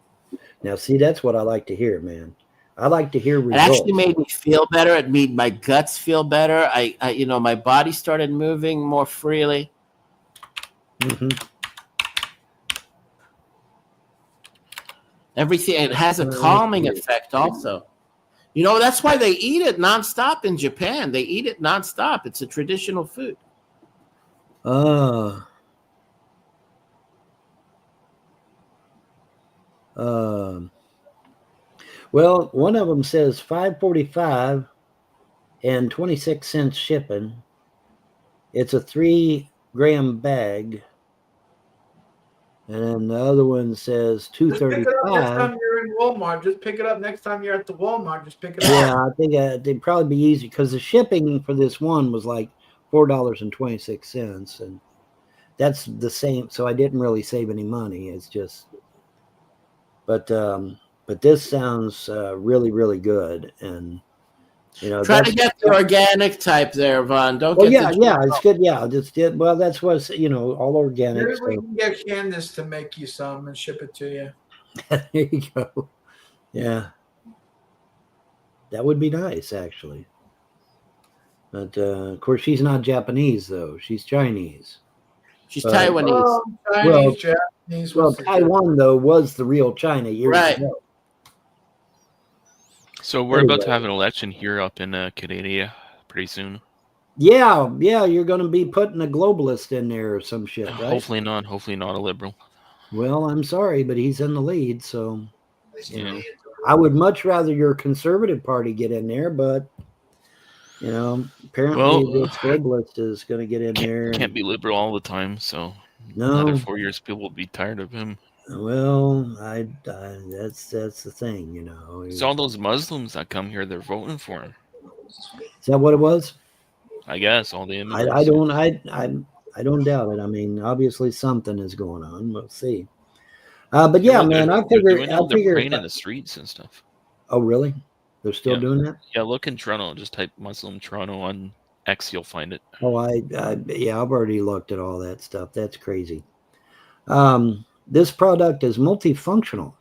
Now, see, that's what I like to hear, man. I like to hear results. It actually made me feel better. It made my guts feel better. I my body started moving more freely. Mm-hmm. Everything. It has a calming effect also. That's why they eat it nonstop in Japan. They eat it nonstop. It's a traditional food. Well, one of them says $5.45 and 26 cents shipping. It's a 3-gram bag. And then the other one says $2.35. Next time you're in Walmart, just pick it up. Next time you're at the Walmart, just pick it up. Yeah, I think they'd probably be easy because the shipping for this one was like $4.26, and that's the same. So I didn't really save any money. It's just, but this sounds really, really good, and try to get the organic type there, Von. Don't. Well, yeah, it's good. Yeah, well, that's what's all organic. Maybe we can get Candace to make you some and ship it to you. There you go. Yeah, that would be nice, actually. But of course, she's not Japanese, though. She's Chinese. She's Taiwanese. Japanese. Well, Taiwan though was the real China years ago. So we're about to have an election here up in Canada pretty soon. Yeah, you're going to be putting a globalist in there or some shit, right? Hopefully not a liberal. Well, I'm sorry, but he's in the lead, so I would much rather your conservative party get in there, but apparently this globalist is going to get in there. Can't be liberal all the time, so no. Another 4 years, people will be tired of him. Well, that's the thing, It's all those Muslims that come here; they're voting for him. Is that what it was? I guess all the immigrants. I don't doubt it. I mean, obviously something is going on. We'll see. But yeah, man, I figure they're praying in the streets and stuff. Oh, really? They're still doing that? Yeah, look in Toronto. Just type Muslim Toronto on X, you'll find it. Oh, I've already looked at all that stuff. That's crazy. This product is multifunctional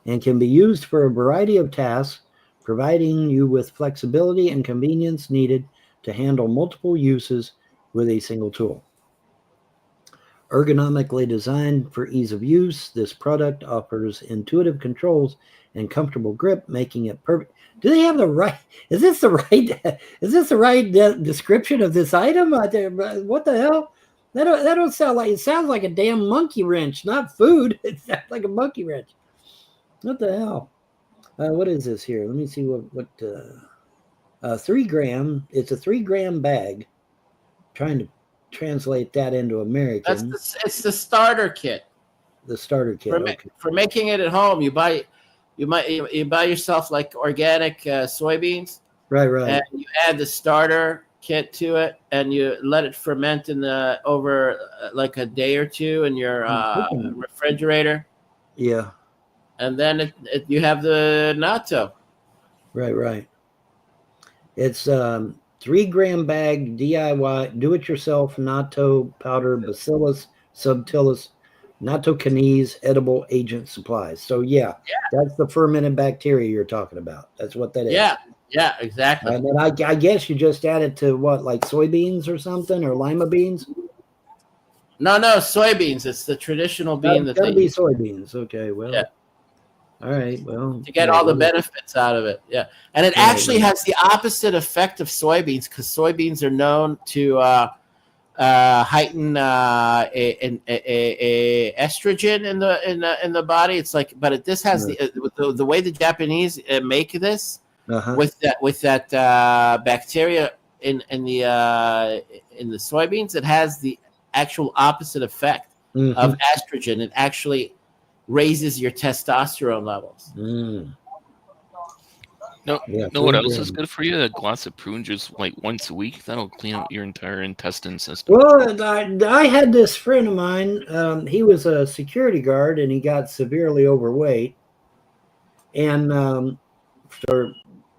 and can be used for a variety of tasks, providing you with flexibility and convenience needed to handle multiple uses with a single tool. Ergonomically designed for ease of use, this product offers intuitive controls and comfortable grip, making it perfect. Do they have the right? Is this the right? Is this the right description of this item? What the hell? That don't sound like. It sounds like a damn monkey wrench, not food. It sounds like a monkey wrench. What the hell? What is this here? Let me see what 3 gram. It's a 3 gram bag. Trying to translate that into American. It's the starter kit. The starter kit. For making it at home, you buy yourself like organic soybeans. Right. And you add the starter kit to it, and you let it ferment over like a day or two in your refrigerator. Yeah. And then you have the natto. Right. It's 3 gram bag DIY do-it-yourself natto powder Bacillus subtilis natto canis edible agent supplies. So yeah, that's the fermented bacteria you're talking about. That's what that is. Yeah, exactly. And then I guess you just add it to what, like soybeans or something, or lima beans? No, soybeans. It's the traditional bean That's gotta be soybeans. Okay, well. Yeah. All right, well. To get all the benefits out of it, yeah. And it actually has the opposite effect of soybeans, because soybeans are known to heighten estrogen in the body. It's like, but this has the way the Japanese make this with that bacteria in the soybeans. It has the actual opposite effect of estrogen. It actually raises your testosterone levels. No, what else is good for you? A glass of prune juice like once a week. That'll clean out your entire intestine system. Well, I had this friend of mine. He was a security guard, and he got severely overweight. And for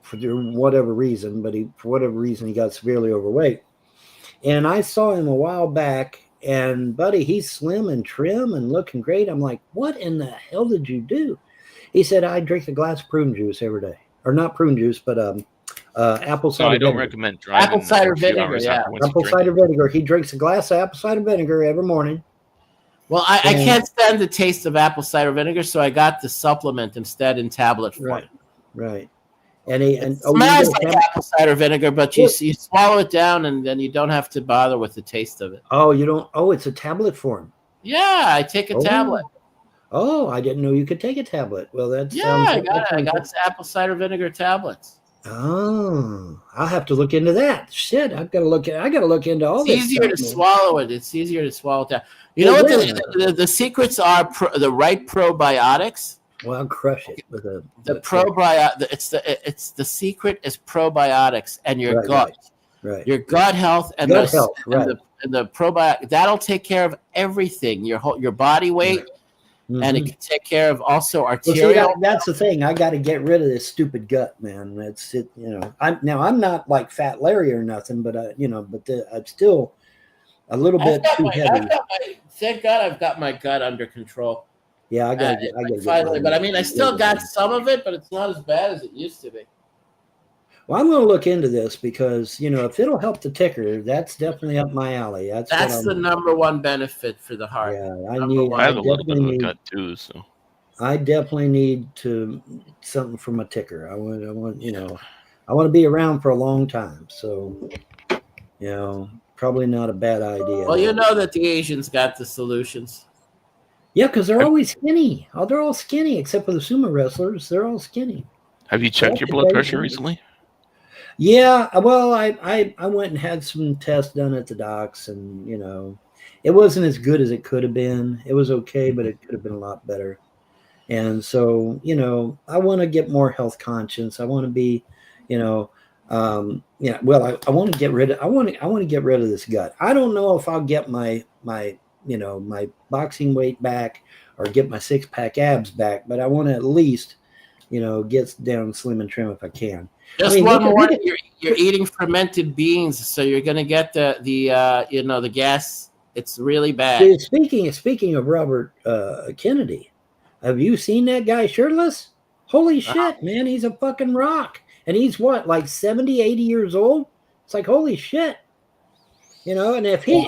whatever reason, he got severely overweight. And I saw him a while back. And buddy, he's slim and trim and looking great. I'm like, what in the hell did you do? He said, I drink a glass of prune juice every day. Or not prune juice, but apple cider vinegar. I don't recommend driving apple cider vinegar, apple cider vinegar. He drinks a glass of apple cider vinegar every morning. Well, I can't stand the taste of apple cider vinegar, so I got the supplement instead in tablet form. Right. And it smells like apple cider vinegar, but you swallow it down, and then you don't have to bother with the taste of it. Oh, you don't? Oh, it's a tablet form. Yeah, I take a tablet. Oh, I didn't know you could take a tablet. Well, that's I got apple cider vinegar tablets. Oh, I'll have to look into that. Shit, I gotta look into all this. It's easier to swallow it. It's easier to swallow it down. You know what the secrets are? The right probiotics. Well, I'll crush it with the probiotic. It's the secret is probiotics and your gut, right? Your gut health and gut health, right? And the probiotic that'll take care of everything. Your body weight, and it can take care of also arterial. Well, see, that's the thing. I got to get rid of this stupid gut, man. That's it. I'm not like Fat Larry or nothing, but I'm still a little bit too heavy. Thank God I've got my gut under control. Yeah, I gotta get finally, but I mean, I still got some of it, but it's not as bad as it used to be. Well, I'm going to look into this because if it'll help the ticker, that's definitely up my alley. That's the number one benefit for the heart. Yeah, I have a little bit of a gut too, so I definitely need something from a ticker. I want to be around for a long time. So, probably not a bad idea. Well, you know that the Asians got the solutions. Yeah, because they're always skinny. Oh, they're all skinny except for the sumo wrestlers. They're all skinny. Have you checked your blood pressure recently? Yeah, well, I went and had some tests done at the docs, and it wasn't as good as it could have been. It was okay, but it could have been a lot better. And so, I want to get more health conscious. I want to be, I want to get rid of. I want to get rid of this gut. I don't know if I'll get my boxing weight back or get my 6-pack abs back, but I want to at least, get down slim and trim if I can. Just one more. You're eating fermented beans, so you're going to get the gas. It's really bad. Speaking of Robert Kennedy, have you seen that guy shirtless? Holy shit, man, he's a fucking rock. And he's what, like 70, 80 years old? It's like, holy shit. You know, and if he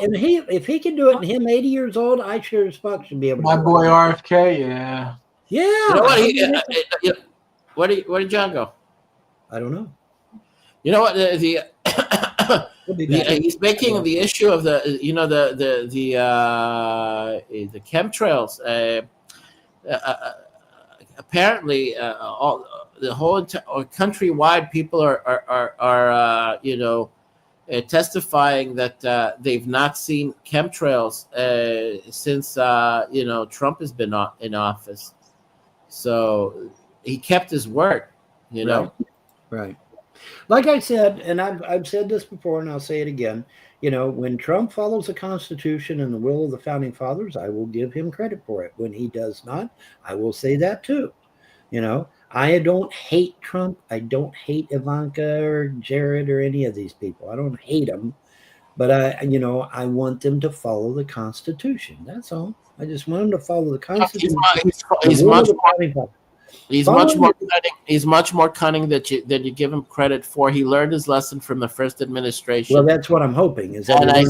can do it, and him 80 years old, I sure as fuck should be able to. My do boy it. RFK, yeah. Yeah. You know what? Where did John go? I don't know. You know what? He'll be back. He's making the issue of the chemtrails. Apparently, all the whole countrywide people are testifying that they've not seen chemtrails since Trump has been in office. So he kept his word. You know, right. Like I said, and I've said this before, and I'll say it again. You know, when Trump follows the Constitution and the will of the Founding Fathers, I will give him credit for it. When he does not, I will say that too. You know, I don't hate Trump. I don't hate Ivanka or Jared or any of these people. I don't hate them, but I want them to follow the Constitution. That's all. I just want them to follow the Constitution. He's much more cunning. He's much more cunning than you give him credit for. He learned his lesson from the first administration. Well, that's what I'm hoping. Is that I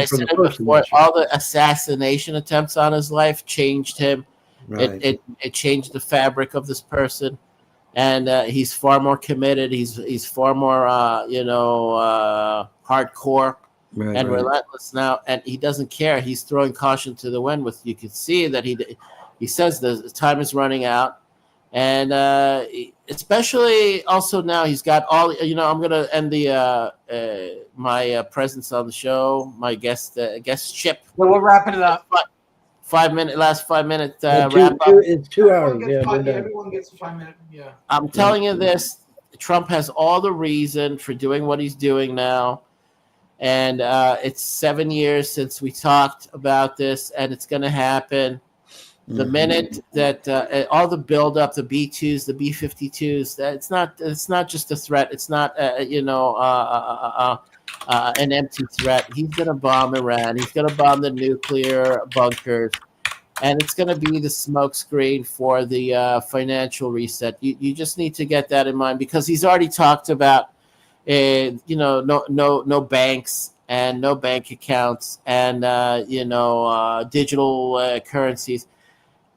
said before, all the assassination attempts on his life changed him. Right. It changed the fabric of this person, and he's far more committed. He's far more hardcore and relentless now, and he doesn't care. He's throwing caution to the wind. You can see that he says the time is running out. And especially also now he's got all. I'm going to end my presence on the show. My guestship. Well, we'll wrap it up. Last 5 minute wrap up. It's 2 hours. Everyone gets a 5 minute. Yeah. I'm telling you this. Trump has all the reason for doing what he's doing now, and it's 7 years since we talked about this, and it's going to happen. The minute that all the buildup, the B-2s, the B-52s, it's not just a threat. It's not an empty threat. He's going to bomb Iran. He's going to bomb the nuclear bunkers, and it's going to be the smokescreen for the financial reset. You just need to get that in mind, because he's already talked about no banks and no bank accounts and digital currencies.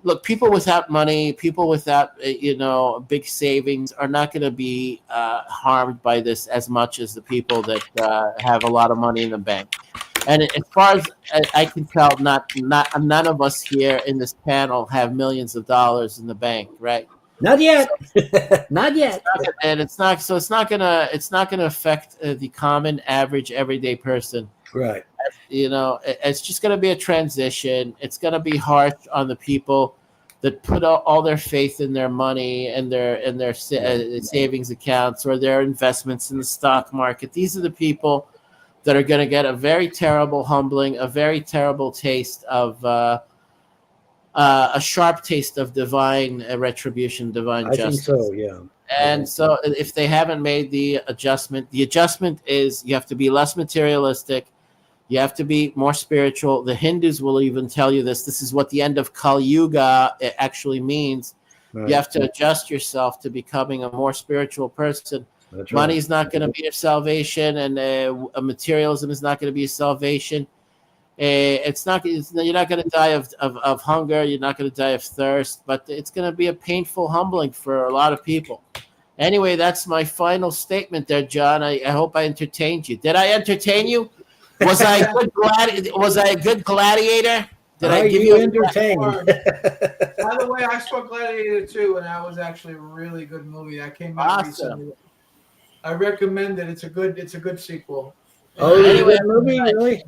Look, people without money, people without big savings are not going to be harmed by this as much as the people that have a lot of money in the bank. And as far as I can tell, none of us here in this panel have millions of dollars in the bank, right? Not yet. Not yet. And it's not gonna affect the common, average, everyday person. Right. It's just going to be a transition. It's going to be harsh on the people that put all their faith in their money and their savings accounts or their investments in the stock market. These are the people that are going to get a very terrible humbling, a very terrible taste of a sharp taste of divine retribution, divine justice. I think so, yeah. And so if they haven't made the adjustment is you have to be less materialistic. You have to be more spiritual. The Hindus will even tell you this. This is what the end of Kali Yuga actually means. Right. You have to adjust yourself to becoming a more spiritual person. That's Money is not going to be your salvation, and materialism is not going to be your salvation. You're not going to die of hunger. You're not going to die of thirst, but it's going to be a painful humbling for a lot of people. Anyway, that's my final statement there, John. I hope I entertained you. Did I entertain you? Was I a good gladiator? Did I give you entertained? By the way, I saw Gladiator 2, and that was actually a really good movie. That came out recently. I recommend it. It's a good sequel. Oh, anyway, movie, really?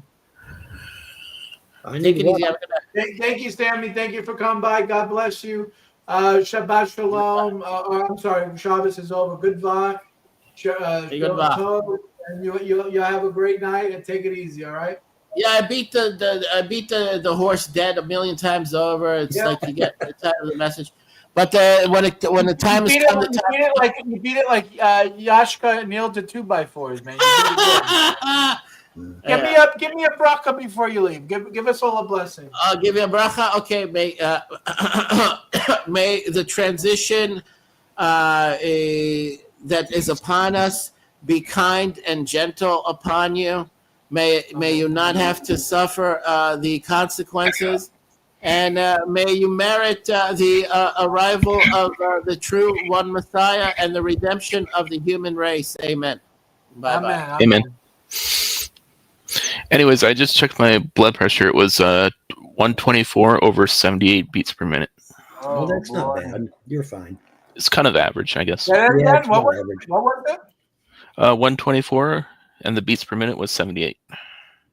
Thank you, Stanley. Thank you for coming by. God bless you. Shabbat Shalom. I'm sorry, Shabbos is over. Good luck. And you have a great night and take it easy. All right. Yeah, I beat the horse dead 1,000,000 times over. It's like you get tired of the message. But when the time is come, you beat it like Yashka nailed to 2x4s, man. Give me a bracha before you leave. Give us all a blessing. I'll give you a bracha. Okay, may the transition that is upon us be kind and gentle upon you. May you not have to suffer the consequences, and may you merit the arrival of the true one Messiah and the redemption of the human race. Amen. Bye bye. Amen. Anyways, I just checked my blood pressure. It was 124 over 78 beats per minute. Oh, that's not bad. You're fine. It's kind of average, I guess. Yeah, it's what not average. was it? 124, and the beats per minute was 78.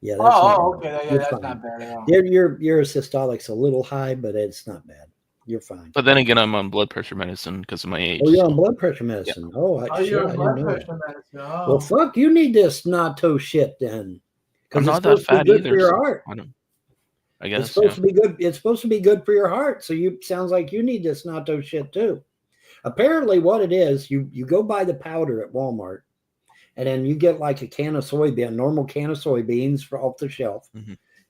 Yeah, that's okay. Yeah, that's fine. not bad at all. Your systolic's a little high, but it's not bad. You're fine. But then again, I'm on blood pressure medicine because of my age. Oh, you're on blood pressure medicine. Yeah. You're on blood didn't know pressure that. medicine. Oh. Well, fuck, you need this natto shit then. I'm not it's that fat good either. For your heart. I guess it's supposed to be good. It's supposed to be good for your heart. So sounds like you need this natto shit too. Apparently, what it is, you go buy the powder at Walmart, and then you get like a can of normal can of soybeans off the shelf,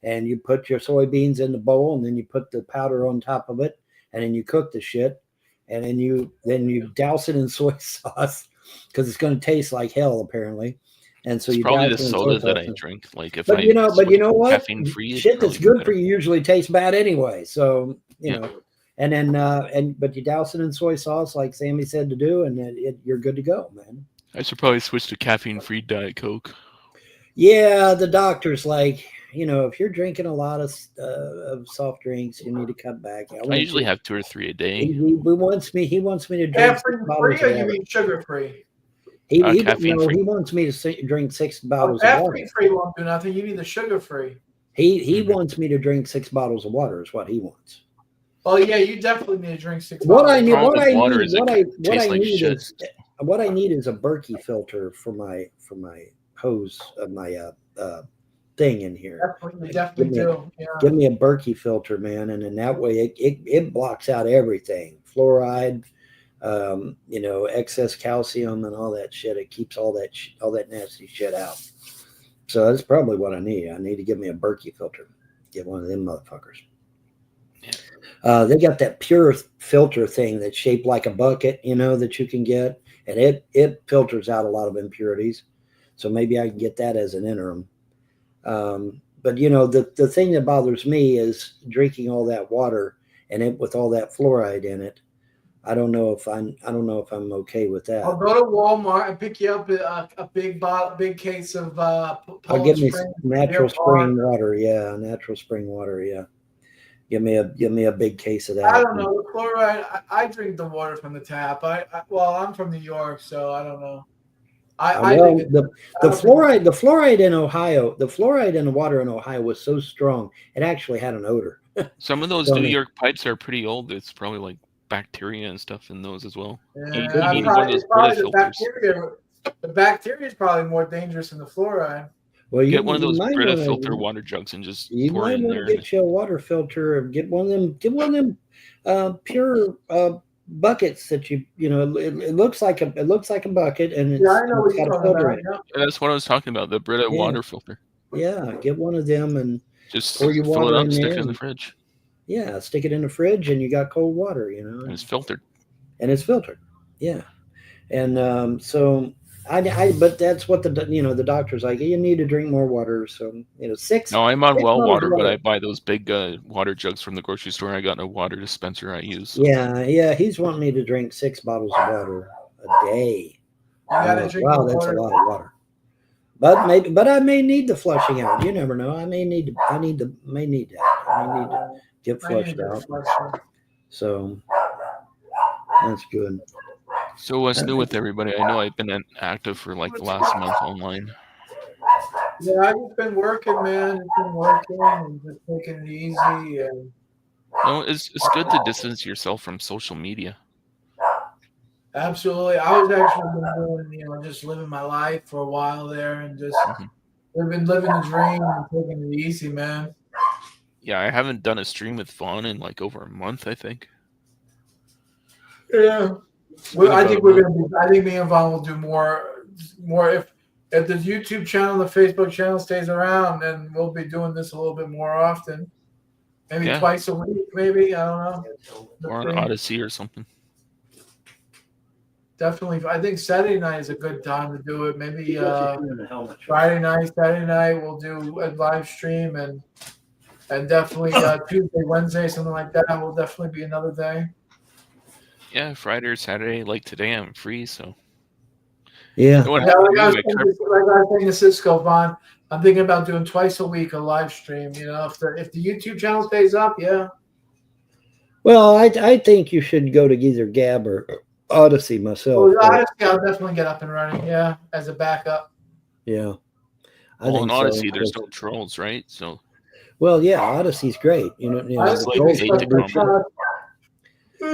and you put your soybeans in the bowl, and then you put the powder on top of it, and then you cook the shit, and then you douse it in soy sauce because it's going to taste like hell apparently. And so it's probably the soda that I drink. Like if you know what? Caffeine free, shit that's good for you usually tastes bad anyway. So you know, and then but you douse it in soy sauce like Sammy said to do, and you're good to go, man. I should probably switch to caffeine-free Diet Coke. Yeah, the doctor's like, if you're drinking a lot of soft drinks, you need to cut back. I usually have 2 or 3 a day. He wants me to drink caffeine-free, or you mean sugar-free? He wants me to drink 6 bottles of water. Caffeine-free won't do nothing. You need the sugar-free. He wants me to drink 6 bottles of water is what he wants. Oh yeah, you definitely need to drink 6 What bottles. What I need is a Berkey filter for my hose of my thing in here. Definitely do. Yeah. Give me a Berkey filter, man, and in that way it blocks out everything. Fluoride, excess calcium and all that shit. It keeps all that nasty shit out. So that's probably what I need. I need to give me a Berkey filter. Get one of them motherfuckers. Yeah. They got that pure filter thing that's shaped like a bucket, that you can get, and it filters out a lot of impurities. So maybe I can get that as an interim. But the thing that bothers me is drinking all that water and it with all that fluoride in it. I don't know if I'm okay with that. I'll go to Walmart and pick you up a big case of I'll give me natural spring water. Yeah, natural spring water. Yeah, give me a big case of that. I don't know the chloride. I drink the water from the tap. I'm from New York, so I don't know. The fluoride in Ohio, the fluoride in the water in Ohio was so strong it actually had an odor. Some of those New York pipes are pretty old. It's probably like bacteria and stuff in those as well. Yeah, the bacteria is probably more dangerous than the fluoride. Well, get one of those Brita filter water jugs and just pour it in there. Get you a water filter, or get one of them pure buckets that it looks like a bucket, and it's got a filter in it. That's what I was talking about, the Brita water filter. Yeah, get one of them and just pour your water in there, stick it in the fridge. Yeah, stick it in the fridge, and you got cold water. And it's filtered. Yeah, and so but that's what the doctor's like. You need to drink more water. So 6. No, I'm on well water, but I buy those big water jugs from the grocery store. I got no water dispenser I use. So. Yeah. He's wanting me to drink 6 bottles of water a day. Wow, that's a lot of water. But I may need the flushing out. You never know. I may need to get flushed out. So that's good. So what's new with everybody? I know I've been active for like the last month online. Yeah, I've just been working, man. And just taking it easy. And it's good to distance yourself from social media. Absolutely. I was actually doing, just living my life for a while there, and just I've been living the dream and taking it easy, man. Yeah, I haven't done a stream with Vaughn in like over a month, I think. Yeah. Well, I think me and Vaughn will do more if the YouTube channel, the Facebook channel stays around, then we'll be doing this a little bit more often. Maybe twice a week, maybe. I don't know. Or on Odyssey or something. definitely. I think Saturday night is a good time to do it. Maybe helmet. Friday night, Saturday night, we'll do a live stream, and definitely Tuesday, Wednesday, something like that will definitely be another day. Yeah, Friday or Saturday, like today, I'm free, so. Yeah. What Yeah, happened like I to you, was saying to Cisco, Vaughn, I'm thinking about doing twice a week a live stream. You know, if the YouTube channel stays up, yeah. Well, I think you should go to either Gab or Odyssey myself. Well, honestly, I'll definitely get up and running. Yeah, as a backup. Yeah. I Well, think in so. Odyssey, there's no trolls, right? So. Well, yeah, Odyssey's great. Odyssey like is 8 to come.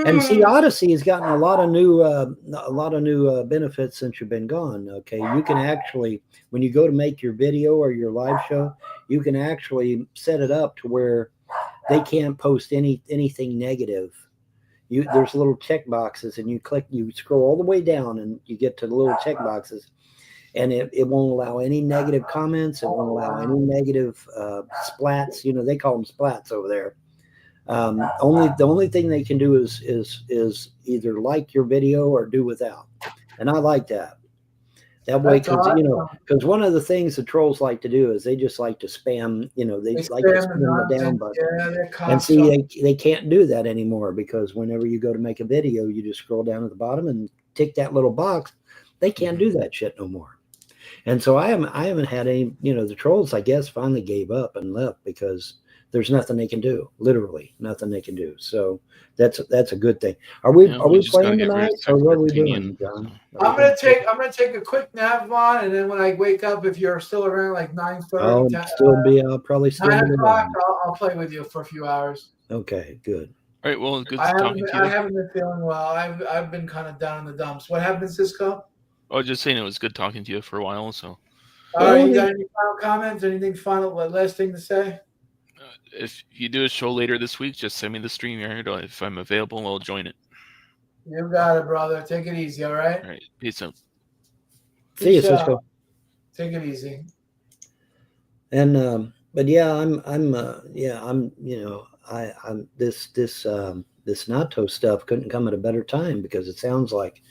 And see, Odyssey has gotten a lot of new benefits since you've been gone. Okay, you can actually, when you go to make your video or your live show, you can actually set it up to where they can't post anything negative. There's little check boxes, and you scroll all the way down, and you get to the little check boxes, and it won't allow any negative comments. It won't allow any negative splats. They call them splats over there. The only thing they can do is either like your video or do without, and I like that. That way, because one of the things the trolls like to do is they just like to spam. They like to spam the down button. And see, they can't do that anymore, because whenever you go to make a video, you just scroll down at the bottom and tick that little box. They can't do that shit no more. And so I haven't had any. The trolls, I guess, finally gave up and left because there's nothing they can do. Literally nothing they can do. So that's a good thing. Are we playing tonight, or what are we doing, John? I'm gonna take a quick nap, Vaughn, and then when I wake up, if you're still around like 9:30, I'll probably still 9 o'clock, I'll play with you for a few hours. Okay, good. All right, well, good talking to you. I haven't been feeling well. I've been kind of down in the dumps. What happened, Cisco? I was just saying it was good talking to you for a while. So. All right, you got any final comments? Anything final? Last thing to say? If you do a show later this week, just send me the StreamYard. If I'm available, I'll join it. You got it, brother. Take it easy, all right? All right. Peace out. See you, Cisco. Take it easy. And but yeah, I'm this natto stuff couldn't come at a better time, because it sounds like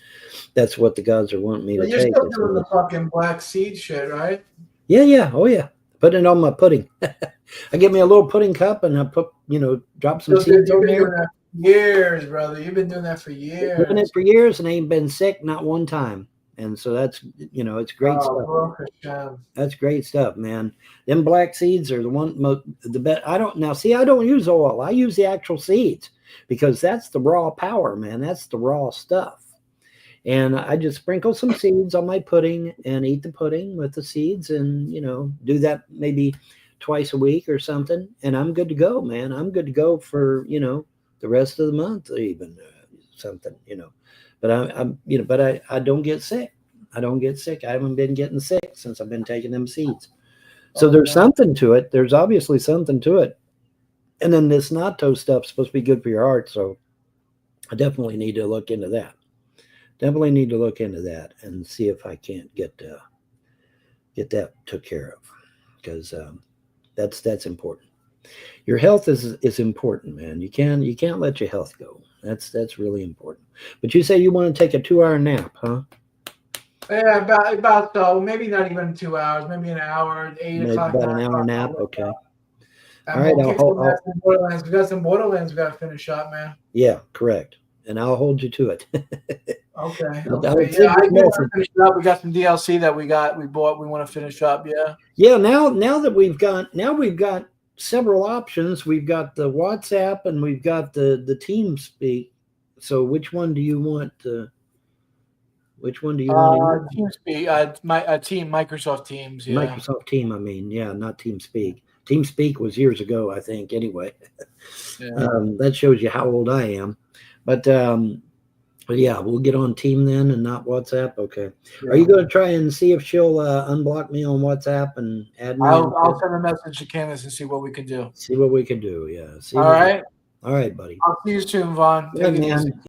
that's what the gods are wanting me to take. You're still doing the fucking black seed shit, right? Yeah. Oh yeah. Putting it on my pudding. I get me a little pudding cup, and I put, drop some seeds on there. Years, brother. You've been doing that for years. Doing it for years, and ain't been sick not one time. And so that's, it's great stuff. That's great stuff, man. Them black seeds are the best. I don't use oil. I use the actual seeds, because that's the raw power, man. That's the raw stuff. And I just sprinkle some seeds on my pudding and eat the pudding with the seeds, and, do that maybe twice a week or something. And I'm good to go, man. I'm good to go for, the rest of the month, even something, but I don't get sick. I don't get sick. I haven't been getting sick since I've been taking them seeds. So there's something to it. There's obviously something to it. And then this natto stuff's supposed to be good for your heart. So I definitely need to look into that. And see if I can't get that took care of, because that's important. Your health is important, man. You can't let your health go. That's really important. But you say you want to take a 2-hour nap, huh? Yeah, about maybe not even 2 hours, maybe an hour, 8 o'clock. About an hour nap, okay. All right, we got some Borderlands we got to finish up, man. Yeah, correct. And I'll hold you to it. Okay. Yeah, I want to finish it up. We got some DLC that we bought. We want to finish up. Yeah. Yeah. Now that we've got several options. We've got the WhatsApp and we've got the TeamSpeak. So which one do you want? Which one do you want? TeamSpeak. Microsoft Teams. Yeah. Microsoft Team. I mean, yeah, not TeamSpeak. TeamSpeak was years ago, I think. Anyway, yeah. That shows you how old I am. But yeah, we'll get on Team then and not WhatsApp. Okay. Yeah. Are you going to try and see if she'll unblock me on WhatsApp and add me? I'll send a message to Candace and see what we can do. See what we can do. Yeah. All right. All right, buddy. I'll see you soon, Vaughn. Yeah, man.